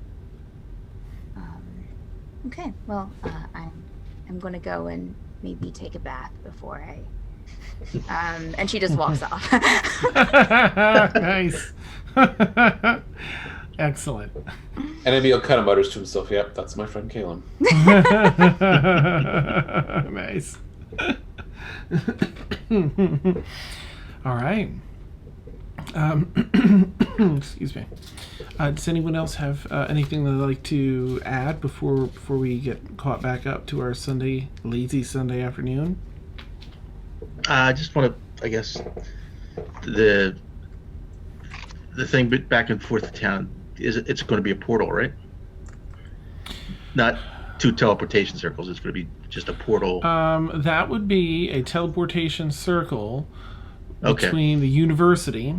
Okay, well, I'm going to go and maybe take a bath before I... and she just walks off. Nice. Excellent. And Emil kind of mutters to himself, yep, that's my friend Kaylin. Nice. All right. Excuse me. Does anyone else have anything they'd like to add before we get caught back up to our lazy Sunday afternoon? I just want to, I guess, the thing back and forth to town, it's going to be a portal, right? Not 2 teleportation circles. It's going to be just a portal. That would be a teleportation circle Okay. between the university.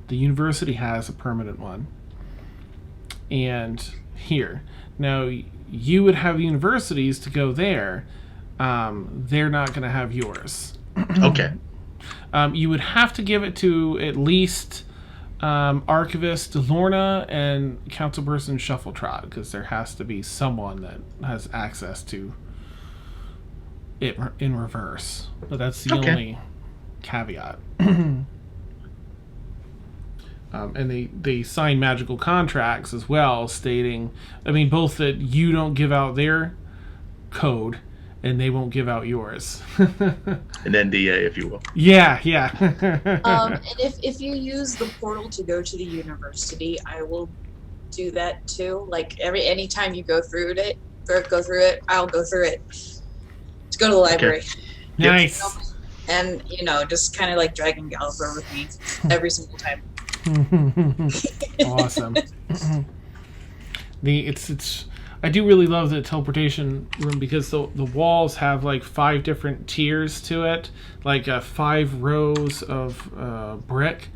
The university has a permanent one. And here. Now, you would have universities to go there. They're not going to have yours. Okay. You would have to give it to at least Archivist Lorna and Councilperson Shuffletrot, because there has to be someone that has access to it in reverse. But that's the only caveat. And they sign magical contracts as well, stating, both that you don't give out their code and they won't give out yours. An NDA, if you will. Yeah. And if you use the portal to go to the university, I will do that too. Like anytime you go through it, I'll go through it to go to the library. Okay. Nice. And just kind of like dragging Gallifrey with me every single time. Awesome. I do really love the teleportation room because the walls have like 5 different tiers to it, like 5 rows of brick,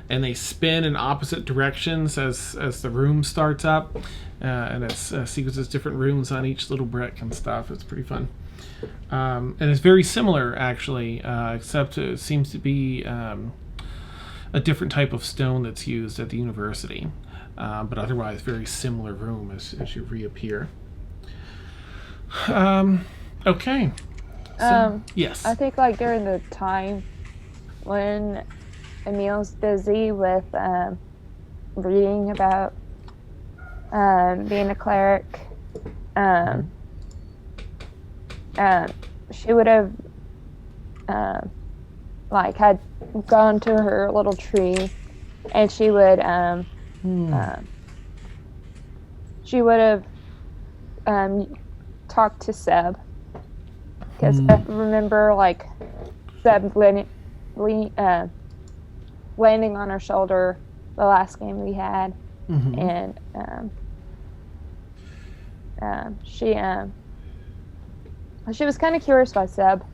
and they spin in opposite directions as the room starts up, and it's sequences different rooms on each little brick and stuff. It's pretty fun. And it's very similar actually, except it seems to be a different type of stone that's used at the university, but otherwise very similar room as you reappear. Okay, Yes. I think like during the time when Emil's busy with reading about being a cleric, she would have like had gone to her little tree, and she would have talked to Seb, because I remember like Seb landing on her shoulder the last game we had, and she was kind of curious by Seb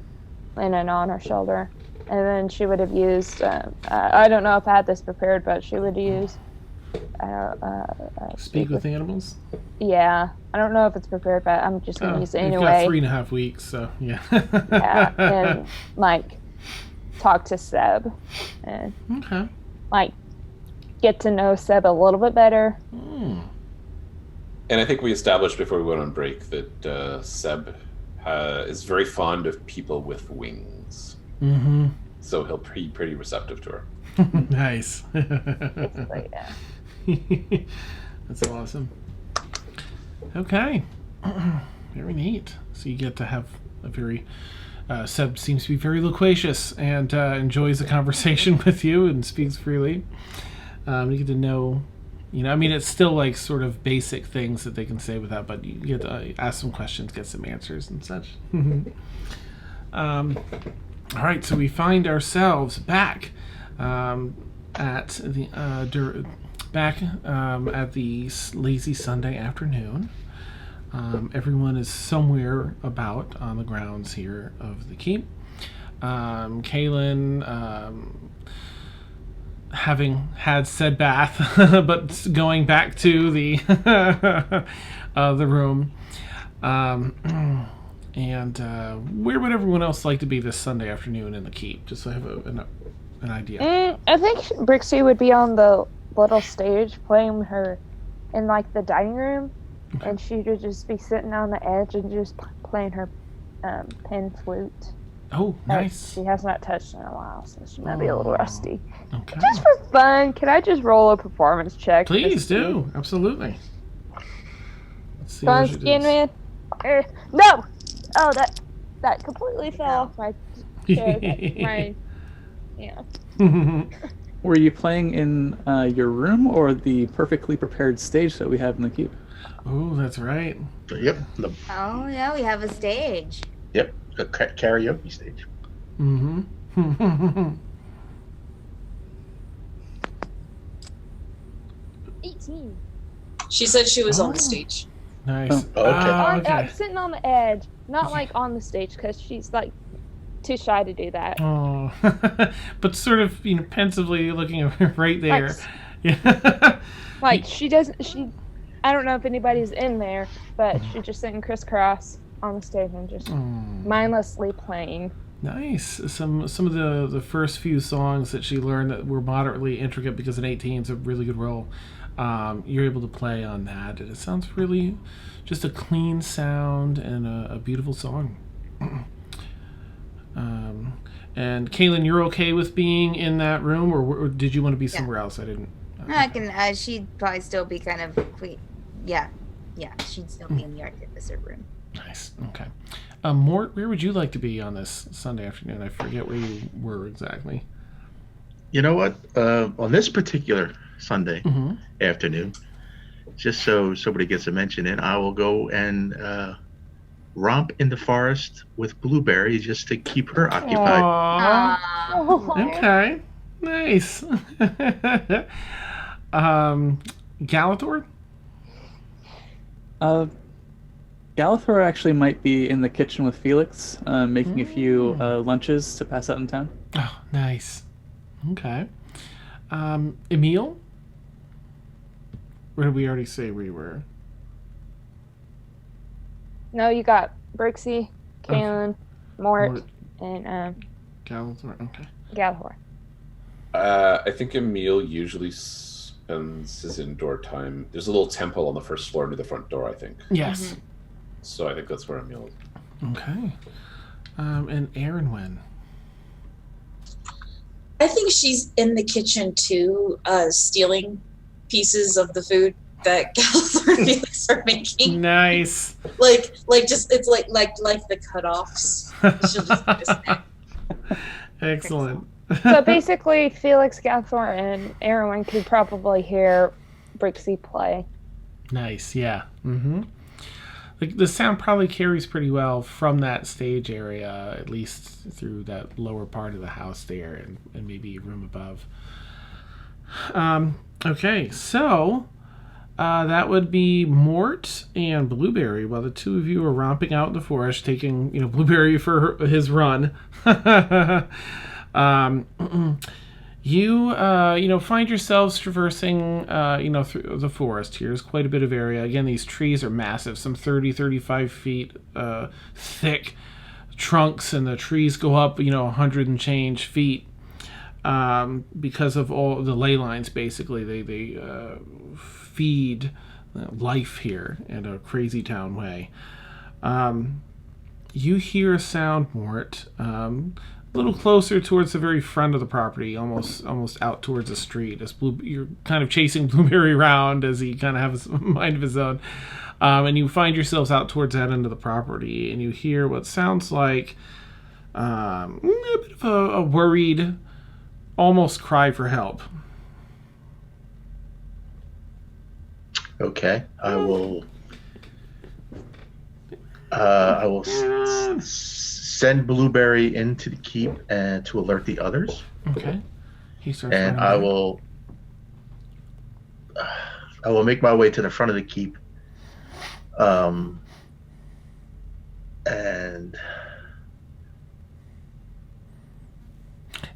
landing on her shoulder, and then she would have used I don't know if I had this prepared, but she would use Speak with animals. Yeah, I don't know if it's prepared, but I'm just gonna use it You've anyway. got 3.5 weeks, so yeah. Yeah, and like talk to Seb and like get to know Seb a little bit better. And I think we established before we went on break that Seb is very fond of people with wings. So he'll be pretty receptive to her. Nice. Basically, yeah. That's awesome. Okay. Very neat. So you get to have a very... Seb seems to be very loquacious and enjoys the conversation with you and speaks freely. You get to know... You know, I mean, it's still like sort of basic things that they can say without, but you get to ask some questions, get some answers and such. All right, so we find ourselves back at the at the lazy Sunday afternoon. Everyone is somewhere about on the grounds here of the keep. Kaylin, having had said bath, but going back to the the room. And where would everyone else like to be this Sunday afternoon in the keep? Just so I have an idea. I think Brixie would be on the little stage playing her in like the dining room, and she would just be sitting on the edge and just playing her pan flute. Oh, nice. She has not touched in a while, so she might be a little rusty. Okay. Just for fun, can I just roll a performance check? Please do. Absolutely. Let's see. Fun skin man. No. Oh, that completely fell off my chair. Yeah. Were you playing in your room or the perfectly prepared stage that we have in the keep? Oh, that's right. Yep. Oh, yeah, we have a stage. Yep. A karaoke stage. 18. She said she was on the stage. Nice. Oh, okay. Okay. Sitting on the edge, not like on the stage, because she's like too shy to do that. Oh, but sort of, pensively looking right there. Like, yeah. Like she doesn't. I don't know if anybody's in there, but she's just sitting crisscross on the stage and just mindlessly playing. Nice. Some of the first few songs that she learned that were moderately intricate, because an 18 is a really good roll. You're able to play on that, and it sounds really just a clean sound and a beautiful song. And Kaylin, you're okay with being in that room, or did you want to be somewhere else? I didn't. I can. She'd probably still be kind of. Yeah. She'd still be in the artificer room. Nice. Okay. Mort, where would you like to be on this Sunday afternoon? I forget where you were exactly. You know what? On this particular Sunday afternoon, just so somebody gets a mention in, I will go and romp in the forest with Blueberry just to keep her occupied. Aww. Okay. Nice. Galator? Galathor actually might be in the kitchen with Felix, making a few lunches to pass out in town. Oh, nice. Okay. Emil? Or did we already say where you were? No, you got Brixie, Kaylin, Mort, and Galator. Okay. Galahor. I think Emil usually spends his indoor time. There's a little temple on the first floor near the front door, I think. Yes. So I think that's where Emil is. Okay. And Aaron win. I think she's in the kitchen too, stealing pieces of the food that Gallagher and Felix are making. Nice. Like just it's like the cutoffs. She'll just get a snack. Excellent. So basically, Felix, Gathor, and Erwin could probably hear Brixie play. Nice, yeah. Mm-hmm. The sound probably carries pretty well from that stage area, at least through that lower part of the house there, and maybe a room above. Okay, so that would be Mort and Blueberry, while the two of you are romping out in the forest, taking Blueberry for his run. You find yourselves traversing through the forest here. There's quite a bit of area. Again, these trees are massive, some 35 feet thick trunks, and the trees go up 100 and change feet because of all the ley lines. Basically, they feed life here in a crazy town way. You hear a sound, Mort, a little closer towards the very front of the property, almost out towards the street. As you're kind of chasing Blueberry around as he kind of has a mind of his own, and you find yourselves out towards that end of the property, and you hear what sounds like a bit of a worried, almost cry for help. Okay, I will send Blueberry into the keep and to alert the others. Okay. He starts and running I will make my way to the front of the keep. And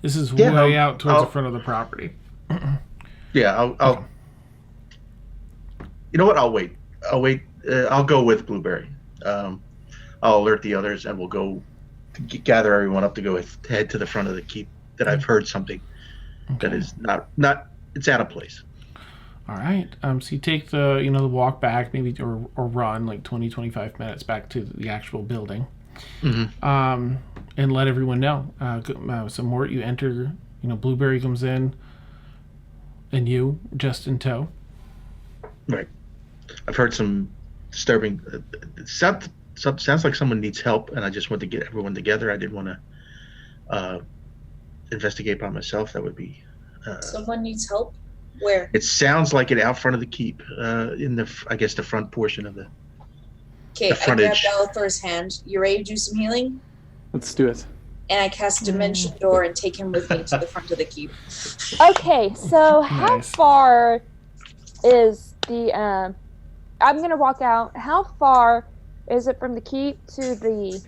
this is way out towards the front of the property. Yeah, I'll you know what? I'll wait. I'll go with Blueberry. I'll alert the others, and we'll go gather everyone up to go head to the front of the keep. That I've heard something that is not it's out of place. All right. So you take the the walk back, maybe or run like 20-25 minutes back to the actual building, and let everyone know. So Mort, you enter. Blueberry comes in, and you just in tow. Right. I've heard some disturbing. Sounds like someone needs help, and I just want to get everyone together. I didn't want to investigate by myself. That would be. Someone needs help. Where? It sounds like it out front of the keep, in the front portion of the. Okay, I grab Galathor's hand. You ready to do some healing? Let's do it. And I cast Dimension Door and take him with me to the front of the keep. Okay, so how far is the I'm gonna walk out. How far is it from the keep to the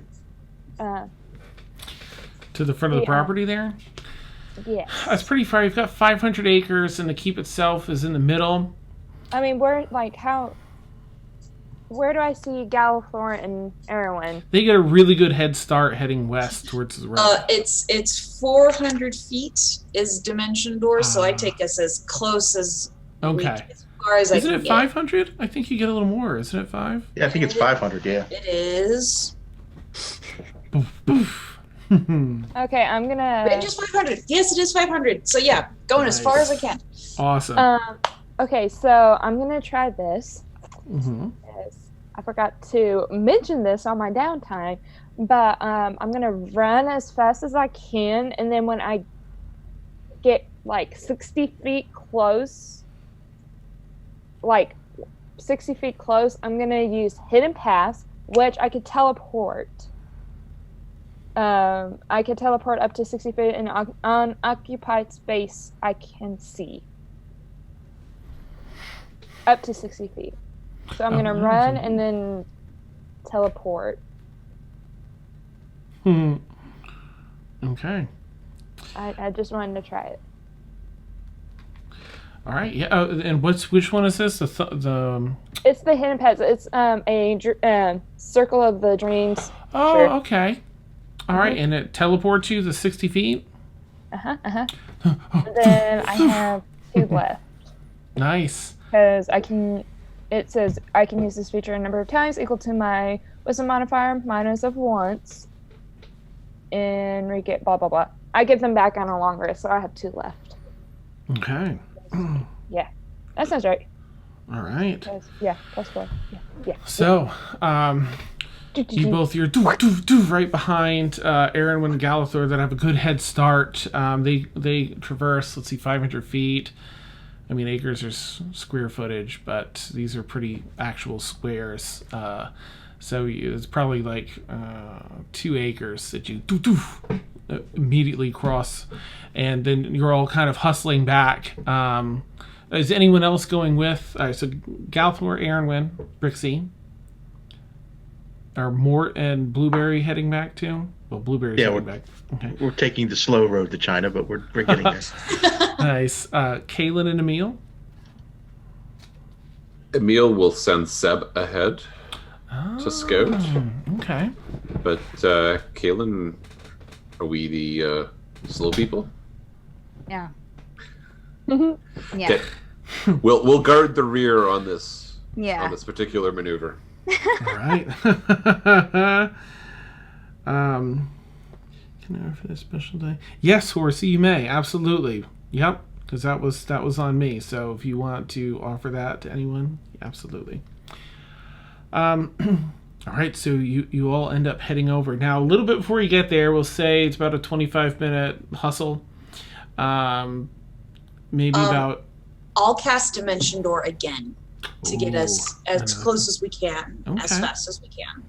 front of the property there? Yeah. That's pretty far. You've got 500 acres, and the keep itself is in the middle. I mean, where do I see Galathor and Erwin? They get a really good head start heading west towards the road. It's 400 feet is Dimension Door, so I take us as close as as far as Isn't it 500? I think you get a little more. Isn't it 5? Yeah, I think it's 500. Yeah. It is. Boof, boof. Okay, I'm gonna. It is 500. Yes, it is 500. So yeah, going as far as I can. Awesome. Okay, so I'm gonna try this. Mm-hmm. I forgot to mention this on my downtime, but I'm gonna run as fast as I can, and then when I get like 60 feet close, I'm gonna use Hidden Pass, which I could teleport. I can teleport up to 60 feet in unoccupied space I can see. Up to 60 feet. So I'm going to run and then teleport. Okay. I just wanted to try it. All right. Yeah. And which one is this? The It's the Hidden Pass. It's a Circle of the Dreams. Oh, sure. Okay. All right, and it teleports you the 60 feet? And then I have 2 left. Nice. Because it says I can use this feature a number of times equal to my wisdom modifier minus of once. Enrique, blah, blah, blah. I get them back on a long rest, so I have 2 left. Okay. Yeah, that sounds right. All right. Plus 4. Yeah. So, you're right behind Aaron and Galathor that have a good head start. They traverse, 500 feet. I mean, acres are square footage, but these are pretty actual squares. So it's probably 2 acres that you immediately cross, and then you're all kind of hustling back. Is anyone else going with? So Galathor, Aaron, Brixie, are Mort and Blueberry heading back too? Well, Blueberry's heading back. Okay. We're taking the slow road to China, but we're getting there. Nice. Kaylin and Emil? Emil will send Seb ahead to scout. Okay. But Kaylin, are we the slow people? Yeah. Yeah. Okay. We'll guard the rear on this. Yeah. On this particular maneuver. All right. Can I offer this special day? Yes, Horsey, you may. Absolutely. Yep. Because that was on me. So if you want to offer that to anyone, absolutely. All right. So you all end up heading over. Now, a little bit before you get there, we'll say it's about a 25-minute hustle. Maybe about. I'll cast Dimension Door again to get us as close as we can, as fast as we can.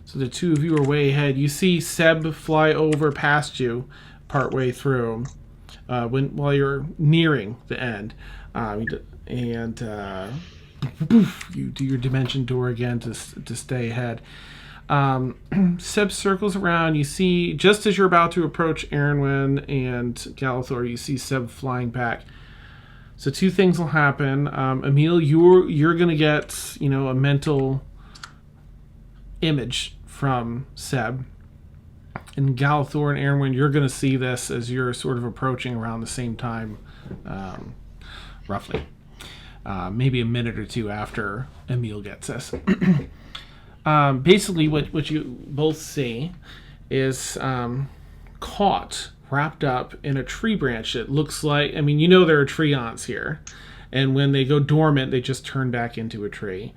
So the 2 of you are way ahead. You see Seb fly over past you partway through while you're nearing the end. And you do your Dimension Door again to stay ahead. Seb circles around. You see, just as you're about to approach Aaronwyn and Galathor, you see Seb flying back. So 2 things will happen. Emil, you're going to get, a mental image from Seb. And Galathor and Aaronwyn, you're going to see this as you're sort of approaching around the same time, roughly. Maybe a minute or 2 after Emil gets this. Basically, what you both see is caught, wrapped up in a tree branch. It looks like, there are treants here, and when they go dormant, they just turn back into a tree.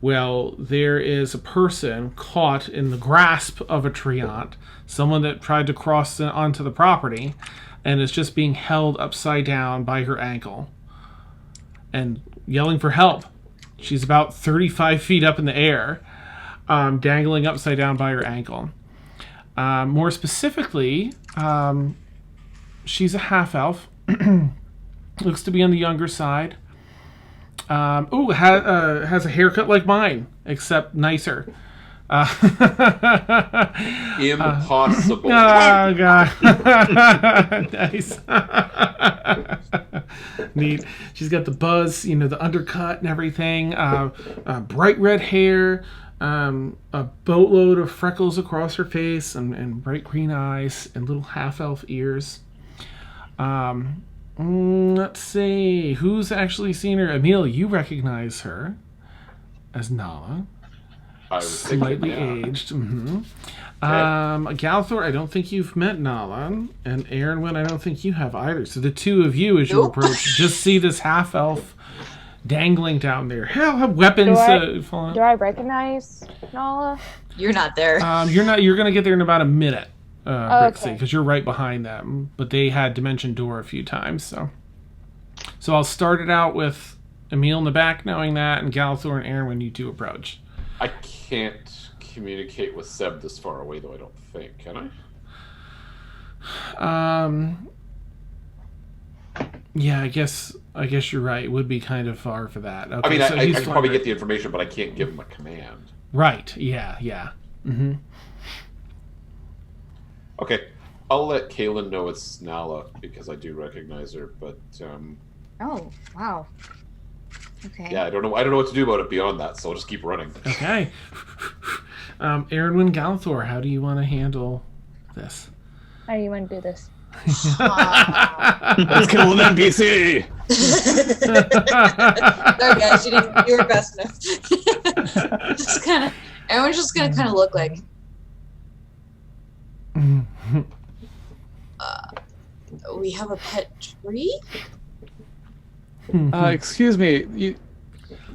Well, there is a person caught in the grasp of a treant, someone that tried to cross onto the property, and is just being held upside down by her ankle and yelling for help. She's about 35 feet up in the air, dangling upside down by her ankle. More specifically, she's a half-elf. Looks to be on the younger side. Has a haircut like mine, except nicer. Impossible. Oh, God. Nice. Neat. She's got the buzz, the undercut and everything. Bright red hair. A boatload of freckles across her face and bright green eyes and little half-elf ears. Let's see. Who's actually seen her? Emil, you recognize her as Nala. I was Slightly thinking, aged. Mm-hmm. Galathor, I don't think you've met Nala. And Aaronwyn, I don't think you have either. So the 2 of you, as you approach, just see this half-elf dangling down there. Hell, have weapons falling out. Do I recognize Nala? You're not there. You're not. You're gonna get there in about a minute, okay. Because you're right behind them. But they had Dimension Door a few times, so I'll start it out with Emil in the back, knowing that, and Galathor and Aaron when you 2 approach. I can't communicate with Seb this far away, though. I don't think. Can I? Yeah, I guess you're right. It would be kind of far for that. Okay, I mean, so I he's can probably get the information, but I can't give him a command. Right. Yeah. Mm-hmm. Okay, I'll let Kaylin know it's Nala because I do recognize her. But Oh, wow. Okay. yeah, I don't know what to do about it beyond that, so I'll just keep running. Okay. Aaronwyn Galathor, how do you want to handle this? How do you want to do this? Let's kill an NPC. Sorry guys, you were best enough. Everyone's just gonna kind of look like, We have a pet tree? Excuse me.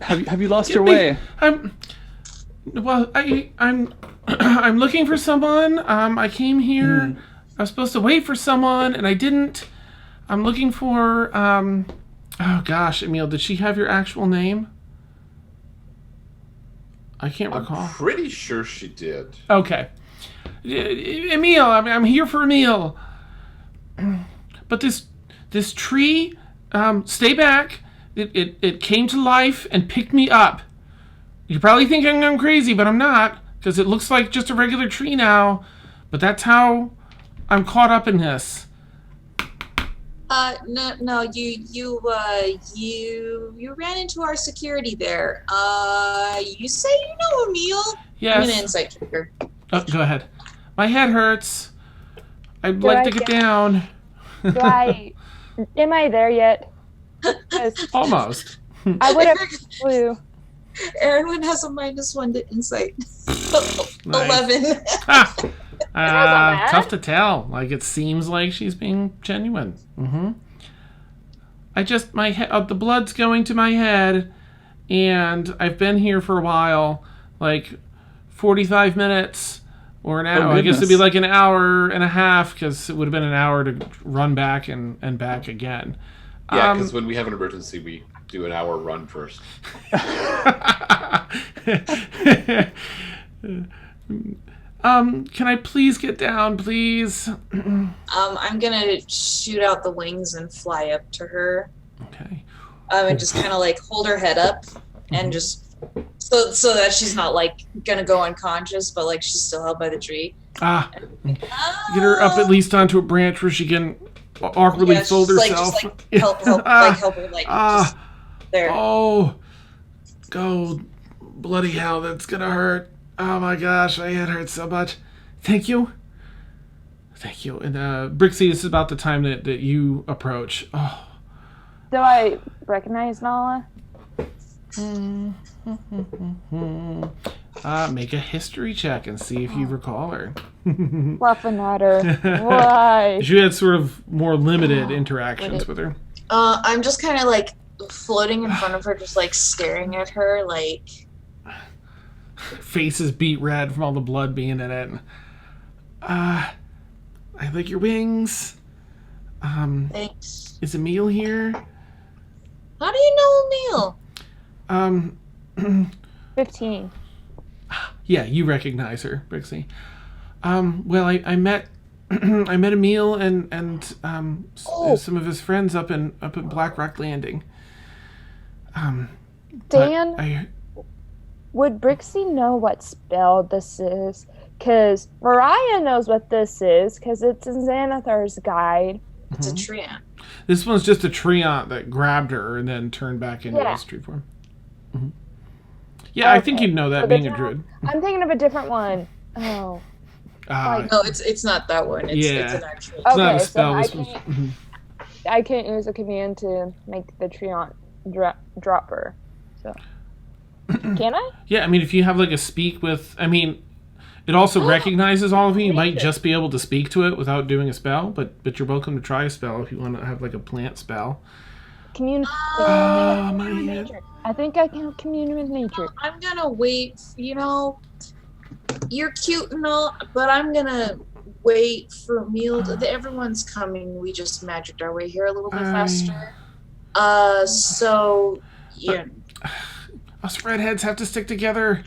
Have you lost your Me- way? I'm I'm looking for someone. I came here. I was supposed to wait for someone, and I didn't. I'm looking for. Oh gosh, Emil, did she have your actual name? I can't recall. Pretty sure she did. Okay, Emil. I'm here for Emil. But this tree, stay back. It came to life and picked me up. You're probably thinking I'm crazy, but I'm not, because it looks like just a regular tree now. But that's how I'm caught up in this. No, you ran into our security there. You say you know Emil? Yes. I'm gonna insight check her. Oh, go ahead. My head hurts. I'd like to get down. Am I there yet? 'Cause Almost. I would have flew. Erwin has a -1 to insight. Nice. 11. Ah. bad. Tough to tell. Like, it seems like she's being genuine. My head, the blood's going to my head, and I've been here for a while, like 45 minutes or an hour. I guess it'd be like an hour and a half, because it would have been an hour to run back and back again. Yeah, because when we have an emergency, we do an hour run first. Can I please get down, please? I'm gonna shoot out the wings and fly up to her. Okay. And just kind of like hold her head up and just so that she's not like gonna go unconscious, but like she's still held by the tree. Get her up at least onto a branch where she can awkwardly fold herself. Help her, just there. Oh, bloody hell, that's gonna hurt. Oh my gosh, my head hurts so much. Thank you. And Brixie, this is about the time that you approach. Oh. Do I recognize Nala? Make a history check and see if you recall her. Laughing at her. Why? You had sort of more limited interactions with her. I'm just kind of like floating in front of her, just like staring at her, like. Face is beat red from all the blood being in it. I like your wings. Thanks. Is Emil here? How do you know Emil? 15. Yeah, you recognize her, Brixie. Well, I met I met Emil and some of his friends up in Black Rock Landing. Dan, would Brixie know what spell this is? Because Mariah knows what this is, because it's in Xanathar's guide. It's a Treant. This one's just a Treant that grabbed her and then turned back into his tree form. Yeah, okay. I think you'd know that, being a druid. I'm thinking of a different one. Oh. No, it's not that one. It's an actual. It's not a spell. So I can't use a command to make the Treant drop her. So. Can I? Yeah, I mean, if you have like a speak with, it also recognizes all of you. You might just be able to speak to it without doing a spell, but you're welcome to try a spell if you want to have like a plant spell. Commune with nature. I think I can commune with nature. I'm gonna wait. You're cute and all, but I'm gonna wait for Emil. Everyone's coming. We just magicked our way here a little bit faster. So yeah. Us redheads have to stick together.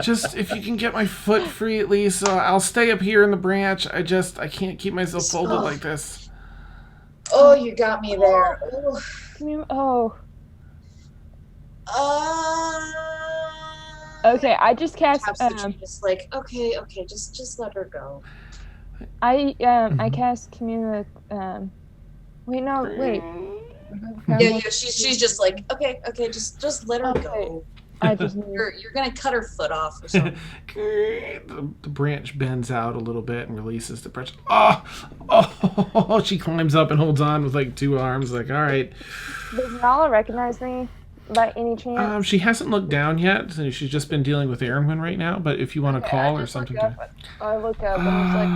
Just if you can get my foot free at least, I'll stay up here in the branch. I can't keep myself folded like this. Oh, you got me there. Okay, I just cast. Just like okay, just let her go. I cast commune with. Wait. Yeah. She's just like okay, just let her go. I just you're gonna cut her foot off or something. The branch bends out a little bit and releases the branch. Oh! She climbs up and holds on with like two arms. Like, all right. Does Nala recognize me? by any chance? She hasn't looked down yet. So she's just been dealing with Aaronwin right now. But if you want to call or something, I look up and it's like,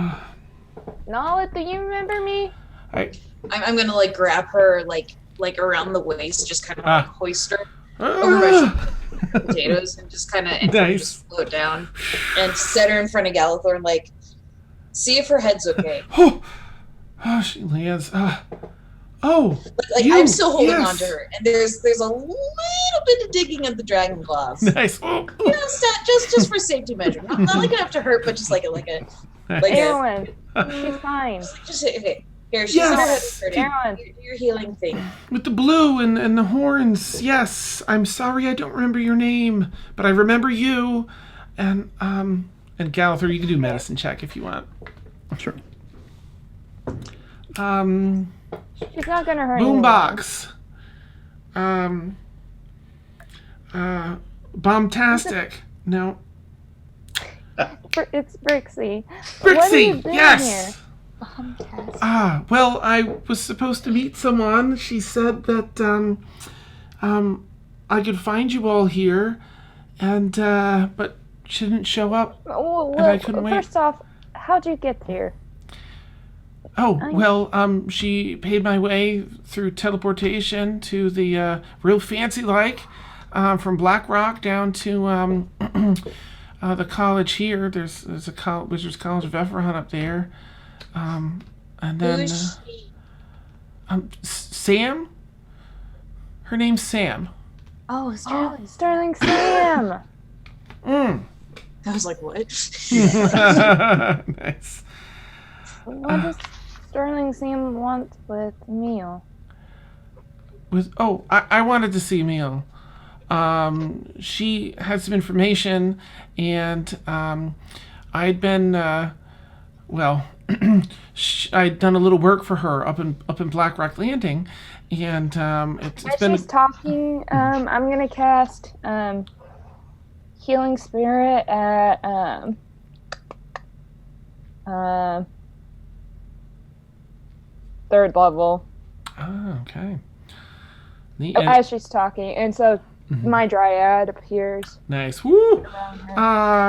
Nala, do you remember me? I'm gonna like grab her like around the waist, just kind of like hoist her over my potatoes and just kind of just float down and set her in front of Galathorn, like see if her head's okay. Oh, she lands. I'm still holding on to her, and there's a little bit of digging of the dragon claws. Nice. Just for safety measure, not like enough to hurt, but just like a Aaron, she's fine. Okay. Here, she's hurting. Aaron. Your healing thing. With the blue and the horns. Yes. I'm sorry I don't remember your name, but I remember you. And Galathor, you can do medicine check if you want. Sure. She's not gonna hurt Boombox. Bombtastic. No. It's Brixie. Brixie, yes. Bombtastic. Well, I was supposed to meet someone. She said that I could find you all here, and but she didn't show up. Well, and I couldn't wait. First off, how'd you get here? Oh, well, she paid my way through teleportation to the real fancy from Black Rock down to the college here. There's a Wizards College of Ephron up there. And then Who is she? Sam? Her name's Sam. Oh, Sterling. Sterling Sam. I was like, what? Nice. What does Sterling Sam want with Meal? I wanted to see Meal. She had some information, and I'd been I'd done a little work for her up in Black Rock Landing, and it's As been. she's talking, I'm gonna cast Healing Spirit at third level. Oh, okay. Neat. As she's talking, and so my dryad appears. Nice. Woo!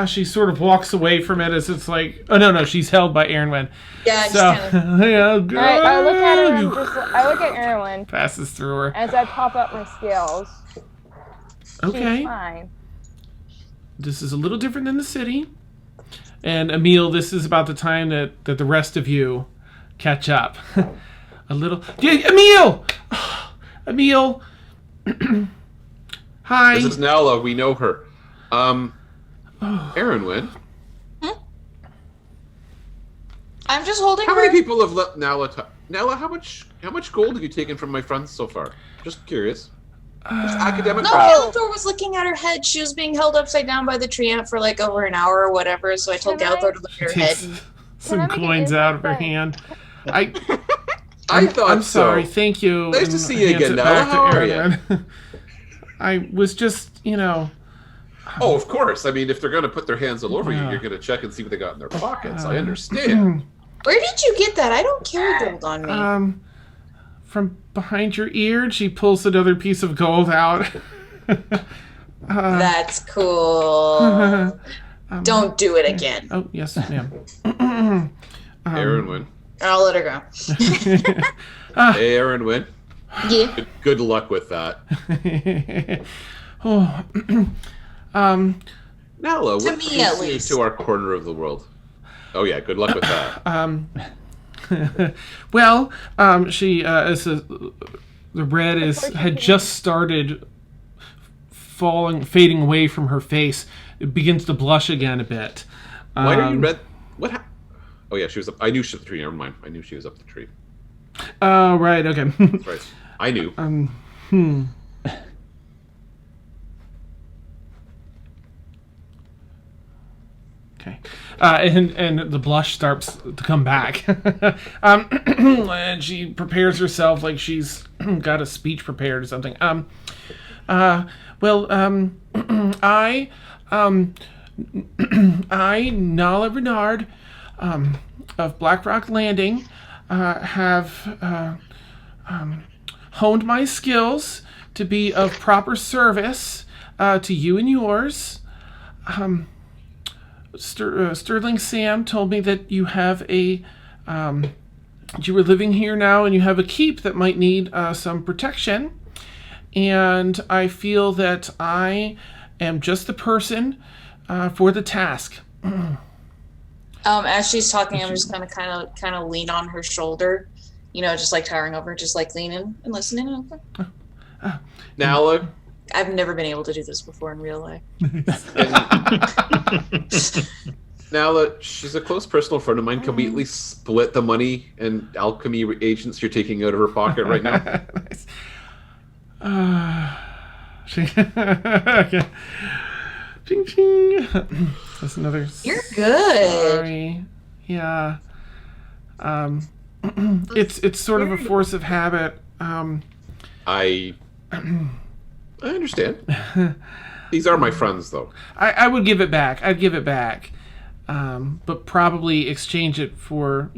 She sort of walks away from it as it's like, oh no, she's held by Aaron. Yeah, so, just kind of. I look at her. And I look at Erwin passes through her. as I pop up my scales. Okay. She's fine. This is a little different than the city. And Emil, this is about the time that the rest of you catch up. A little. Yeah, Emil! Emil! Hi. This is Nala. We know her. Aaron, I'm just holding how her. many people have let Nala? Nala, how much gold have you taken from my friends so far? Just curious. Academic. No, Galathor was looking at her head. She was being held upside down by the Treant for like over an hour or whatever. So I told Galathor to look at her head. Some coins out of her hand. I thought I'm sorry. so. Thank you. Nice to see you again, Nala. How are you? I was just, Oh, of course. I mean, if they're going to put their hands all over you, you're going to check and see what they got in their pockets. I understand. Where did you get that? I don't carry gold on me. From behind your ear, and she pulls another piece of gold out. That's cool. Don't do it again. Oh, yes, ma'am. Aaron. I'll let her go. Hey, Aaron. Yeah. Good luck with that. Nala, what me, at brings you least. to our corner of the world? Oh yeah, good luck with that. Well, she the red had just started fading away from her face. It begins to blush again a bit. Why are you red? What? Oh yeah, she was up. I knew she was up the tree. Never mind. I knew she was up the tree. Oh right, okay. That's right. I knew. Okay. And the blush starts to come back. And she prepares herself like she's got a speech prepared or something. I, Nala Renard, of Black Rock Landing, have honed my skills to be of proper service to you and yours. Sterling Sam told me that you have you were living here now and you have a keep that might need some protection. And I feel that I am just the person for the task. As she's talking, I'm just gonna kind of lean on her shoulder, just like towering over, just like leaning and listening. Nala, I've never been able to do this before in real life. Nala, she's a close personal friend of mine. Can we at least split the money and alchemy agents you're taking out of her pocket right now? Nice. Okay. Ching ching. That's another. You're good. Sorry. Yeah. It's sort of a force of habit. I understand. These are my friends, though. I would give it back. I'd give it back. But probably exchange it for,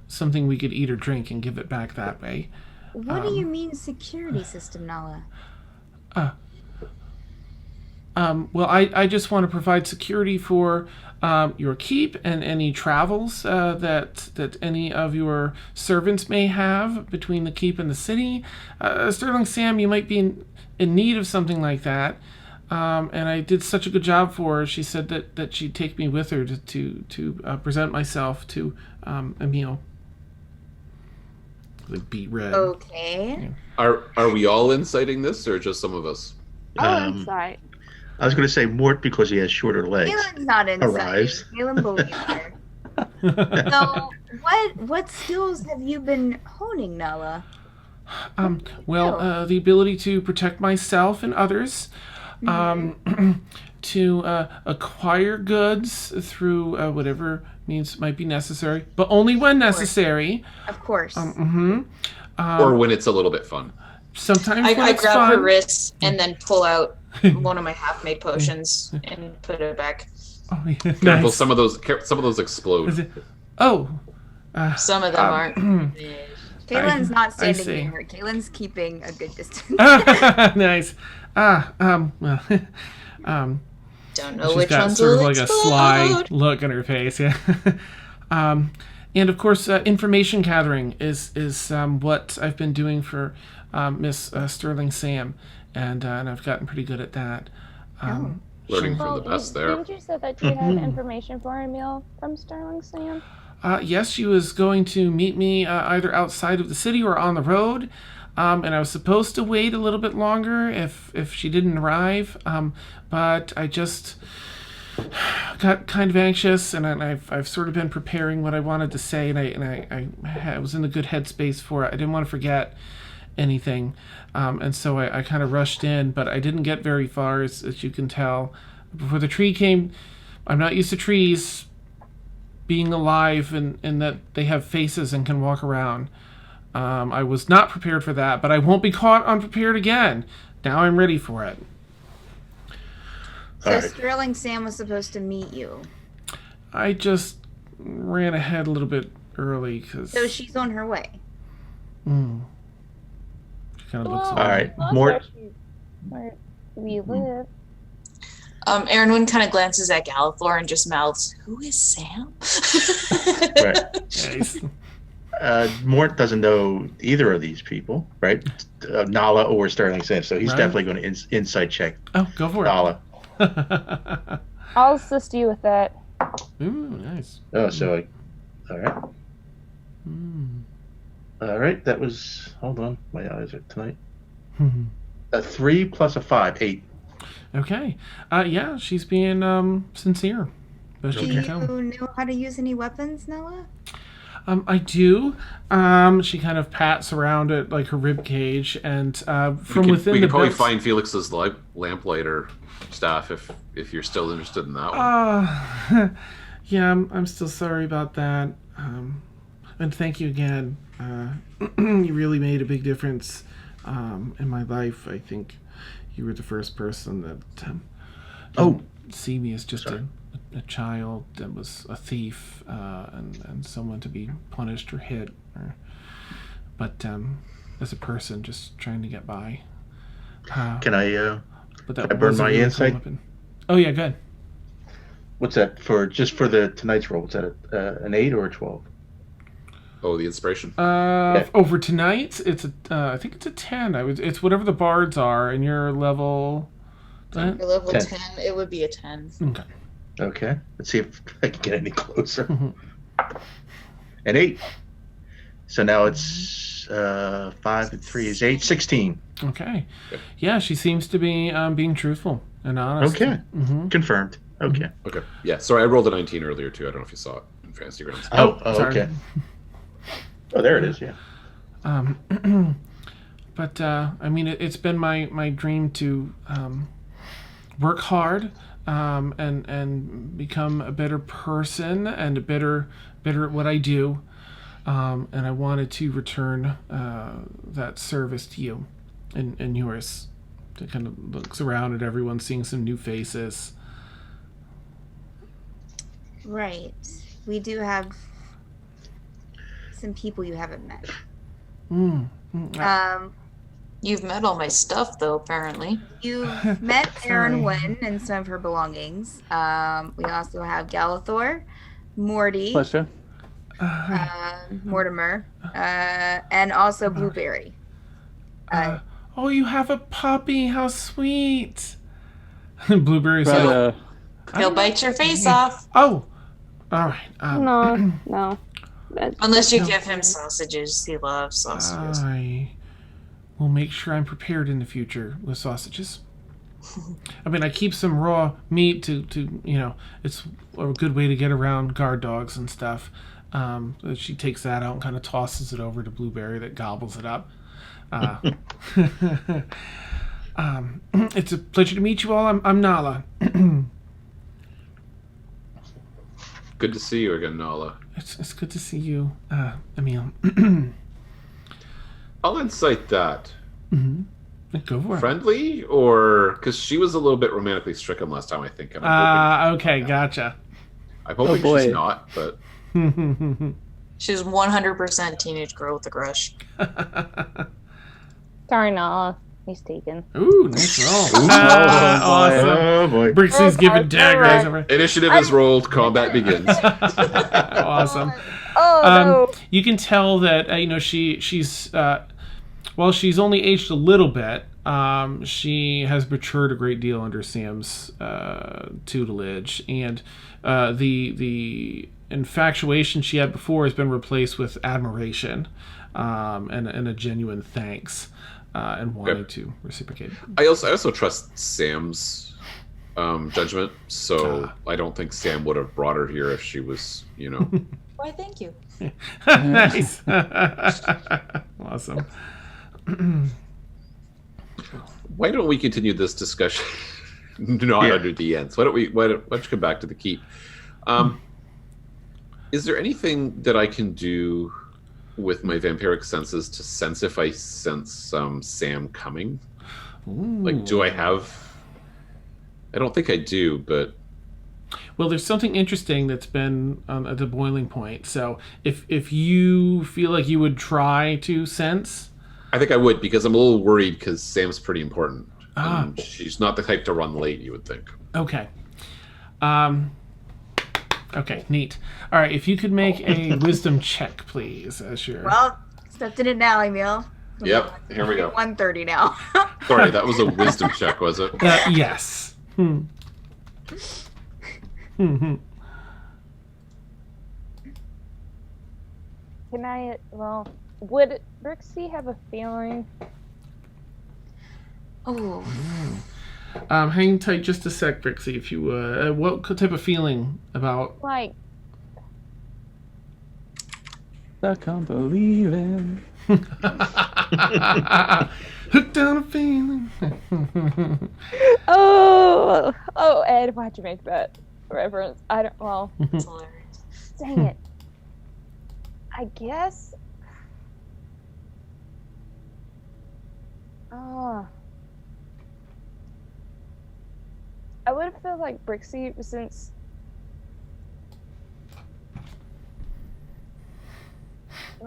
something we could eat or drink and give it back that way. What do you mean security system, Nala? Well, I just want to provide security for your keep and any travels that any of your servants may have between the keep and the city. Sterling Sam, you might be in need of something like that. And I did such a good job for her. She said that she'd take me with her to present myself to Emil. Like beet red. Okay. Are we all inciting this, or just some of us? Insight. I was going to say Mort because he has shorter legs. Galen's not inside. Arrives. Galen believes her. So, what skills have you been honing, Nala? The ability to protect myself and others, to acquire goods through whatever means might be necessary, but only when necessary. Of course. Or when it's a little bit fun. Sometimes I when it's grab fun. her wrist and then pull out one of my half-made potions and put it back. Oh, yeah. Careful, Nice. some of those explode. Is it? Oh. Some of them aren't. Kaylin's not I standing see. near her. Kaylin's keeping a good distance. Nice. Well. Don't know She's which got ones sort of will like a explode. sly look on her face, yeah. And of course, information gathering is what I've been doing for Miss Sterling Sam, and I've gotten pretty good at that. Learning from the best there. Didn't you say that you had information for Emil from Sterling Sam? Yes, she was going to meet me either outside of the city or on the road, and I was supposed to wait a little bit longer if she didn't arrive, but I just got kind of anxious, and I've sort of been preparing what I wanted to say, and I was in a good headspace for it. I didn't want to forget anything, and so I kind of rushed in, but I didn't get very far, as you can tell. Before the tree came, I'm not used to trees being alive and that they have faces and can walk around. I was not prepared for that, but I won't be caught unprepared again. Now I'm ready for it. So Alright. Sterling Sam was supposed to meet you. I just ran ahead a little bit early because So she's on her way. she kind of looks Well, away. Alright, that's Mort. where we live. Aaron kind of glances at Galithor and just mouths, "Who is Sam?" Right. Nice. Mort doesn't know either of these people, right? Nala or Sterling Sam, so he's Right. definitely going to insight check Oh, go for Nala. it. I'll assist you with that. Ooh, nice. Oh, so all right. Mm. All right, that was, hold on, my eyes are tonight. A 3 plus a 5, 8. Okay. Yeah, she's being sincere. Best Do you you can tell. know how to use any weapons, Nala? I do. She kind of pats around at like her rib cage, and from within we the can probably belt- find Felix's lamplighter staff if you're still interested in that one. Yeah, I'm still sorry about that. And thank you again. You really made a big difference in my life. I think you were the first person that didn't see me as just a child that was a thief and someone to be punished or hit, but as a person just trying to get by. Can I But that I burn was a my really cool insight? weapon. Oh yeah, good. what's that for tonight's roll? What's that, an 8 or a 12? Oh, the inspiration. Over tonight, it's a. I think it's a 10. It's whatever the bards are, and you're level. For level 10. 10, it would be a 10. Okay. Okay. Let's see if I can get any closer. An 8. So now it's 5 and 3 is 8, 16. Okay. Yeah, she seems to be being truthful and honest. Okay. Confirmed. Okay. Okay. Yeah. Sorry, I rolled a 19 earlier too. I don't know if you saw it in Fantasy Grounds. Oh, sorry. okay. Oh, there it is. Yeah. But I mean, it's been my dream to work hard and become a better person and a better at what I do. And I wanted to return that service to you and yours. To kind of looks around at everyone, seeing some new faces. Right. We do have some people you haven't met. You've met all my stuff, though, apparently. You've met Erin Wynn and some of her belongings. We also have Galathor, Morty, Pleasure. Mortimer, and also Blueberry. Oh, you have a puppy! How sweet! Blueberry's But, He'll bite your face off. Oh, all right. No. Unless you give him sausages. He loves sausages. I will make sure I'm prepared in the future with sausages. I mean, I keep some raw meat to it's a good way to get around guard dogs and stuff. She takes that out and kind of tosses it over to Blueberry that gobbles it up. It's a pleasure to meet you all. I'm Nala. Good to see you again, Nala. It's good to see you, Emil. I'll incite that. Go for it. Friendly, or because she was a little bit romantically stricken last time, I think. And I'm Okay, gotcha. hoping boy. she's not, but She's 100% teenage girl with a crush. Sorry, Nala. He's taken. Ooh, nice roll. Awesome. Oh boy. Brixie's giving daggers over. initiative is rolled. Combat begins. Awesome. Oh, no. You can tell that she's while she's only aged a little bit, she has matured a great deal under Sam's tutelage, and the infatuation she had before has been replaced with admiration and a genuine thanks and wanting to reciprocate. I also trust Sam's judgment, so I don't think Sam would have brought her here if she was, Why, thank you. Nice. Awesome. Why don't we continue this discussion not under the ends? Why don't you come back to the keep? Is there anything that I can do with my vampiric senses to sense if I sense Sam coming? Like, do I have? I don't think I do, but well, there's something interesting that's been at the boiling point. So if you feel like you would try to sense, I think I would, because I'm a little worried because Sam's pretty important. And she's not the type to run late, you would think. Okay. Okay, neat. All right, if you could make a wisdom check, please, as your... Well, stepped in it now, Emil. Yep, here we go. 130 now. Sorry, that was a wisdom check, was it? Yes. Can I, would Brixie have a feeling? Oh. Hang tight just a sec, Brixie, if you would. What type of feeling about... Like, I can't believe it. Hooked on a feeling. oh, Ed, why'd you make that reference? It's hilarious. Dang it. I guess. I would feel like Brixie, since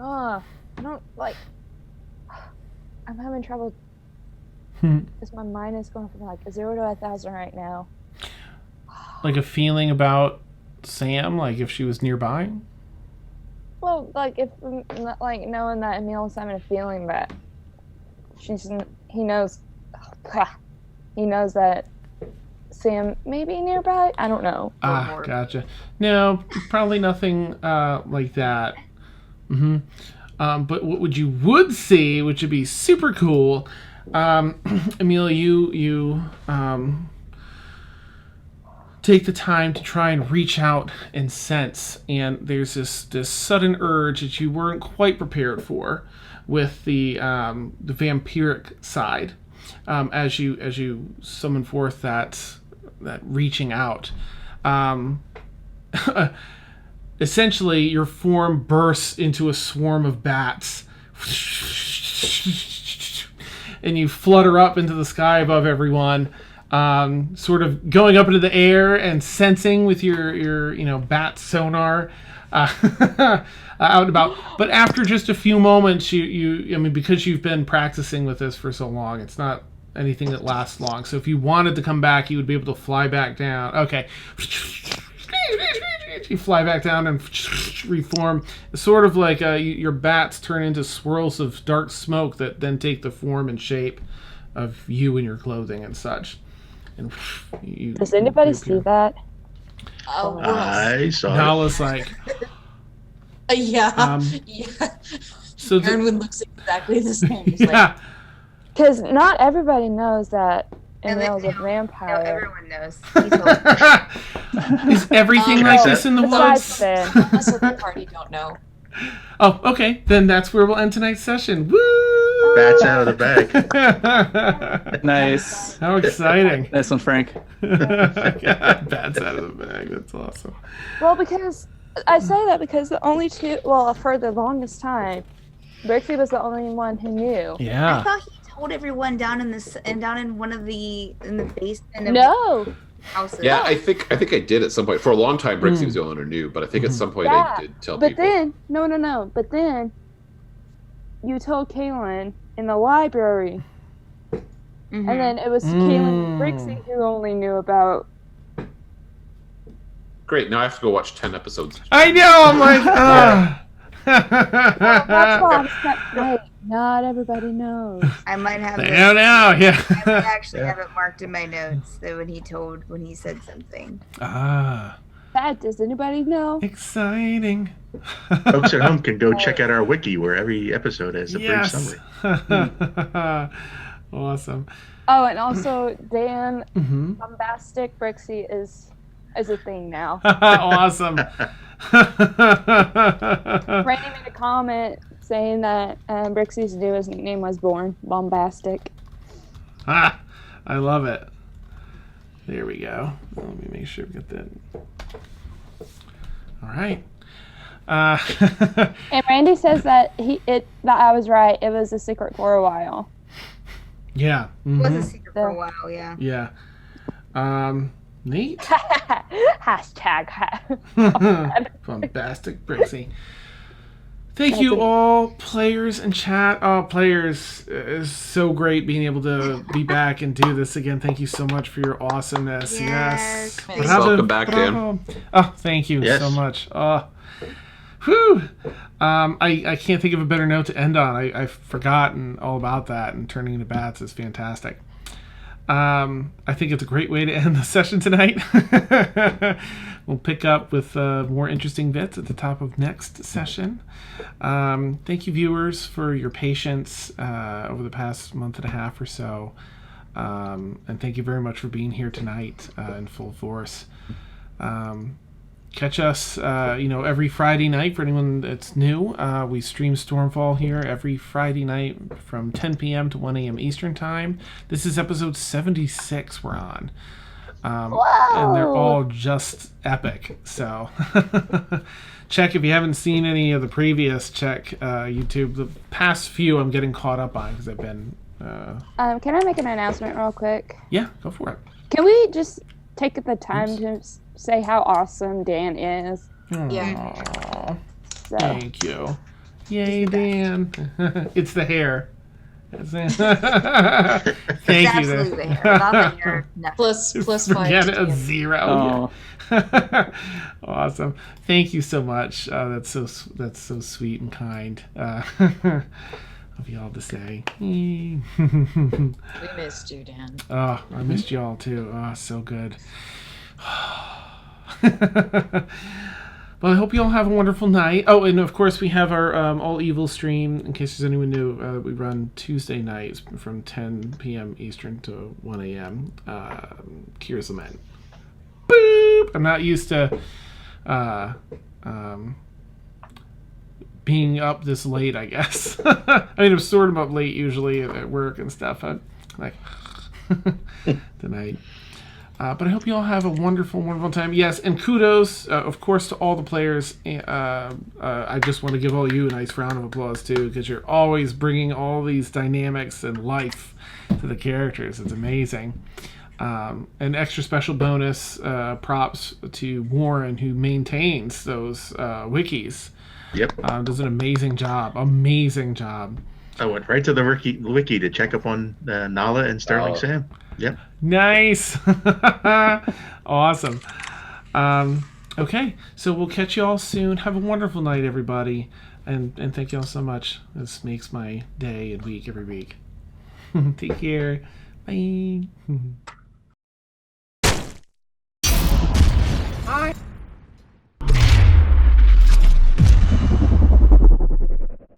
I don't like. I'm having trouble Because my mind is going from like 0 to 1,000 right now. Like a feeling about Sam, like if she was nearby? Well, like if like knowing that Emil's having a feeling that he knows that Sam may be nearby. I don't know. Gotcha. No, probably nothing like that. But what would see, which would be super cool, Emil, you take the time to try and reach out and sense, and there's this sudden urge that you weren't quite prepared for with the vampiric side, as you summon forth that reaching out. Essentially, your form bursts into a swarm of bats, and you flutter up into the sky above everyone, sort of going up into the air and sensing with your bat sonar out and about. But after just a few moments, because you've been practicing with this for so long, it's not anything that lasts long. So if you wanted to come back, you would be able to fly back down. Okay. You fly back down and reform. It's sort of like your bats turn into swirls of dark smoke that then take the form and shape of you and your clothing and such. And does anybody see that? I saw Nala's like... yeah. So Aaron looks exactly the same. Yeah. Because not everybody knows that Emil's a No, vampire. everyone knows. He's old. Is everything like this in the woods? Unless at the party don't know. Oh, okay. Then that's where we'll end tonight's session. Woo! Bats out of the bag. Nice. How exciting. Nice one, Frank. Bats out of the bag. That's awesome. Well, because I say that because the only two, for the longest time, Brixie was the only one who knew. Yeah. I thought he told everyone down in one of the basement. No. Houses. Yeah, I think I did at some point. For a long time, Brixie was the only one who knew, but I think at some point I did tell but people. Then, no. But then, you told Kaylin in the library. And then it was Kaylin and Brixie who only knew about. Great, now I have to go watch 10 episodes. I know, I'm like, That's why I'm stuck. Wait, not everybody knows. I might have. They know now, yeah. I might actually have it marked in my notes that when he said something. That does anybody know? Exciting. Folks at home can go check out our wiki where every episode has a brief summary. Awesome. Oh, and also Dan Bombastic Brixie is a thing now. Awesome. Randy made a comment saying that Brixie's newest nickname was Born Bombastic. I love it. There we go. Let me make sure we get that. All right. And Randy says that that I was right. It was a secret for a while. Yeah. It was a secret for a while, yeah. Yeah. Neat. Hashtag. Bombastic Brixie. Thank you all, players and chat. Oh, players, it's so great being able to be back and do this again. Thank you so much for your awesomeness. Yes. Welcome back, Dan. Oh, thank you so much. Whew. I can't think of a better note to end on. I've forgotten all about that, and turning into bats is fantastic. I think it's a great way to end the session tonight. We'll pick up with more interesting bits at the top of next session. Thank you, viewers, for your patience over the past month and a half or so. And thank you very much for being here tonight in full force. Catch us, every Friday night for anyone that's new. We stream Stormfall here every Friday night from 10 p.m. to 1 a.m. Eastern Time. This is episode 76 we're on. And they're all just epic. So check if you haven't seen any of the previous. Check YouTube. The past few I'm getting caught up on because I've been... Can I make an announcement real quick? Yeah, go for it. Can we just take the time to say how awesome Dan is? Yeah. So. Thank you. Yay, Dan. It's the hair. Thank It's you. absolutely there. Without that, you're nothing. Plus 5. Forget to it, a DM. 0. Oh, Awesome. Thank you so much. That's so sweet and kind of y'all to say. We missed you, Dan. Oh, I missed y'all too. Oh, so good. Well, I hope you all have a wonderful night. Oh, and of course we have our All Evil stream. In case there's anyone new, we run Tuesday nights from 10 p.m. Eastern to 1 a.m. Kira's Lament. Boop! I'm not used to being up this late, I guess. I mean, I'm sort of up late usually at work and stuff. I'm like tonight. But I hope you all have a wonderful, wonderful time. Yes, and kudos, of course, to all the players. I just want to give all you a nice round of applause, too, because you're always bringing all these dynamics and life to the characters. It's amazing. An extra special bonus props to Warren, who maintains those wikis. Yep. Does an amazing job. Amazing job. I went right to the wiki to check up on Nala and Sterling Sam. Yep. Nice. Awesome. Okay, so we'll catch you all soon. Have a wonderful night, everybody. And thank you all so much. This makes my day and week every week. Take care. Bye. Hi.